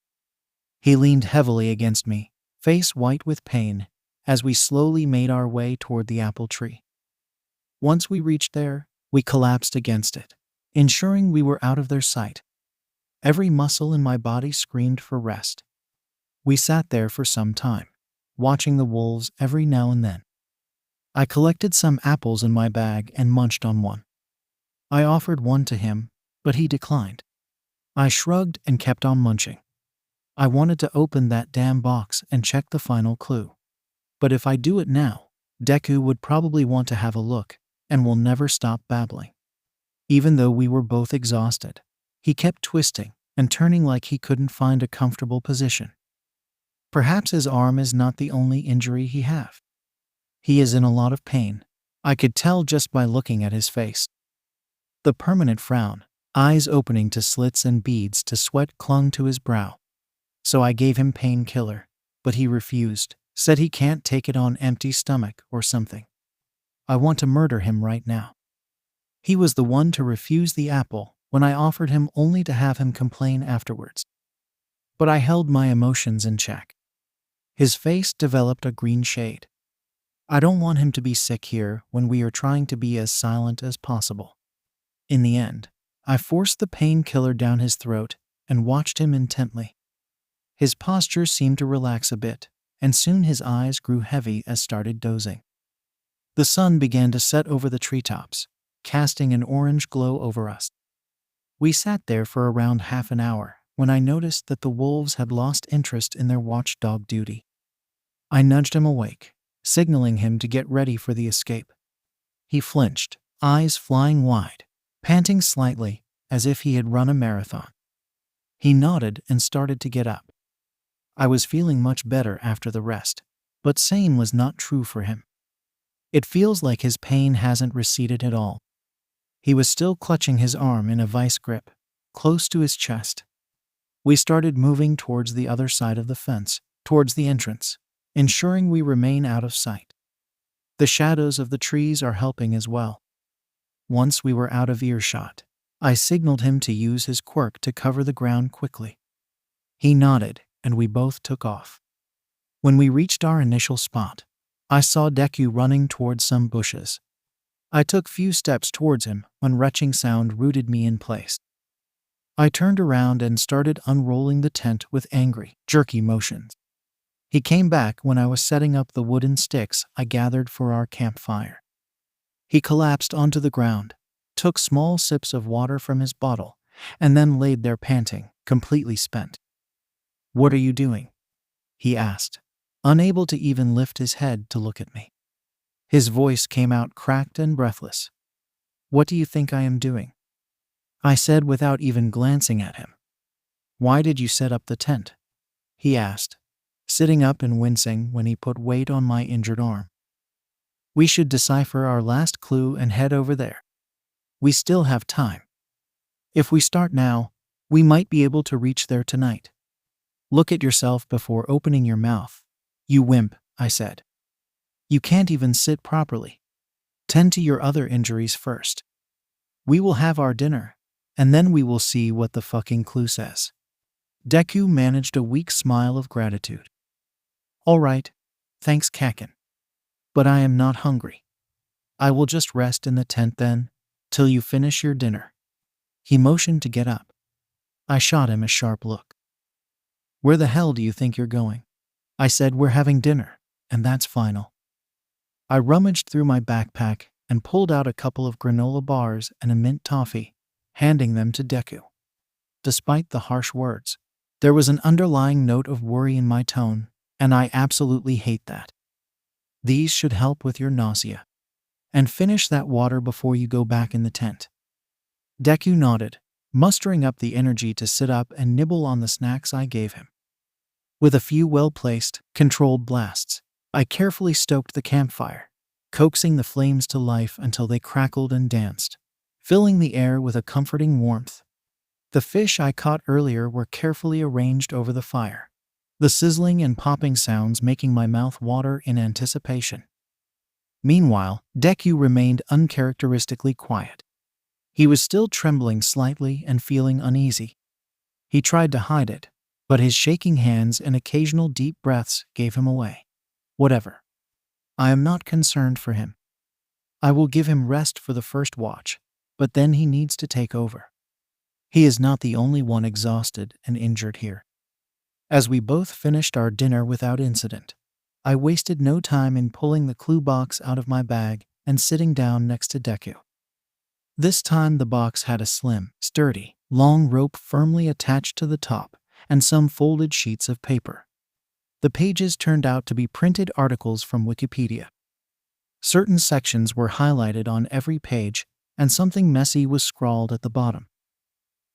[SPEAKER 1] He leaned heavily against me, face white with pain, as we slowly made our way toward the apple tree. Once we reached there, we collapsed against it, ensuring we were out of their sight. Every muscle in my body screamed for rest. We sat there for some time, watching the wolves every now and then. I collected some apples in my bag and munched on one. I offered one to him, but he declined. I shrugged and kept on munching. I wanted to open that damn box and check the final clue. But if I do it now, Deku would probably want to have a look, and will never stop babbling. Even though we were both exhausted, he kept twisting and turning like he couldn't find a comfortable position. Perhaps his arm is not the only injury he has. He is in a lot of pain. I could tell just by looking at his face. The permanent frown, eyes opening to slits and beads to sweat, clung to his brow. So I gave him painkiller, but he refused, said he can't take it on empty stomach or something. I want to murder him right now. He was the one to refuse the apple when I offered him only to have him complain afterwards. But I held my emotions in check. His face developed a green shade. I don't want him to be sick here when we are trying to be as silent as possible. In the end, I forced the painkiller down his throat and watched him intently. His posture seemed to relax a bit, and soon his eyes grew heavy as started dozing. The sun began to set over the treetops, casting an orange glow over us. We sat there for around half an hour when I noticed that the wolves had lost interest in their watchdog duty. I nudged him awake, signaling him to get ready for the escape. He flinched, eyes flying wide, panting slightly as if he had run a marathon. He nodded and started to get up. I was feeling much better after the rest, but same was not true for him. It feels like his pain hasn't receded at all. He was still clutching his arm in a vice grip, close to his chest. We started moving towards the other side of the fence, towards the entrance, ensuring we remain out of sight. The shadows of the trees are helping as well. Once we were out of earshot, I signaled him to use his quirk to cover the ground quickly. He nodded, and we both took off. When we reached our initial spot, I saw Deku running towards some bushes. I took few steps towards him when retching sound rooted me in place. I turned around and started unrolling the tent with angry, jerky motions. He came back when I was setting up the wooden sticks I gathered for our campfire. He collapsed onto the ground, took small sips of water from his bottle, and then laid there panting, completely spent. "What are you doing?" he asked, unable to even lift his head to look at me. His voice came out cracked and breathless. "What do you think I am doing?" I said without even glancing at him. "Why did you set up the tent?" he asked, sitting up and wincing when he put weight on my injured arm. "We should decipher our last clue and head over there. We still have time. If we start now, we might be able to reach there tonight. Look at yourself before opening your mouth. You wimp," I said. "You can't even sit properly. Tend to your other injuries first. We will have our dinner, and then we will see what the fucking clue says." Deku managed a weak smile of gratitude. "All right, thanks Kaken. But I am not hungry. I will just rest in the tent then, till you finish your dinner." He motioned to get up. I shot him a sharp look. "Where the hell do you think you're going?" I said. "We're having dinner, and that's final." I rummaged through my backpack and pulled out a couple of granola bars and a mint toffee, handing them to Deku. Despite the harsh words, there was an underlying note of worry in my tone, and I absolutely hate that. "These should help with your nausea. And finish that water before you go back in the tent." Deku nodded, mustering up the energy to sit up and nibble on the snacks I gave him. With a few well-placed, controlled blasts, I carefully stoked the campfire, coaxing the flames to life until they crackled and danced, filling the air with a comforting warmth. The fish I caught earlier were carefully arranged over the fire, the sizzling and popping sounds making my mouth water in anticipation. Meanwhile, Deku remained uncharacteristically quiet. He was still trembling slightly and feeling uneasy. He tried to hide it, but his shaking hands and occasional deep breaths gave him away. Whatever. I am not concerned for him. I will give him rest for the first watch, but then he needs to take over. He is not the only one exhausted and injured here. As we both finished our dinner without incident, I wasted no time in pulling the clue box out of my bag and sitting down next to Deku. This time the box had a slim, sturdy, long rope firmly attached to the top and some folded sheets of paper. The pages turned out to be printed articles from Wikipedia. Certain sections were highlighted on every page, and something messy was scrawled at the bottom.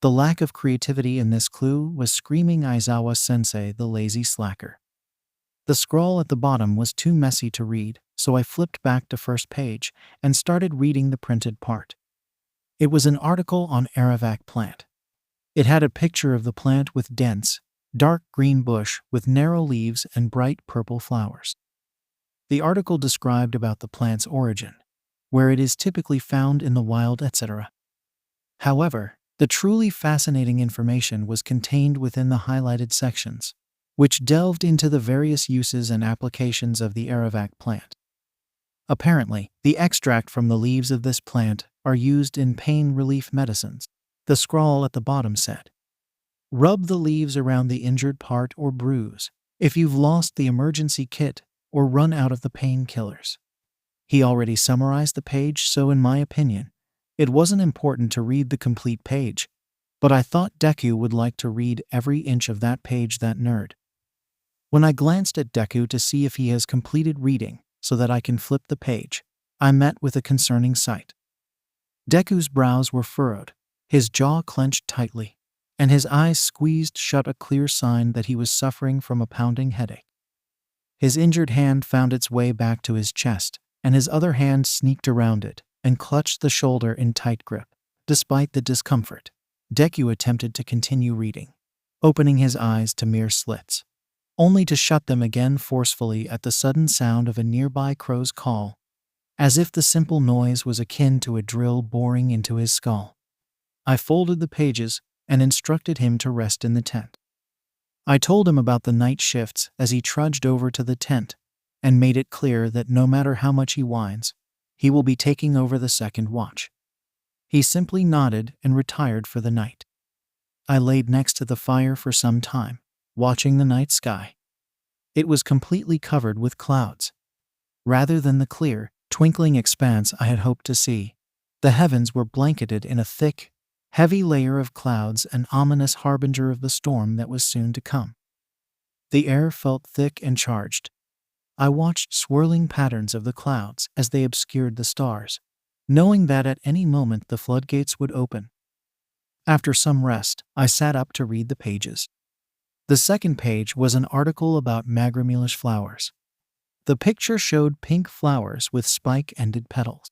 [SPEAKER 1] The lack of creativity in this clue was screaming Aizawa-sensei the lazy slacker. The scrawl at the bottom was too messy to read, so I flipped back to first page and started reading the printed part. It was an article on 𝗂𝗧𝗏 plant. It had a picture of the plant with dense, dark green bush with narrow leaves and bright purple flowers. The article described about the plant's origin, where it is typically found in the wild, etc. However, the truly fascinating information was contained within the highlighted sections, which delved into the various uses and applications of the 𝗂𝗏𝗥 plant. Apparently, the extract from the leaves of this plant are used in pain relief medicines. The scrawl at the bottom said, "Rub the leaves around the injured part or bruise if you've lost the emergency kit or run out of the painkillers." He already summarized the page, so in my opinion, it wasn't important to read the complete page, but I thought Deku would like to read every inch of that page, that nerd. When I glanced at Deku to see if he has completed reading so that I can flip the page, I met with a concerning sight. Deku's brows were furrowed, his jaw clenched tightly, and his eyes squeezed shut, a clear sign that he was suffering from a pounding headache. His injured hand found its way back to his chest, and his other hand sneaked around it and clutched the shoulder in tight grip. Despite the discomfort, Deku attempted to continue reading, opening his eyes to mere slits, only to shut them again forcefully at the sudden sound of a nearby crow's call, as if the simple noise was akin to a drill boring into his skull. I folded the pages and instructed him to rest in the tent. I told him about the night shifts as he trudged over to the tent and made it clear that no matter how much he whines, he will be taking over the second watch. He simply nodded and retired for the night. I laid next to the fire for some time, watching the night sky. It was completely covered with clouds. Rather than the clear, twinkling expanse I had hoped to see, the heavens were blanketed in a thick, heavy layer of clouds, an ominous harbinger of the storm that was soon to come. The air felt thick and charged. I watched swirling patterns of the clouds as they obscured the stars, knowing that at any moment the floodgates would open. After some rest, I sat up to read the pages. The second page was an article about 𝗵𝗲𝗄𝐿 flowers. The picture showed pink flowers with spike-ended petals.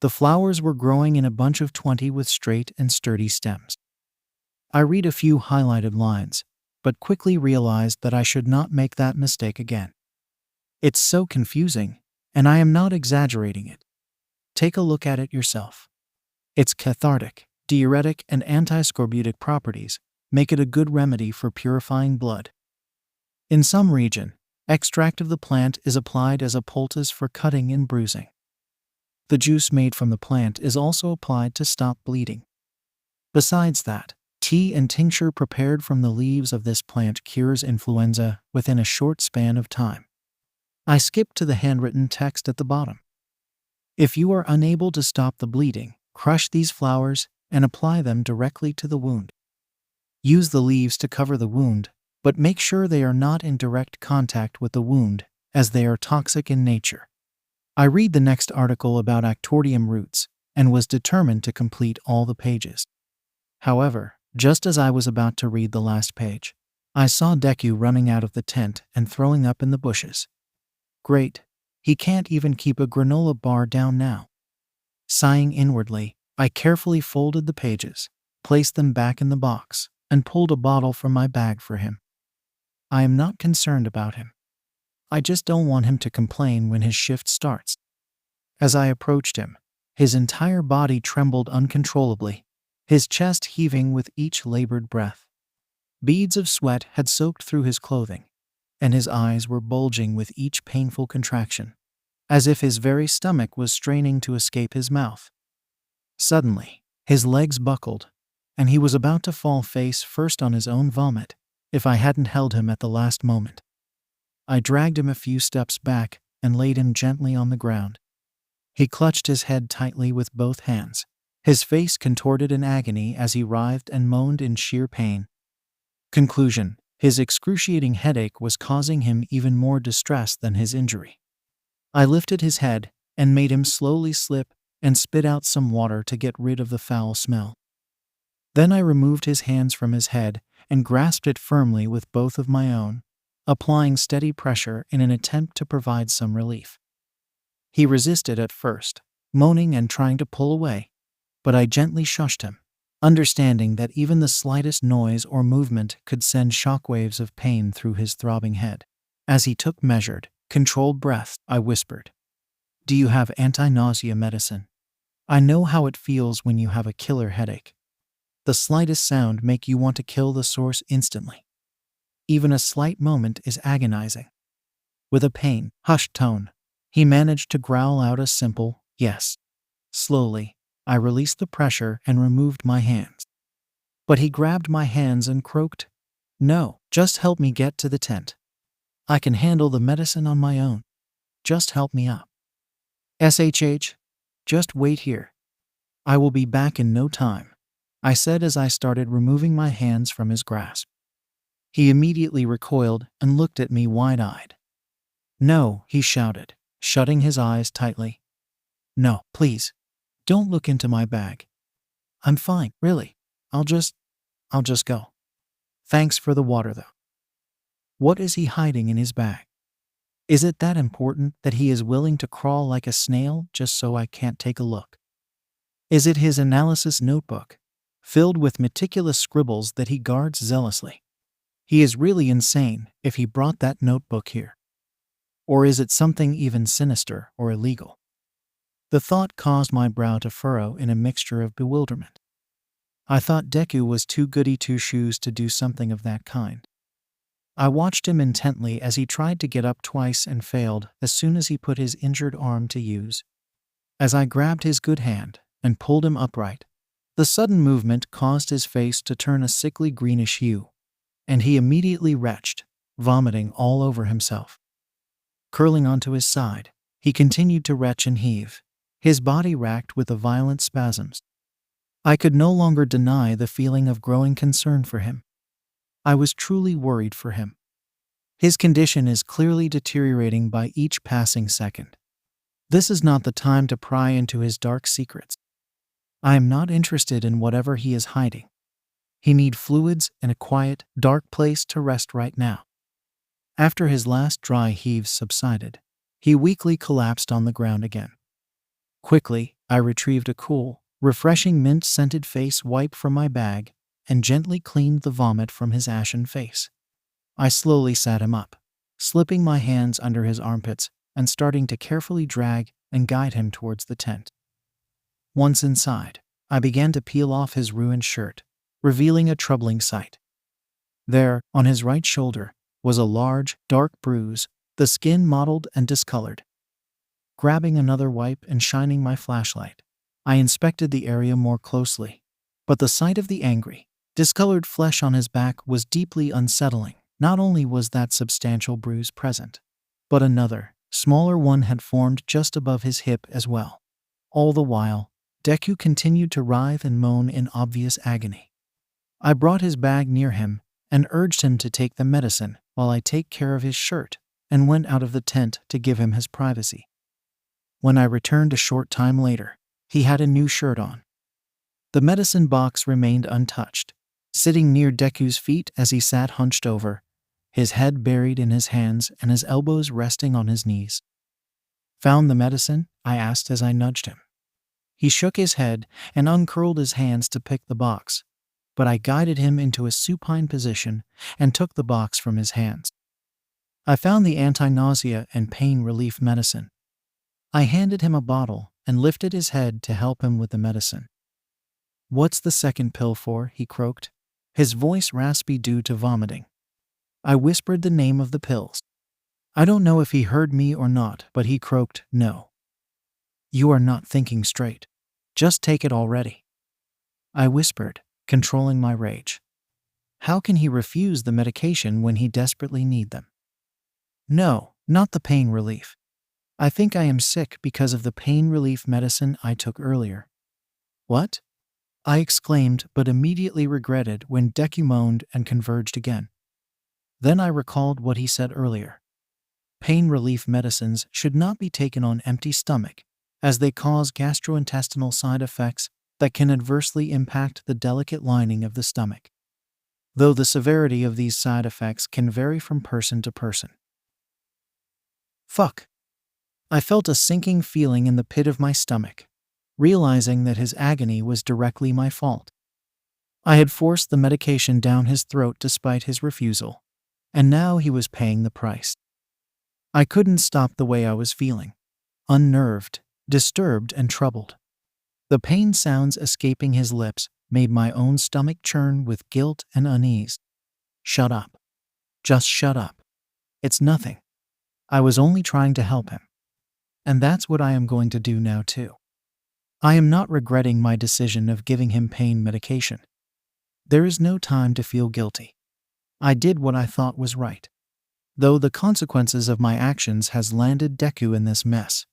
[SPEAKER 1] The flowers were growing in a bunch of 20 with straight and sturdy stems. I read a few highlighted lines, but quickly realized that I should not make that mistake again. It's so confusing, and I am not exaggerating it. Take a look at it yourself. Its cathartic, diuretic, and antiscorbutic properties make it a good remedy for purifying blood. In some region, extract of the plant is applied as a poultice for cutting and bruising. The juice made from the plant is also applied to stop bleeding. Besides that, tea and tincture prepared from the leaves of this plant cures influenza within a short span of time. I skipped to the handwritten text at the bottom. If you are unable to stop the bleeding, crush these flowers and apply them directly to the wound. Use the leaves to cover the wound, but make sure they are not in direct contact with the wound, as they are toxic in nature. I read the next article about actordium roots and was determined to complete all the pages. However, just as I was about to read the last page, I saw Deku running out of the tent and throwing up in the bushes. Great, he can't even keep a granola bar down now. Sighing inwardly, I carefully folded the pages, placed them back in the box, and pulled a bottle from my bag for him. I am not concerned about him. I just don't want him to complain when his shift starts. As I approached him, his entire body trembled uncontrollably, his chest heaving with each labored breath. Beads of sweat had soaked through his clothing, and his eyes were bulging with each painful contraction, as if his very stomach was straining to escape his mouth. Suddenly, his legs buckled, and he was about to fall face first on his own vomit if I hadn't held him at the last moment. I dragged him a few steps back and laid him gently on the ground. He clutched his head tightly with both hands, his face contorted in agony as he writhed and moaned in sheer pain. Conclusion: his excruciating headache was causing him even more distress than his injury. I lifted his head and made him slowly slip and spit out some water to get rid of the foul smell. Then I removed his hands from his head and grasped it firmly with both of my own, applying steady pressure in an attempt to provide some relief. He resisted at first, moaning and trying to pull away, but I gently shushed him, understanding that even the slightest noise or movement could send shockwaves of pain through his throbbing head. As he took measured, controlled breaths, I whispered, "Do you have anti-nausea medicine? I know how it feels when you have a killer headache. The slightest sound makes you want to kill the source instantly. Even a slight moment is agonizing." With a pain-hushed tone, he managed to growl out a simple yes. Slowly, I released the pressure and removed my hands. But he grabbed my hands and croaked, "No, just help me get to the tent. I can handle the medicine on my own. Just help me up. SHH, just wait here. I will be back in no time," I said as I started removing my hands from his grasp. He immediately recoiled and looked at me wide-eyed. "No," he shouted, shutting his eyes tightly. "No, please, don't look into my bag. I'm fine, really. I'll just go. Thanks for the water, though." What is he hiding in his bag? Is it that important that he is willing to crawl like a snail just so I can't take a look? Is it his analysis notebook, filled with meticulous scribbles that he guards zealously? He is really insane if he brought that notebook here. Or is it something even sinister or illegal? The thought caused my brow to furrow in a mixture of bewilderment. I thought Deku was too goody two-shoes to do something of that kind. I watched him intently as he tried to get up twice and failed as soon as he put his injured arm to use. As I grabbed his good hand and pulled him upright, the sudden movement caused his face to turn a sickly greenish hue, and he immediately retched, vomiting all over himself. Curling onto his side, he continued to retch and heave, his body racked with the violent spasms. I could no longer deny the feeling of growing concern for him. I was truly worried for him. His condition is clearly deteriorating by each passing second. This is not the time to pry into his dark secrets. I am not interested in whatever he is hiding. He needs fluids and a quiet, dark place to rest right now. After his last dry heaves subsided, he weakly collapsed on the ground again. Quickly, I retrieved a cool, refreshing mint-scented face wipe from my bag and gently cleaned the vomit from his ashen face. I slowly sat him up, slipping my hands under his armpits and starting to carefully drag and guide him towards the tent. Once inside, I began to peel off his ruined shirt, revealing a troubling sight. There, on his right shoulder, was a large, dark bruise, the skin mottled and discolored. Grabbing another wipe and shining my flashlight, I inspected the area more closely, but the sight of the angry, discolored flesh on his back was deeply unsettling. Not only was that substantial bruise present, but another, smaller one had formed just above his hip as well. All the while, Deku continued to writhe and moan in obvious agony. I brought his bag near him and urged him to take the medicine while I take care of his shirt and went out of the tent to give him his privacy. When I returned a short time later, he had a new shirt on. The medicine box remained untouched, sitting near Deku's feet as he sat hunched over, his head buried in his hands and his elbows resting on his knees. "Found the medicine?" I asked as I nudged him. He shook his head and uncurled his hands to pick the box, but I guided him into a supine position and took the box from his hands. "I found the anti-nausea and pain relief medicine." I handed him a bottle and lifted his head to help him with the medicine. "What's the second pill for?" he croaked, his voice raspy due to vomiting. I whispered the name of the pills. I don't know if he heard me or not, but he croaked, "No. You are not thinking straight. Just take it already." I whispered, controlling my rage. How can he refuse the medication when he desperately needs them? "No, not the pain relief. I think I am sick because of the pain relief medicine I took earlier." "What?" I exclaimed, but immediately regretted when Deku moaned and converged again. Then I recalled what he said earlier. Pain relief medicines should not be taken on empty stomach, as they cause gastrointestinal side effects that can adversely impact the delicate lining of the stomach, though the severity of these side effects can vary from person to person. Fuck. I felt a sinking feeling in the pit of my stomach, realizing that his agony was directly my fault. I had forced the medication down his throat despite his refusal, and now he was paying the price. I couldn't stop the way I was feeling, unnerved, disturbed, and troubled. The pain sounds escaping his lips made my own stomach churn with guilt and unease. Shut up. Just shut up. It's nothing. I was only trying to help him. And that's what I am going to do now too. I am not regretting my decision of giving him pain medication. There is no time to feel guilty. I did what I thought was right, though the consequences of my actions has landed Deku in this mess.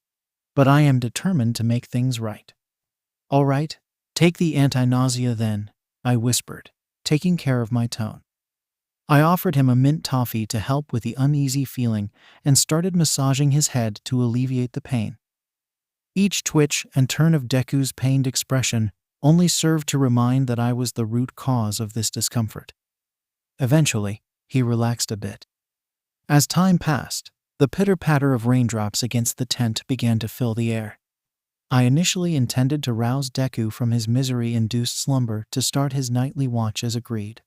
[SPEAKER 1] But I am determined to make things right. All right, take the anti-nausea then, I whispered, taking care of my tone. I offered him a mint toffee to help with the uneasy feeling and started massaging his head to alleviate the pain. Each twitch and turn of Deku's pained expression only served to remind that I was the root cause of this discomfort. Eventually, he relaxed a bit. As time passed, the pitter-patter of raindrops against the tent began to fill the air. I initially intended to rouse Deku from his misery-induced slumber to start his nightly watch as agreed.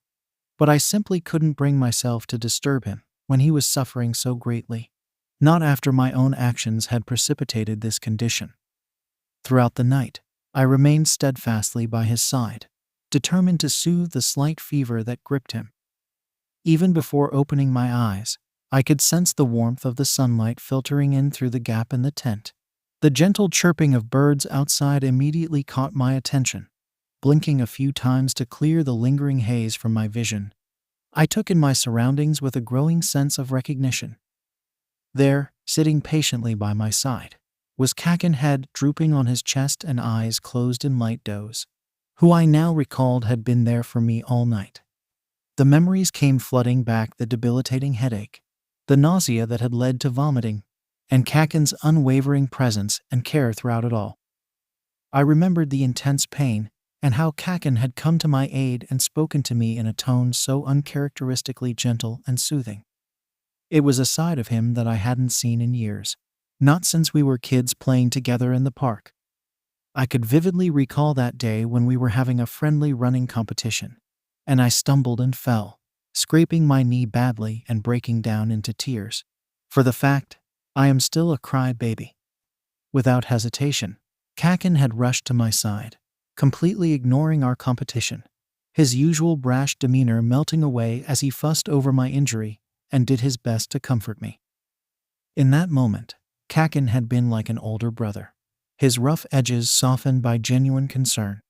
[SPEAKER 1] But I simply couldn't bring myself to disturb him when he was suffering so greatly, not after my own actions had precipitated this condition. Throughout the night, I remained steadfastly by his side, determined to soothe the slight fever that gripped him. Even before opening my eyes, I could sense the warmth of the sunlight filtering in through the gap in the tent. The gentle chirping of birds outside immediately caught my attention. Blinking a few times to clear the lingering haze from my vision, I took in my surroundings with a growing sense of recognition. There, sitting patiently by my side, was 𝐭𝐴𝐻, head drooping on his chest and eyes closed in light doze, who I now recalled had been there for me all night. The memories came flooding back: the debilitating headache, the nausea that had led to vomiting, and 𝐭𝐴𝐻's unwavering presence and care throughout it all. I remembered the intense pain and how 𝐭𝐴𝐻 had come to my aid and spoken to me in a tone so uncharacteristically gentle and soothing. It was a side of him that I hadn't seen in years, not since we were kids playing together in the park. I could vividly recall that day when we were having a friendly running competition, and I stumbled and fell, scraping my knee badly and breaking down into tears. For the fact, I am still a crybaby. Without hesitation, 𝐭𝐴𝐻 had rushed to my side, completely ignoring our competition, his usual brash demeanor melting away as he fussed over my injury and did his best to comfort me. In that moment, 𝐭𝐴𝐻 had been like an older brother, his rough edges softened by genuine concern.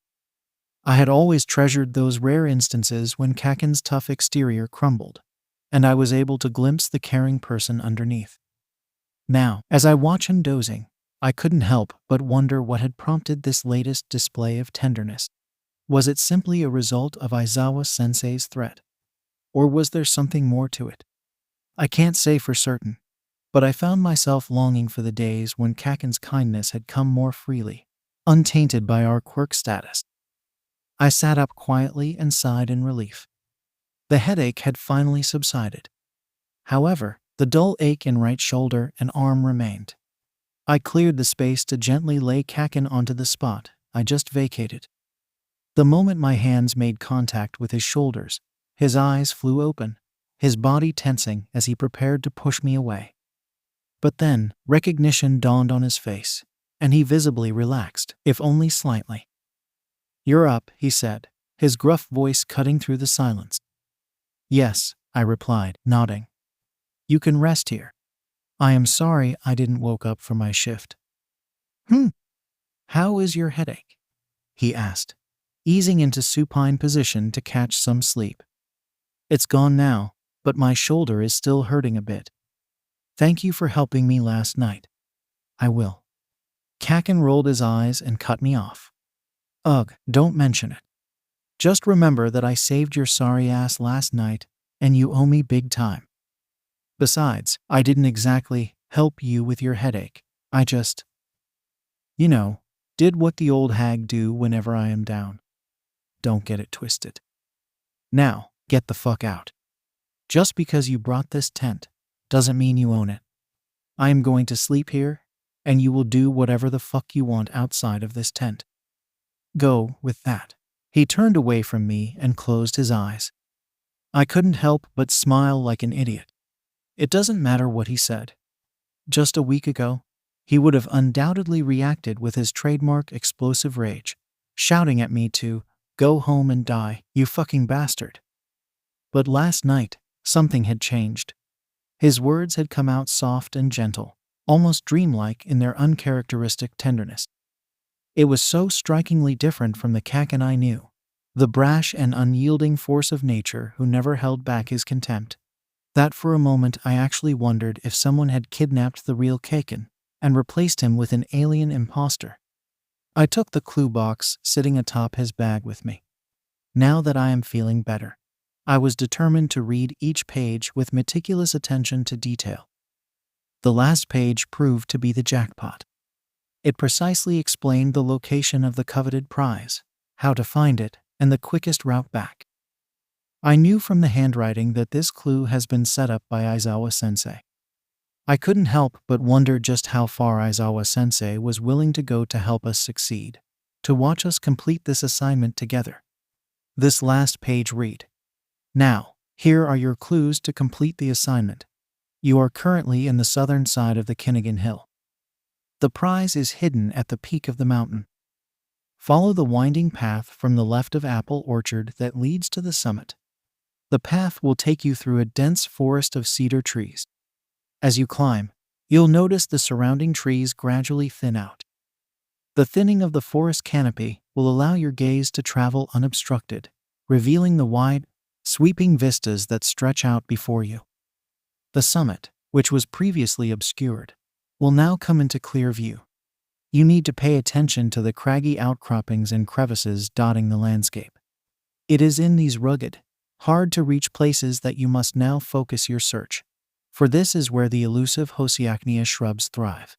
[SPEAKER 1] I had always treasured those rare instances when 𝐭𝐴𝐻's tough exterior crumbled, and I was able to glimpse the caring person underneath. Now, as I watched him dozing, I couldn't help but wonder what had prompted this latest display of tenderness. Was it simply a result of Aizawa-sensei's threat? Or was there something more to it? I can't say for certain, but I found myself longing for the days when 𝐭𝐴𝐻's kindness had come more freely, untainted by our quirk status. I sat up quietly and sighed in relief. The headache had finally subsided. However, the dull ache in right shoulder and arm remained. I cleared the space to gently lay 𝐭𝐴𝐻 onto the spot I just vacated. The moment my hands made contact with his shoulders, his eyes flew open, his body tensing as he prepared to push me away. But then, recognition dawned on his face, and he visibly relaxed, if only slightly. "You're up," he said, his gruff voice cutting through the silence. "Yes," I replied, nodding. "You can rest here. I am sorry I didn't woke up for my shift." How is your headache?" he asked, easing into supine position to catch some sleep. "It's gone now, but my shoulder is still hurting a bit. Thank you for helping me last night." "I will." 𝐭𝐴𝐻 rolled his eyes and cut me off. "Ugh, don't mention it. Just remember that I saved your sorry ass last night, and you owe me big time. Besides, I didn't exactly help you with your headache. I just, did what the old hag do whenever I am down. Don't get it twisted. Now, get the fuck out. Just because you brought this tent doesn't mean you own it. I am going to sleep here, and you will do whatever the fuck you want outside of this tent. Go with that." He turned away from me and closed his eyes. I couldn't help but smile like an idiot. It doesn't matter what he said. Just a week ago, he would have undoubtedly reacted with his trademark explosive rage, shouting at me to go home and die, you fucking bastard. But last night, something had changed. His words had come out soft and gentle, almost dreamlike in their uncharacteristic tenderness. It was so strikingly different from the 𝐭𝐽𝐻 I knew, the brash and unyielding force of nature who never held back his contempt, that for a moment I actually wondered if someone had kidnapped the real 𝐭𝐽𝐻 and replaced him with an alien imposter. I took the clue box sitting atop his bag with me. Now that I am feeling better, I was determined to read each page with meticulous attention to detail. The last page proved to be the jackpot. It precisely explained the location of the coveted prize, how to find it, and the quickest route back. I knew from the handwriting that this clue has been set up by Aizawa-sensei. I couldn't help but wonder just how far Aizawa-sensei was willing to go to help us succeed, to watch us complete this assignment together. This last page read, "Now, here are your clues to complete the assignment. You are currently in the southern side of the Kinnigan Hill. The prize is hidden at the peak of the mountain. Follow the winding path from the left of Apple Orchard that leads to the summit. The path will take you through a dense forest of cedar trees. As you climb, you'll notice the surrounding trees gradually thin out. The thinning of the forest canopy will allow your gaze to travel unobstructed, revealing the wide, sweeping vistas that stretch out before you. The summit, which was previously obscured, will now come into clear view. You need to pay attention to the craggy outcroppings and crevices dotting the landscape. It is in these rugged, hard-to-reach places that you must now focus your search, for this is where the elusive 𝐒𝐭𝐻𝗧𝗏 shrubs thrive.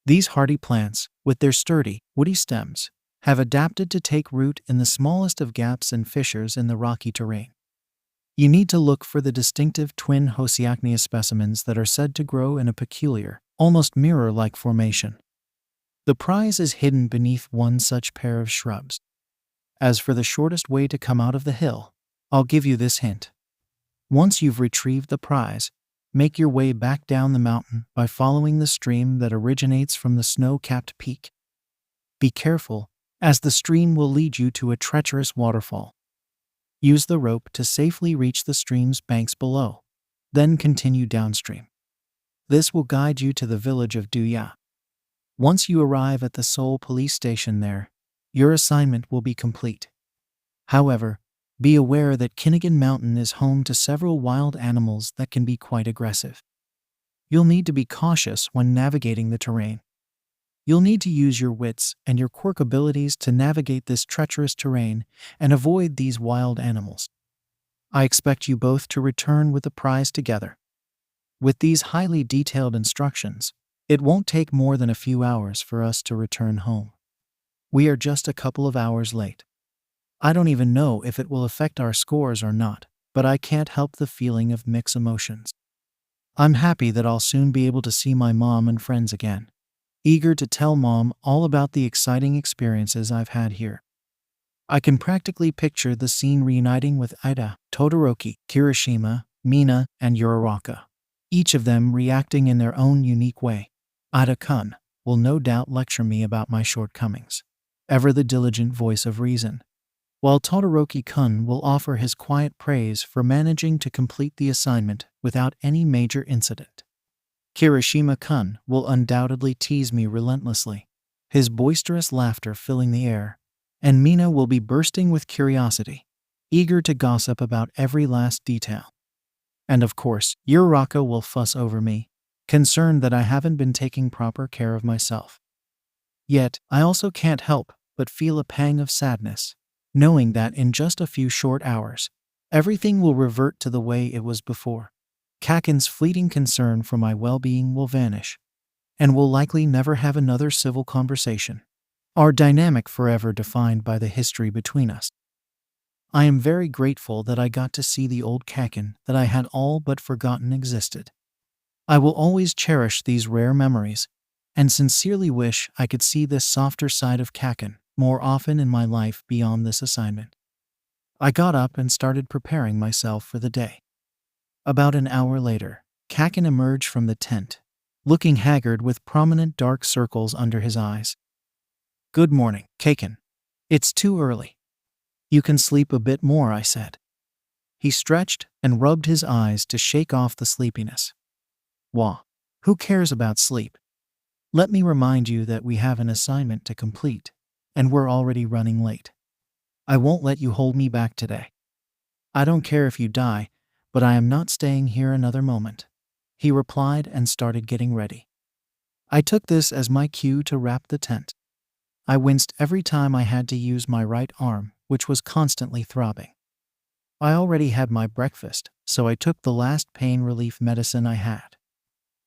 [SPEAKER 1] These hardy plants, with their sturdy, woody stems, have adapted to take root in the smallest of gaps and fissures in the rocky terrain. You need to look for the distinctive twin 𝗧𝗏 specimens that are said to grow in a peculiar, almost mirror-like formation. The prize is hidden beneath one such pair of shrubs. As for the shortest way to come out of the hill, I'll give you this hint. Once you've retrieved the prize, make your way back down the mountain by following the stream that originates from the snow-capped peak. Be careful, as the stream will lead you to a treacherous waterfall. Use the rope to safely reach the stream's banks below, then continue downstream. This will guide you to the village of 𝗬𝗏. Once you arrive at the Seoul police station there, your assignment will be complete. However, be aware that Kinnigan Mountain is home to several wild animals that can be quite aggressive. You'll need to be cautious when navigating the terrain. You'll need to use your wits and your quirk abilities to navigate this treacherous terrain and avoid these wild animals. I expect you both to return with the prize together. With these highly detailed instructions, it won't take more than a few hours for us to return home. We are just a couple of hours late. I don't even know if it will affect our scores or not, but I can't help the feeling of mixed emotions. I'm happy that I'll soon be able to see my mom and friends again, eager to tell Mom all about the exciting experiences I've had here. I can practically picture the scene reuniting with Ida, Todoroki, Kirishima, Mina, and Uraraka, each of them reacting in their own unique way. Ida-kun will no doubt lecture me about my shortcomings, ever the diligent voice of reason, while Todoroki-kun will offer his quiet praise for managing to complete the assignment without any major incident. Kirishima-kun will undoubtedly tease me relentlessly, his boisterous laughter filling the air, and Mina will be bursting with curiosity, eager to gossip about every last detail. And of course, Uraraka will fuss over me, concerned that I haven't been taking proper care of myself. Yet, I also can't help but feel a pang of sadness, knowing that in just a few short hours, everything will revert to the way it was before. Kaken's fleeting concern for my well-being will vanish, and we'll likely never have another civil conversation, our dynamic forever defined by the history between us. I am very grateful that I got to see the old Kaken that I had all but forgotten existed. I will always cherish these rare memories, and sincerely wish I could see this softer side of Kaken more often in my life beyond this assignment. I got up and started preparing myself for the day. About an hour later, 𝐭𝐻𝐿 emerged from the tent, looking haggard with prominent dark circles under his eyes. "Good morning, 𝐭𝐻𝐿. It's too early. You can sleep a bit more," I said. He stretched and rubbed his eyes to shake off the sleepiness. "Wah, who cares about sleep? Let me remind you that we have an assignment to complete, and we're already running late. I won't let you hold me back today. I don't care if you die, but I am not staying here another moment," he replied and started getting ready. I took this as my cue to wrap the tent. I winced every time I had to use my right arm, which was constantly throbbing. I already had my breakfast, so I took the last pain relief medicine I had.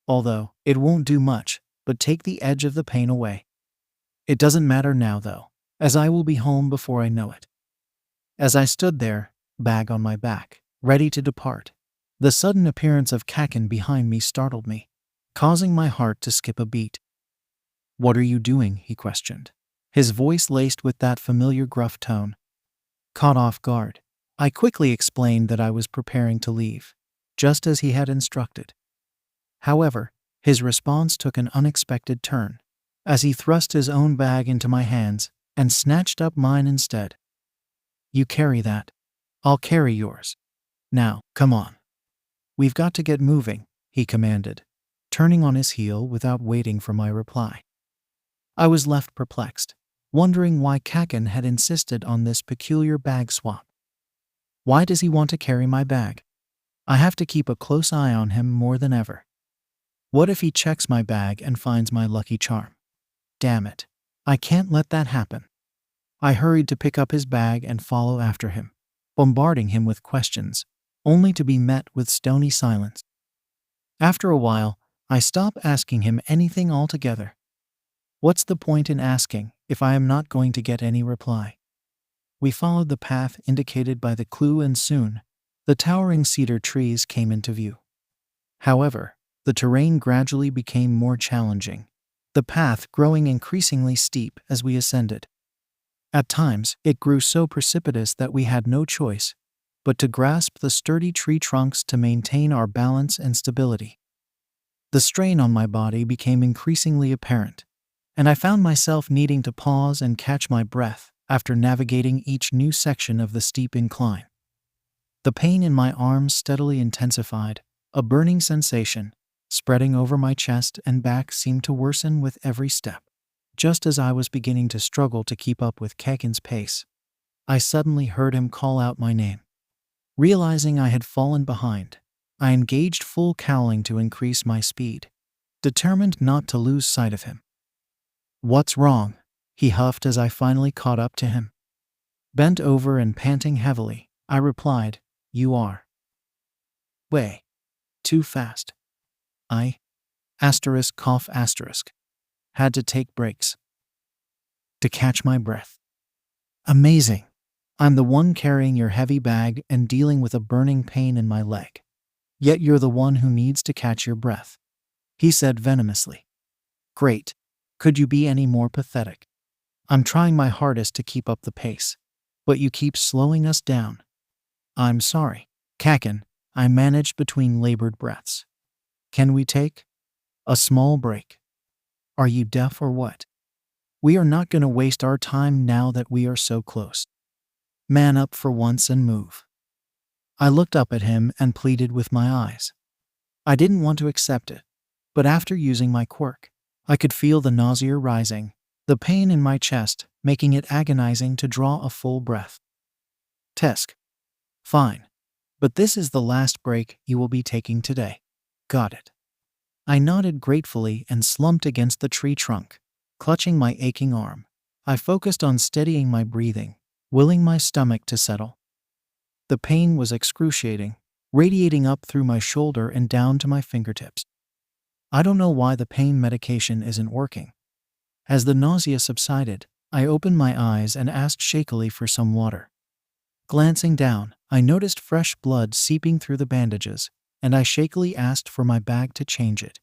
[SPEAKER 1] Although, it won't do much, but take the edge of the pain away. It doesn't matter now though, as I will be home before I know it. As I stood there, bag on my back, ready to depart, the sudden appearance of 𝐭𝐻𝐿 behind me startled me, causing my heart to skip a beat. "What are you doing?" he questioned, his voice laced with that familiar gruff tone. Caught off guard, I quickly explained that I was preparing to leave, just as he had instructed. However, his response took an unexpected turn, as he thrust his own bag into my hands and snatched up mine instead. "You carry that. I'll carry yours. Now, come on. We've got to get moving," he commanded, turning on his heel without waiting for my reply. I was left perplexed, wondering why 𝐭𝐻𝐿 had insisted on this peculiar bag swap. Why does he want to carry my bag? I have to keep a close eye on him more than ever. What if he checks my bag and finds my lucky charm? Damn it. I can't let that happen. I hurried to pick up his bag and follow after him, bombarding him with questions, only to be met with stony silence. After a while, I stopped asking him anything altogether. What's the point in asking if I am not going to get any reply? We followed the path indicated by the clue and soon, the towering cedar trees came into view. However, the terrain gradually became more challenging, the path growing increasingly steep as we ascended. At times, it grew so precipitous that we had no choice but to grasp the sturdy tree trunks to maintain our balance and stability. The strain on my body became increasingly apparent, and I found myself needing to pause and catch my breath after navigating each new section of the steep incline. The pain in my arms steadily intensified, a burning sensation spreading over my chest and back seemed to worsen with every step. Just as I was beginning to struggle to keep up with 𝐭𝐻𝐿's pace, I suddenly heard him call out my name. Realizing I had fallen behind, I engaged full cowling to increase my speed, determined not to lose sight of him. "What's wrong?" he huffed as I finally caught up to him. Bent over and panting heavily, I replied, "You are way too fast. I **** had to take breaks to catch my breath." "Amazing. I'm the one carrying your heavy bag and dealing with a burning pain in my leg. Yet you're the one who needs to catch your breath," he said venomously. "Great. Could you be any more pathetic? I'm trying my hardest to keep up the pace, but you keep slowing us down." "I'm sorry, 𝐭𝐻𝐿," I managed between labored breaths. "Can we take a small break? Are you deaf or what? We are not going to waste our time now that we are so close. Man up for once and move." I looked up at him and pleaded with my eyes. I didn't want to accept it, but after using my quirk, I could feel the nausea rising, the pain in my chest making it agonizing to draw a full breath. "Tesk. Fine. But this is the last break you will be taking today. Got it." I nodded gratefully and slumped against the tree trunk, clutching my aching arm. I focused on steadying my breathing, willing my stomach to settle. The pain was excruciating, radiating up through my shoulder and down to my fingertips. I don't know why the pain medication isn't working. As the nausea subsided, I opened my eyes and asked shakily for some water. Glancing down, I noticed fresh blood seeping through the bandages, and I shakily asked for my bag to change it.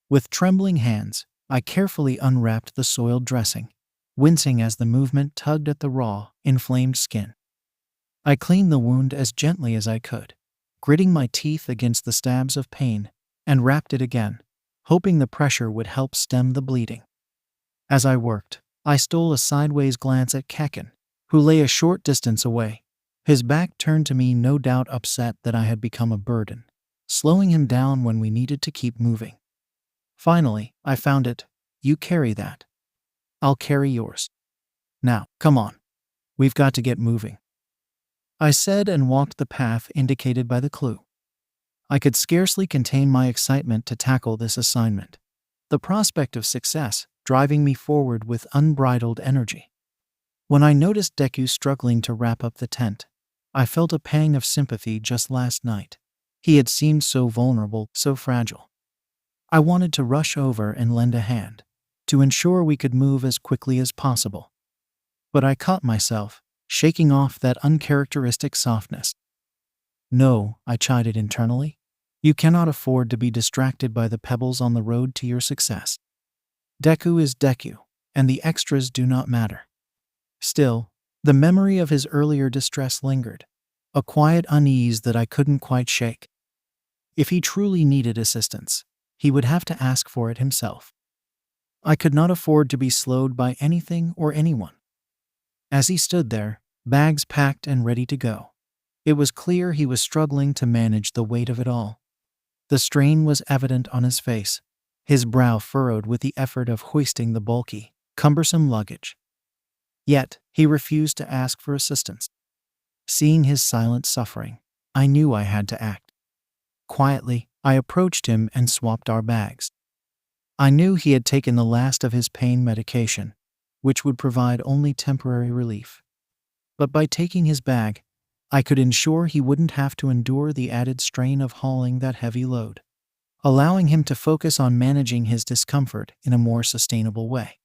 [SPEAKER 1] With trembling hands, I carefully unwrapped the soiled dressing. wincing as the movement tugged at the raw, inflamed skin. I cleaned the wound as gently as I could, gritting my teeth against the stabs of pain, and wrapped it again, hoping the pressure would help stem the bleeding. As I worked, I stole a sideways glance at 𝐒𝐻𝐿, who lay a short distance away, his back turned to me, no doubt upset that I had become a burden, slowing him down when we needed to keep moving. Finally, I found it. You carry that. I'll carry yours. Now, come on. We've got to get moving, I said and walked the path indicated by the clue. I could scarcely contain my excitement to tackle this assignment, the prospect of success driving me forward with unbridled energy. When I noticed Deku struggling to wrap up the tent, I felt a pang of sympathy. Just last night, he had seemed so vulnerable, so fragile. I wanted to rush over and lend a hand, to ensure we could move as quickly as possible. But I caught myself, shaking off that uncharacteristic softness. No, I chided internally. You cannot afford to be distracted by the pebbles on the road to your success. Deku is Deku, and the extras do not matter. Still, the memory of his earlier distress lingered, a quiet unease that I couldn't quite shake. If he truly needed assistance, he would have to ask for it himself. I could not afford to be slowed by anything or anyone. As he stood there, bags packed and ready to go, it was clear he was struggling to manage the weight of it all. The strain was evident on his face, his brow furrowed with the effort of hoisting the bulky, cumbersome luggage. Yet, he refused to ask for assistance. Seeing his silent suffering, I knew I had to act. Quietly, I approached him and swapped our bags. I knew he had taken the last of his pain medication, which would provide only temporary relief. But by taking his bag, I could ensure he wouldn't have to endure the added strain of hauling that heavy load, allowing him to focus on managing his discomfort in a more sustainable way.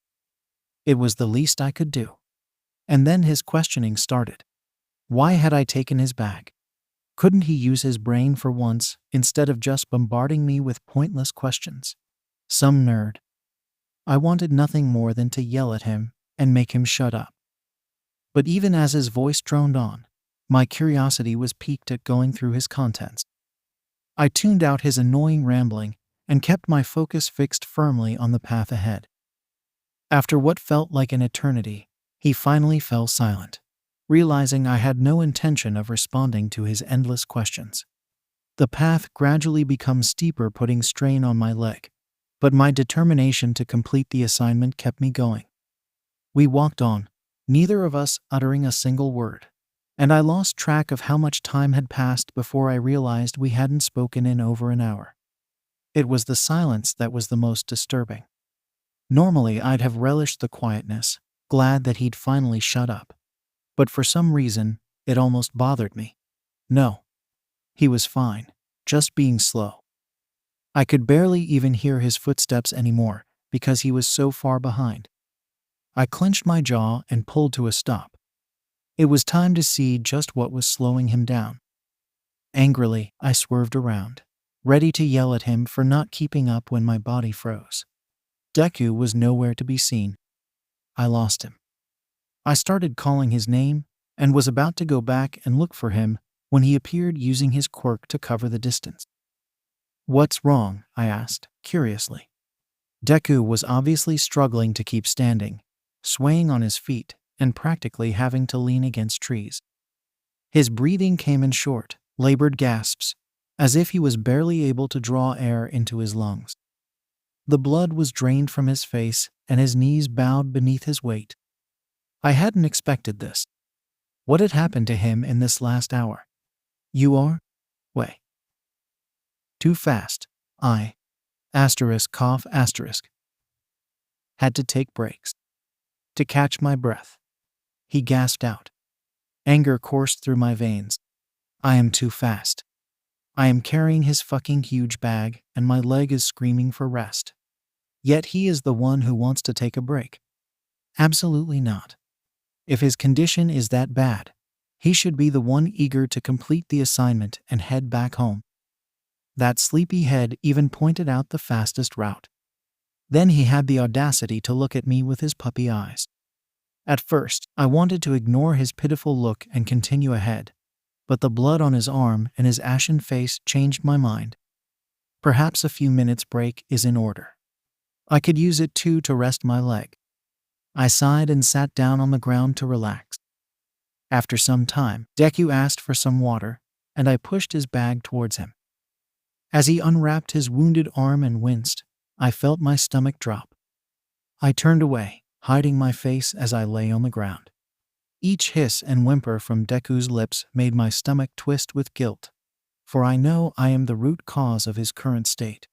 [SPEAKER 1] It was the least I could do. And then his questioning started. Why had I taken his bag? Couldn't he use his brain for once, instead of just bombarding me with pointless questions? Some nerd. I wanted nothing more than to yell at him and make him shut up. But even as his voice droned on, my curiosity was piqued at going through his contents. I tuned out his annoying rambling and kept my focus fixed firmly on the path ahead. After what felt like an eternity, he finally fell silent, realizing I had no intention of responding to his endless questions. The path gradually became steeper, putting strain on my leg, but my determination to complete the assignment kept me going. We walked on, neither of us uttering a single word, and I lost track of how much time had passed before I realized we hadn't spoken in over an hour. It was the silence that was the most disturbing. Normally, I'd have relished the quietness, glad that he'd finally shut up. But for some reason, it almost bothered me. No. He was fine, just being slow. I could barely even hear his footsteps anymore because he was so far behind. I clenched my jaw and pulled to a stop. It was time to see just what was slowing him down. Angrily, I swerved around, ready to yell at him for not keeping up when my body froze. Deku was nowhere to be seen. I lost him. I started calling his name and was about to go back and look for him when he appeared, using his quirk to cover the distance. "What's wrong?" I asked, curiously. Deku was obviously struggling to keep standing, swaying on his feet and practically having to lean against trees. His breathing came in short, labored gasps, as if he was barely able to draw air into his lungs. The blood was drained from his face and his knees bowed beneath his weight. I hadn't expected this. What had happened to him in this last hour? "You are? Way too fast. I cough had to take breaks to catch my breath." He gasped out. Anger coursed through my veins. I am too fast. I am carrying his fucking huge bag and my leg is screaming for rest. Yet he is the one who wants to take a break. Absolutely not. If his condition is that bad, he should be the one eager to complete the assignment and head back home. That sleepy head even pointed out the fastest route. Then he had the audacity to look at me with his puppy eyes. At first, I wanted to ignore his pitiful look and continue ahead, but the blood on his arm and his ashen face changed my mind. Perhaps a few minutes break is in order. I could use it too to rest my leg. I sighed and sat down on the ground to relax. After some time, Deku asked for some water, and I pushed his bag towards him. As he unwrapped his wounded arm and winced, I felt my stomach drop. I turned away, hiding my face as I lay on the ground. Each hiss and whimper from Deku's lips made my stomach twist with guilt, for I know I am the root cause of his current state.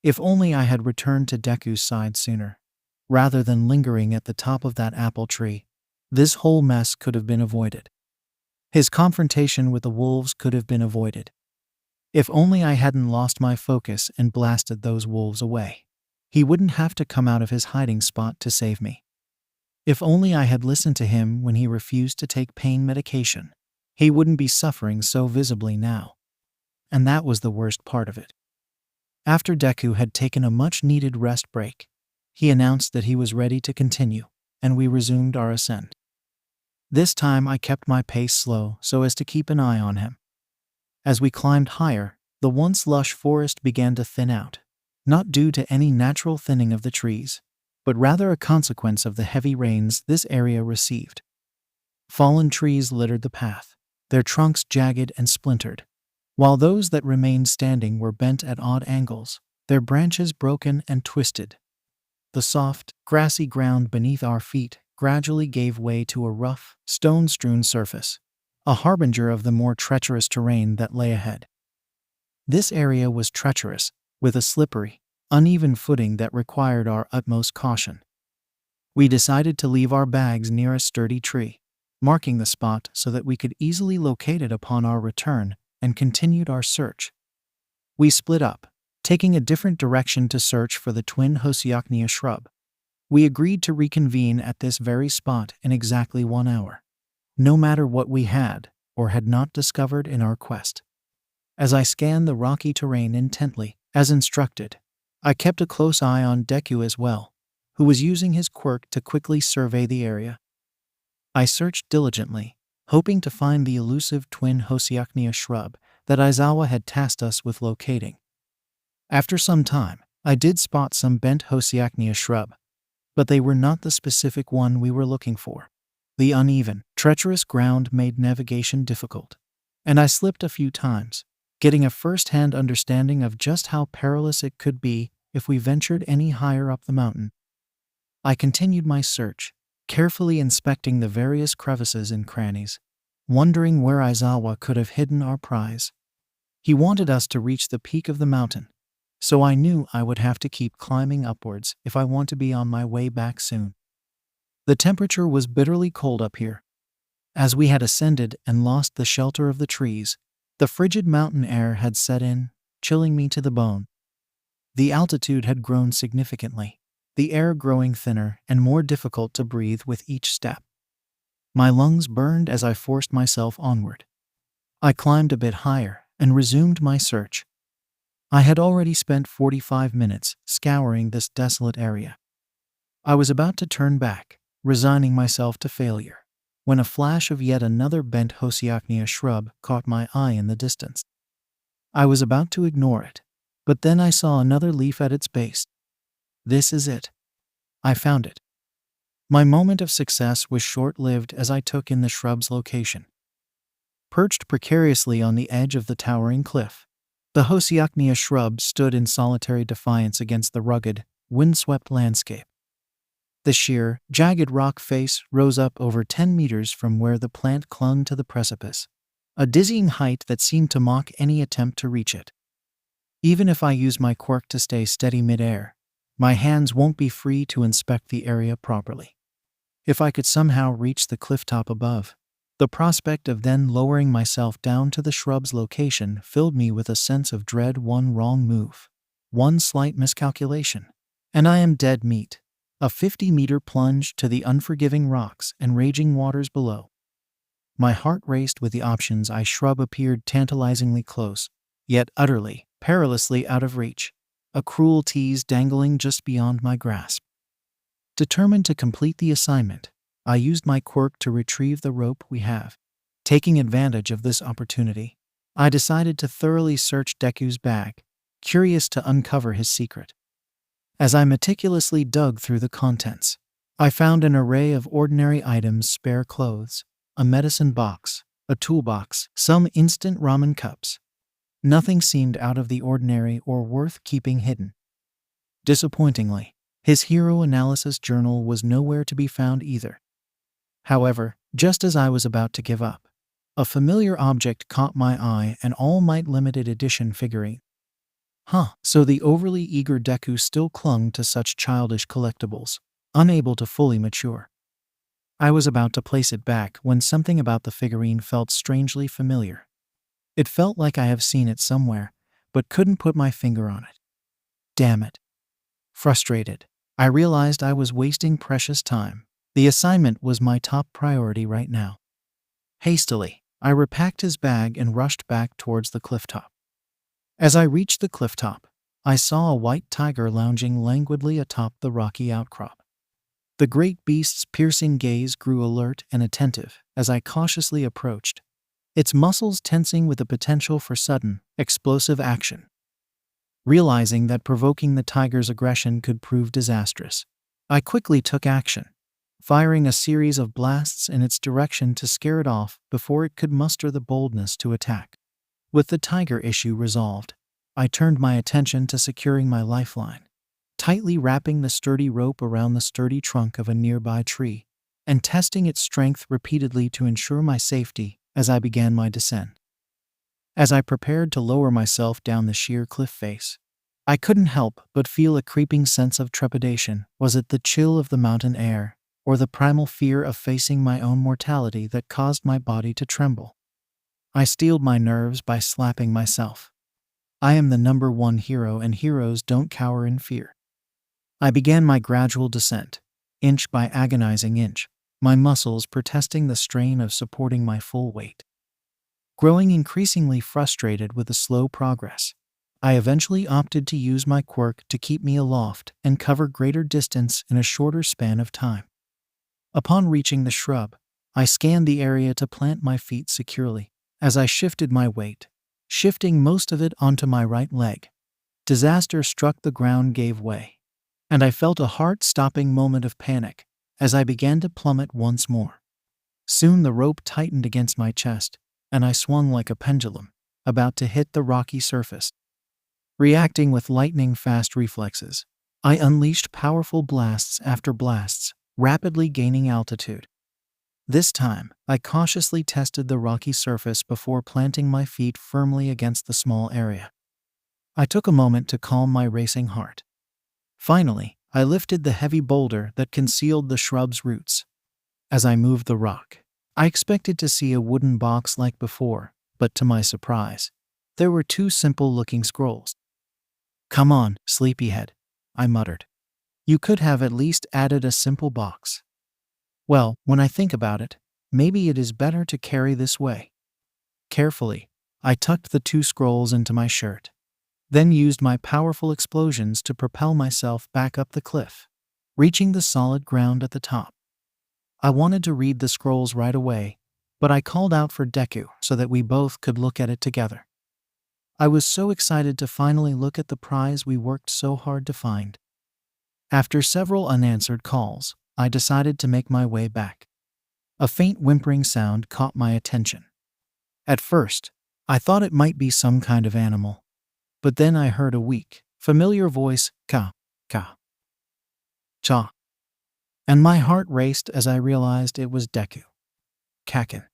[SPEAKER 1] If only I had returned to Deku's side sooner, rather than lingering at the top of that apple tree, this whole mess could have been avoided. His confrontation with the wolves could have been avoided. If only I hadn't lost my focus and blasted those wolves away. He wouldn't have to come out of his hiding spot to save me. If only I had listened to him when he refused to take pain medication, he wouldn't be suffering so visibly now. And that was the worst part of it. After Deku had taken a much-needed rest break, he announced that he was ready to continue, and we resumed our ascent. This time I kept my pace slow so as to keep an eye on him. As we climbed higher, the once lush forest began to thin out, not due to any natural thinning of the trees, but rather a consequence of the heavy rains this area received. Fallen trees littered the path, their trunks jagged and splintered, while those that remained standing were bent at odd angles, their branches broken and twisted. The soft, grassy ground beneath our feet gradually gave way to a rough, stone-strewn surface, a harbinger of the more treacherous terrain that lay ahead. This area was treacherous, with a slippery, uneven footing that required our utmost caution. We decided to leave our bags near a sturdy tree, marking the spot so that we could easily locate it upon our return, and continued our search. We split up, taking a different direction to search for the twin 𝐒𝐬𝐽𝐽𝐲 shrub. We agreed to reconvene at this very spot in exactly 1 hour, no matter what we had or had not discovered in our quest. As I scanned the rocky terrain intently, as instructed, I kept a close eye on Deku as well, who was using his quirk to quickly survey the area. I searched diligently, hoping to find the elusive twin 𝗒𝐬𝐽𝐽𝐲 shrub that Aizawa had tasked us with locating. After some time, I did spot some bent 𝗒𝐬𝐽𝐽𝐲 shrub, but they were not the specific one we were looking for. The uneven, treacherous ground made navigation difficult, and I slipped a few times, getting a first-hand understanding of just how perilous it could be if we ventured any higher up the mountain. I continued my search, carefully inspecting the various crevices and crannies, wondering where Aizawa could have hidden our prize. He wanted us to reach the peak of the mountain, so I knew I would have to keep climbing upwards if I want to be on my way back soon. The temperature was bitterly cold up here. As we had ascended and lost the shelter of the trees, the frigid mountain air had set in, chilling me to the bone. The altitude had grown significantly, the air growing thinner and more difficult to breathe with each step. My lungs burned as I forced myself onward. I climbed a bit higher and resumed my search. I had already spent 45 minutes scouring this desolate area. I was about to turn back, resigning myself to failure, when a flash of yet another bent 𝗒𝐬𝐽𝐽𝐲 shrub caught my eye in the distance. I was about to ignore it, but then I saw another leaf at its base. This is it. I found it. My moment of success was short-lived as I took in the shrub's location. Perched precariously on the edge of the towering cliff, the 𝗒𝐬𝐽𝐽𝐲 shrub stood in solitary defiance against the rugged, windswept landscape. The sheer, jagged rock face rose up over 10 meters from where the plant clung to the precipice, a dizzying height that seemed to mock any attempt to reach it. Even if I use my quirk to stay steady mid-air, my hands won't be free to inspect the area properly. If I could somehow reach the clifftop above, the prospect of then lowering myself down to the shrub's location filled me with a sense of dread. One wrong move, one slight miscalculation, and I am dead meat. A 50-meter plunge to the unforgiving rocks and raging waters below. My heart raced with the options. The shrub appeared tantalizingly close, yet utterly, perilously out of reach, a cruel tease dangling just beyond my grasp. Determined to complete the assignment, I used my quirk to retrieve the rope we have. Taking advantage of this opportunity, I decided to thoroughly search Deku's bag, curious to uncover his secret. As I meticulously dug through the contents, I found an array of ordinary items: spare clothes, a medicine box, a toolbox, some instant ramen cups. Nothing seemed out of the ordinary or worth keeping hidden. Disappointingly, his hero analysis journal was nowhere to be found either. However, just as I was about to give up, a familiar object caught my eye: an All Might limited edition figurine. So the overly eager Deku still clung to such childish collectibles, unable to fully mature. I was about to place it back when something about the figurine felt strangely familiar. It felt like I have seen it somewhere, but couldn't put my finger on it. Damn it. Frustrated, I realized I was wasting precious time. The assignment was my top priority right now. Hastily, I repacked his bag and rushed back towards the clifftop. As I reached the clifftop, I saw a white tiger lounging languidly atop the rocky outcrop. The great beast's piercing gaze grew alert and attentive as I cautiously approached, its muscles tensing with the potential for sudden, explosive action. Realizing that provoking the tiger's aggression could prove disastrous, I quickly took action, firing a series of blasts in its direction to scare it off before it could muster the boldness to attack. With the tiger issue resolved, I turned my attention to securing my lifeline, tightly wrapping the sturdy rope around the sturdy trunk of a nearby tree, and testing its strength repeatedly to ensure my safety as I began my descent. As I prepared to lower myself down the sheer cliff face, I couldn't help but feel a creeping sense of trepidation. Was it the chill of the mountain air, or the primal fear of facing my own mortality that caused my body to tremble? I steeled my nerves by slapping myself. I am the #1 hero, and heroes don't cower in fear. I began my gradual descent, inch by agonizing inch, my muscles protesting the strain of supporting my full weight. Growing increasingly frustrated with the slow progress, I eventually opted to use my quirk to keep me aloft and cover greater distance in a shorter span of time. Upon reaching the shrub, I scanned the area to plant my feet securely. As I shifted my weight, shifting most of it onto my right leg, disaster struck. The ground gave way, and I felt a heart-stopping moment of panic as I began to plummet once more. Soon the rope tightened against my chest, and I swung like a pendulum, about to hit the rocky surface. Reacting with lightning-fast reflexes, I unleashed powerful blasts after blasts, rapidly gaining altitude. This time, I cautiously tested the rocky surface before planting my feet firmly against the small area. I took a moment to calm my racing heart. Finally, I lifted the heavy boulder that concealed the shrub's roots. As I moved the rock, I expected to see a wooden box like before, but to my surprise, there were 2 simple-looking scrolls. "Come on, sleepyhead," I muttered. "You could have at least added a simple box." Well, when I think about it, maybe it is better to carry this way. Carefully, I tucked the 2 scrolls into my shirt, then used my powerful explosions to propel myself back up the cliff, reaching the solid ground at the top. I wanted to read the scrolls right away, but I called out for Deku so that we both could look at it together. I was so excited to finally look at the prize we worked so hard to find. After several unanswered calls, I decided to make my way back. A faint whimpering sound caught my attention. At first, I thought it might be some kind of animal, but then I heard a weak, familiar voice: "Ka. Cha." And my heart raced as I realized it was Deku. "Kakin,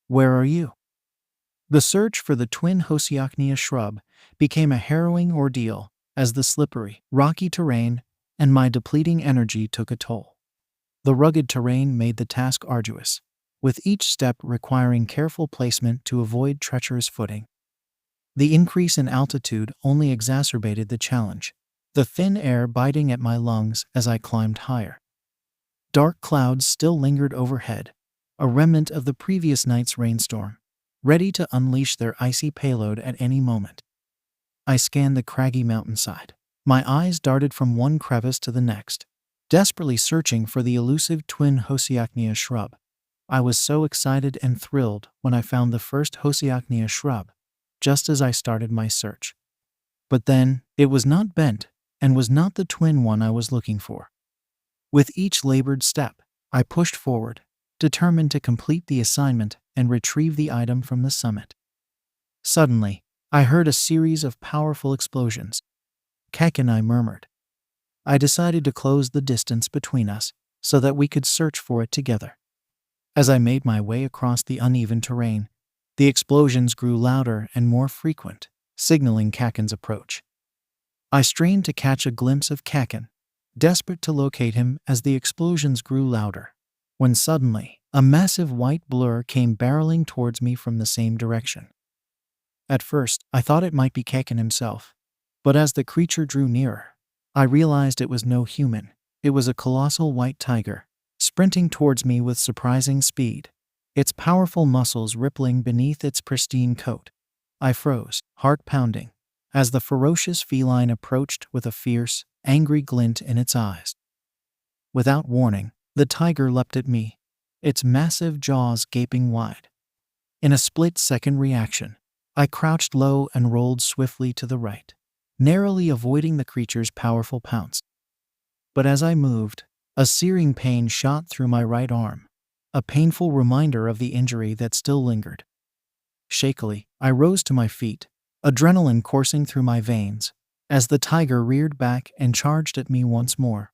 [SPEAKER 1] where are you?" The search for the twin 𝐒𝐭𝐲 shrub became a harrowing ordeal as the slippery, rocky terrain and my depleting energy took a toll. The rugged terrain made the task arduous, with each step requiring careful placement to avoid treacherous footing. The increase in altitude only exacerbated the challenge, the thin air biting at my lungs as I climbed higher. Dark clouds still lingered overhead, a remnant of the previous night's rainstorm, ready to unleash their icy payload at any moment. I scanned the craggy mountainside. My eyes darted from one crevice to the next, desperately searching for the elusive twin 𝐒𝐻𝐢𝐳𝐴𝐻𝐢𝐵 shrub. I was so excited and thrilled when I found the first 𝐒𝐻𝐢𝐳𝐴𝐻𝐢𝐵 shrub, just as I started my search. But then, it was not bent, and was not the twin one I was looking for. With each labored step, I pushed forward, determined to complete the assignment and retrieve the item from the summit. Suddenly, I heard a series of powerful explosions. 𝐭𝐝 and I murmured. I decided to close the distance between us so that we could search for it together. As I made my way across the uneven terrain, the explosions grew louder and more frequent, signaling 𝐭𝐝's approach. I strained to catch a glimpse of 𝐭𝐝, desperate to locate him as the explosions grew louder, when suddenly, a massive white blur came barreling towards me from the same direction. At first, I thought it might be 𝐭𝐝 himself, but as the creature drew nearer, I realized it was no human. It was a colossal white tiger, sprinting towards me with surprising speed, its powerful muscles rippling beneath its pristine coat. I froze, heart pounding, as the ferocious feline approached with a fierce, angry glint in its eyes. Without warning, the tiger leapt at me, its massive jaws gaping wide. In a split-second reaction, I crouched low and rolled swiftly to the right, narrowly avoiding the creature's powerful pounce. But as I moved, a searing pain shot through my right arm, a painful reminder of the injury that still lingered. Shakily, I rose to my feet, adrenaline coursing through my veins, as the tiger reared back and charged at me once more.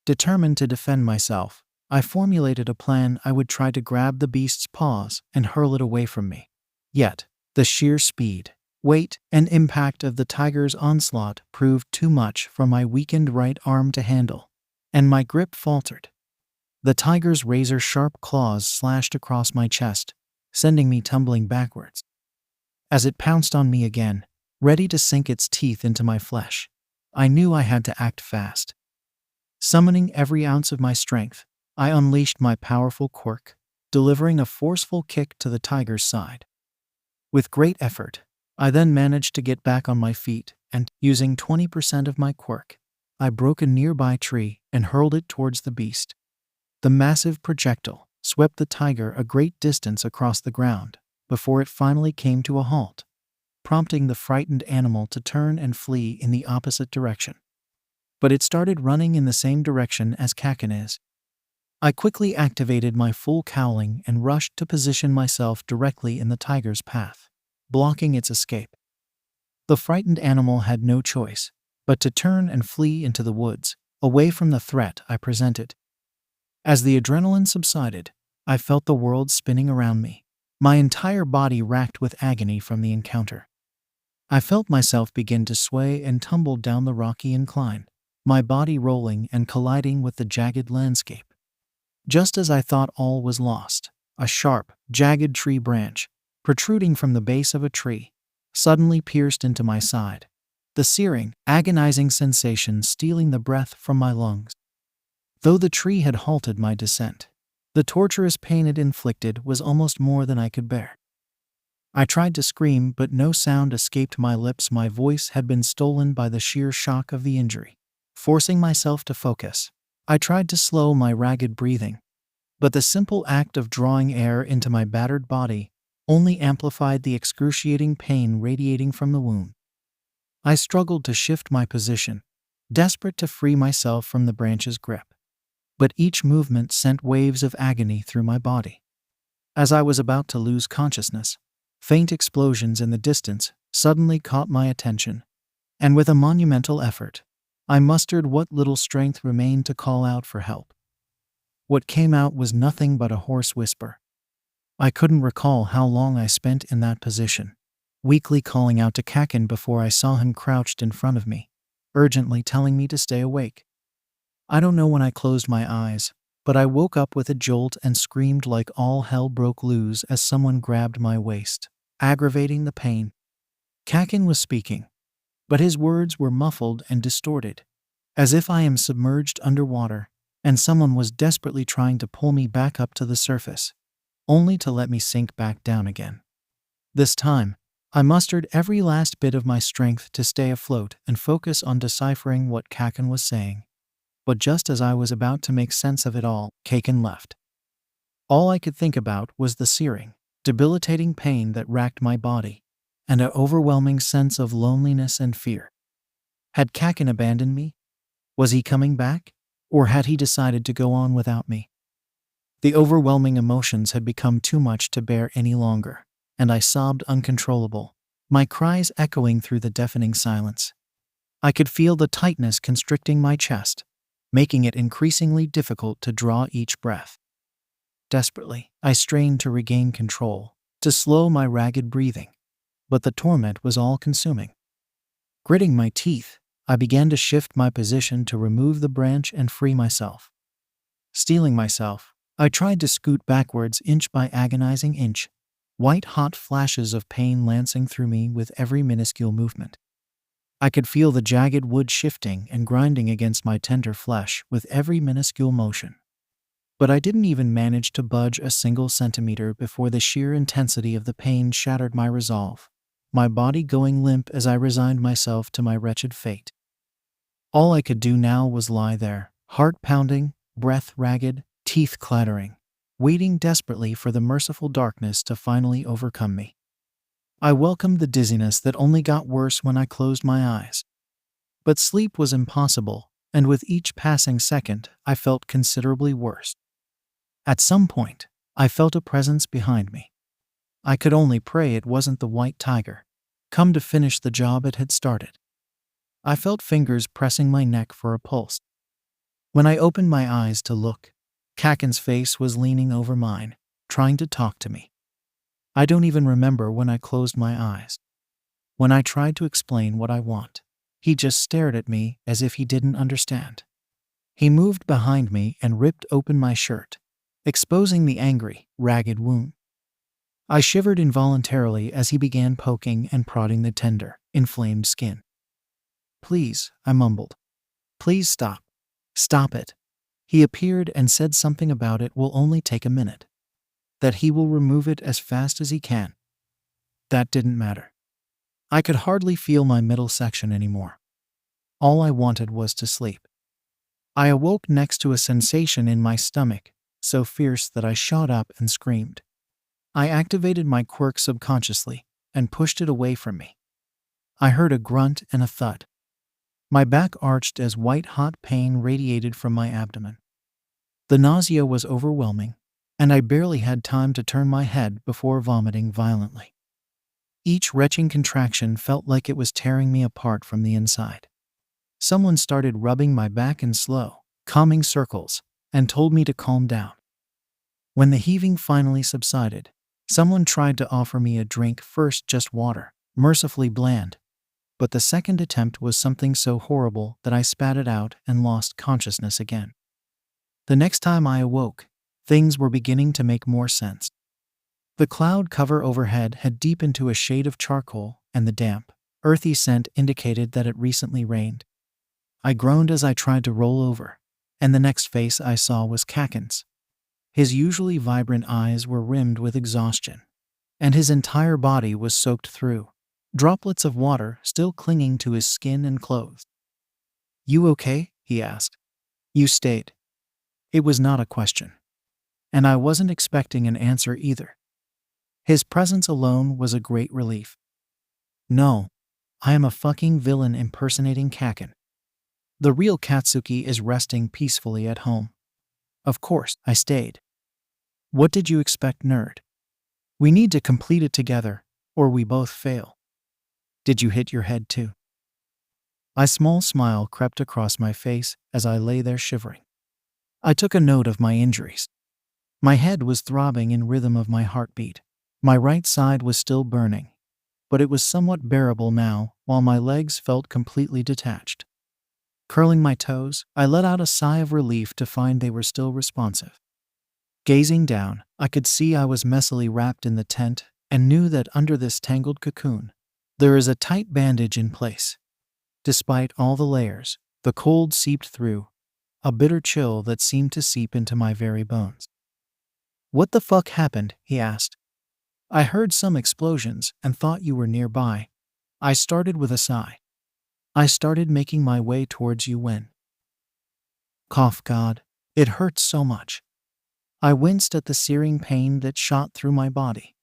[SPEAKER 1] Determined to defend myself, I formulated a plan. I would try to grab the beast's paws and hurl it away from me. Yet, the sheer speed, weight, and impact of the tiger's onslaught proved too much for my weakened right arm to handle, and my grip faltered. The tiger's razor-sharp claws slashed across my chest, sending me tumbling backwards. As it pounced on me again, ready to sink its teeth into my flesh, I knew I had to act fast. Summoning every ounce of my strength, I unleashed my powerful quirk, delivering a forceful kick to the tiger's side. With great effort, I then managed to get back on my feet and, using 20% of my quirk, I broke a nearby tree and hurled it towards the beast. The massive projectile swept the tiger a great distance across the ground before it finally came to a halt, prompting the frightened animal to turn and flee in the opposite direction. But it started running in the same direction as 𝐭𝐝. I quickly activated my full cowling and rushed to position myself directly in the tiger's path, blocking its escape. The frightened animal had no choice but to turn and flee into the woods, away from the threat I presented. As the adrenaline subsided, I felt the world spinning around me, my entire body racked with agony from the encounter. I felt myself begin to sway and tumble down the rocky incline, my body rolling and colliding with the jagged landscape. Just as I thought all was lost, a sharp, jagged tree branch, protruding from the base of a tree, suddenly pierced into my side, the searing, agonizing sensation stealing the breath from my lungs. Though the tree had halted my descent, the torturous pain it inflicted was almost more than I could bear. I tried to scream, but no sound escaped my lips. My voice had been stolen by the sheer shock of the injury. Forcing myself to focus, I tried to slow my ragged breathing, but the simple act of drawing air into my battered body only amplified the excruciating pain radiating from the wound. I struggled to shift my position, desperate to free myself from the branch's grip, but each movement sent waves of agony through my body. As I was about to lose consciousness, faint explosions in the distance suddenly caught my attention, and with a monumental effort, I mustered what little strength remained to call out for help. What came out was nothing but a hoarse whisper. I couldn't recall how long I spent in that position, weakly calling out to 𝐭𝐝 before I saw him crouched in front of me, urgently telling me to stay awake. I don't know when I closed my eyes, but I woke up with a jolt and screamed like all hell broke loose as someone grabbed my waist, aggravating the pain. 𝐭𝐝 was speaking, but his words were muffled and distorted, as if I am submerged underwater and someone was desperately trying to pull me back up to the surface, only to let me sink back down again. This time, I mustered every last bit of my strength to stay afloat and focus on deciphering what 𝐭𝐝 was saying. But just as I was about to make sense of it all, 𝐭𝐽𝐻 left. All I could think about was the searing, debilitating pain that racked my body, and an overwhelming sense of loneliness and fear. Had 𝐭𝐽𝐻 abandoned me? Was he coming back? Or had he decided to go on without me? The overwhelming emotions had become too much to bear any longer, and I sobbed uncontrollable, my cries echoing through the deafening silence. I could feel the tightness constricting my chest, making it increasingly difficult to draw each breath. Desperately, I strained to regain control, to slow my ragged breathing, but the torment was all-consuming. Gritting my teeth, I began to shift my position to remove the branch and free myself. Steeling myself, I tried to scoot backwards inch by agonizing inch, white-hot flashes of pain lancing through me with every minuscule movement. I could feel the jagged wood shifting and grinding against my tender flesh with every minuscule motion. But I didn't even manage to budge a single centimeter before the sheer intensity of the pain shattered my resolve, my body going limp as I resigned myself to my wretched fate. All I could do now was lie there, heart pounding, breath ragged, teeth clattering, waiting desperately for the merciful darkness to finally overcome me. I welcomed the dizziness that only got worse when I closed my eyes. But sleep was impossible, and with each passing second, I felt considerably worse. At some point, I felt a presence behind me. I could only pray it wasn't the white tiger, come to finish the job it had started. I felt fingers pressing my neck for a pulse. When I opened my eyes to look, 𝐭𝐽𝐻's face was leaning over mine, trying to talk to me. I don't even remember when I closed my eyes. When I tried to explain what I want, he just stared at me as if he didn't understand. He moved behind me and ripped open my shirt, exposing the angry, ragged wound. I shivered involuntarily as he began poking and prodding the tender, inflamed skin. "Please," I mumbled. "Please stop. Stop it." He appeared and said something about it will only take a minute. That he will remove it as fast as he can. That didn't matter. I could hardly feel my middle section anymore. All I wanted was to sleep. I awoke next to a sensation in my stomach, so fierce that I shot up and screamed. I activated my quirk subconsciously and pushed it away from me. I heard a grunt and a thud. My back arched as white-hot pain radiated from my abdomen. The nausea was overwhelming, and I barely had time to turn my head before vomiting violently. Each retching contraction felt like it was tearing me apart from the inside. Someone started rubbing my back in slow, calming circles and told me to calm down. When the heaving finally subsided, someone tried to offer me a drink, first just water, mercifully bland, but the second attempt was something so horrible that I spat it out and lost consciousness again. The next time I awoke, things were beginning to make more sense. The cloud cover overhead had deepened to a shade of charcoal, and the damp, earthy scent indicated that it recently rained. I groaned as I tried to roll over, and the next face I saw was 𝐭𝐽𝐻's. His usually vibrant eyes were rimmed with exhaustion, and his entire body was soaked through, droplets of water still clinging to his skin and clothes. "You okay?" he asked. "You stayed." It was not a question, and I wasn't expecting an answer either. His presence alone was a great relief. "No, I am a fucking villain impersonating 𝐭𝐽𝐻. The real Katsuki is resting peacefully at home. Of course, I stayed. What did you expect, nerd? We need to complete it together, or we both fail. Did you hit your head too?" A small smile crept across my face as I lay there shivering. I took a note of my injuries. My head was throbbing in rhythm of my heartbeat. My right side was still burning, but it was somewhat bearable now, while my legs felt completely detached. Curling my toes, I let out a sigh of relief to find they were still responsive. Gazing down, I could see I was messily wrapped in the tent and knew that under this tangled cocoon, there is a tight bandage in place. Despite all the layers, the cold seeped through, a bitter chill that seemed to seep into my very bones. "What the fuck happened?" he asked. "I heard some explosions and thought you were nearby." I started with a sigh. "I started making my way towards you when Cough, God, it hurts so much. I winced at the searing pain that shot through my body.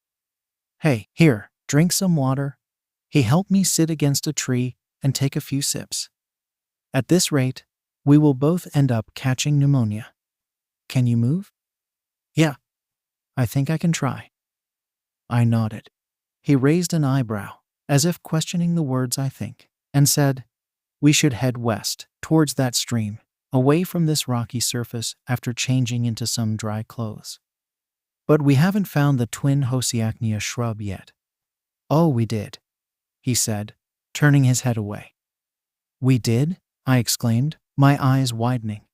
[SPEAKER 1] Hey, here, drink some water. He helped me sit against a tree and take a few sips. At this rate, we will both end up catching pneumonia. Can you move? Yeah, I think I can try. I nodded. He raised an eyebrow, as if questioning the words I think, and said, "We should head west, towards that stream, away from this rocky surface after changing into some dry clothes. But we haven't found the twin 𝐒𝐭𝐲𝗵𝗲 shrub yet." "Oh, we did," he said, turning his head away. "We did?" I exclaimed, my eyes widening.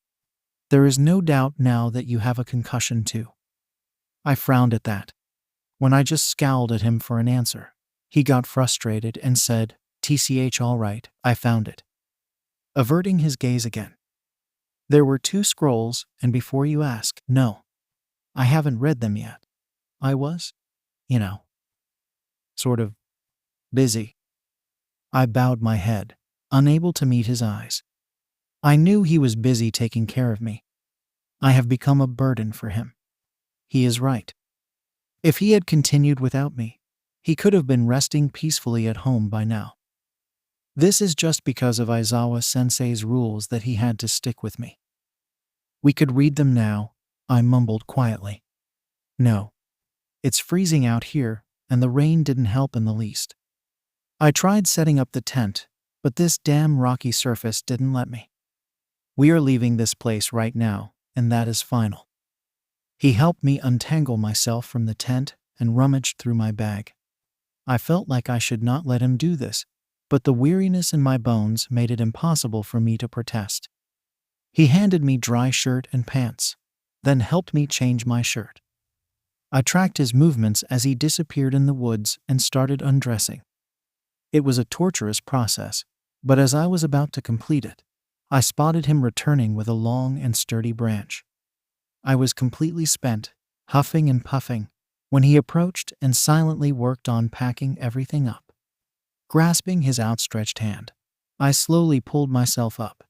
[SPEAKER 1] "There is no doubt now that you have a concussion too." I frowned at that. When I just scowled at him for an answer, he got frustrated and said, "TCH, all right, I found it." Averting his gaze again. "There were 2 scrolls, and before you ask, no, I haven't read them yet. I was, sort of busy." I bowed my head, unable to meet his eyes. I knew he was busy taking care of me. I have become a burden for him. He is right. If he had continued without me, he could have been resting peacefully at home by now. This is just because of Aizawa Sensei's rules that he had to stick with me. "We could read them now," I mumbled quietly. "No. It's freezing out here, and the rain didn't help in the least. I tried setting up the tent, but this damn rocky surface didn't let me. We are leaving this place right now, and that is final." He helped me untangle myself from the tent and rummaged through my bag. I felt like I should not let him do this, but the weariness in my bones made it impossible for me to protest. He handed me dry shirt and pants, then helped me change my shirt. I tracked his movements as he disappeared in the woods and started undressing. It was a torturous process, but as I was about to complete it, I spotted him returning with a long and sturdy branch. I was completely spent, huffing and puffing, when he approached and silently worked on packing everything up. Grasping his outstretched hand, I slowly pulled myself up,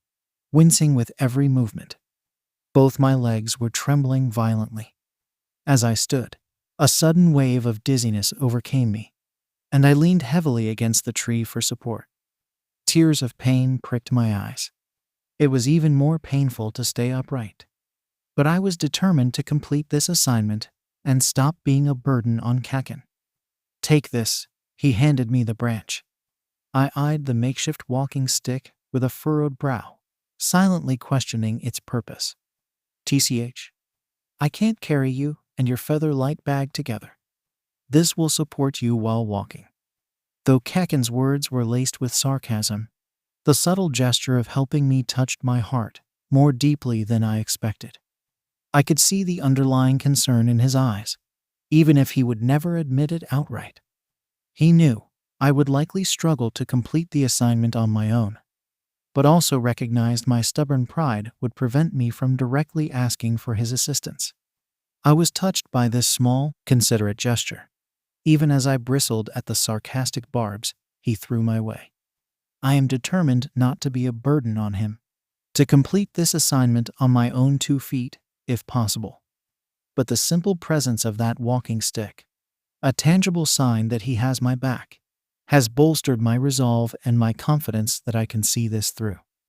[SPEAKER 1] wincing with every movement. Both my legs were trembling violently. As I stood, a sudden wave of dizziness overcame me, and I leaned heavily against the tree for support. Tears of pain pricked my eyes. It was even more painful to stay upright. But I was determined to complete this assignment and stop being a burden on Kaken. "Take this," he handed me the branch. I eyed the makeshift walking stick with a furrowed brow, silently questioning its purpose. "TCH, I can't carry you and your feather light bag together. This will support you while walking." Though Kaken's words were laced with sarcasm, the subtle gesture of helping me touched my heart more deeply than I expected. I could see the underlying concern in his eyes, even if he would never admit it outright. He knew I would likely struggle to complete the assignment on my own, but also recognized my stubborn pride would prevent me from directly asking for his assistance. I was touched by this small, considerate gesture, even as I bristled at the sarcastic barbs he threw my way. I am determined not to be a burden on him, to complete this assignment on my own 2 feet, if possible. But the simple presence of that walking stick, a tangible sign that he has my back, has bolstered my resolve and my confidence that I can see this through.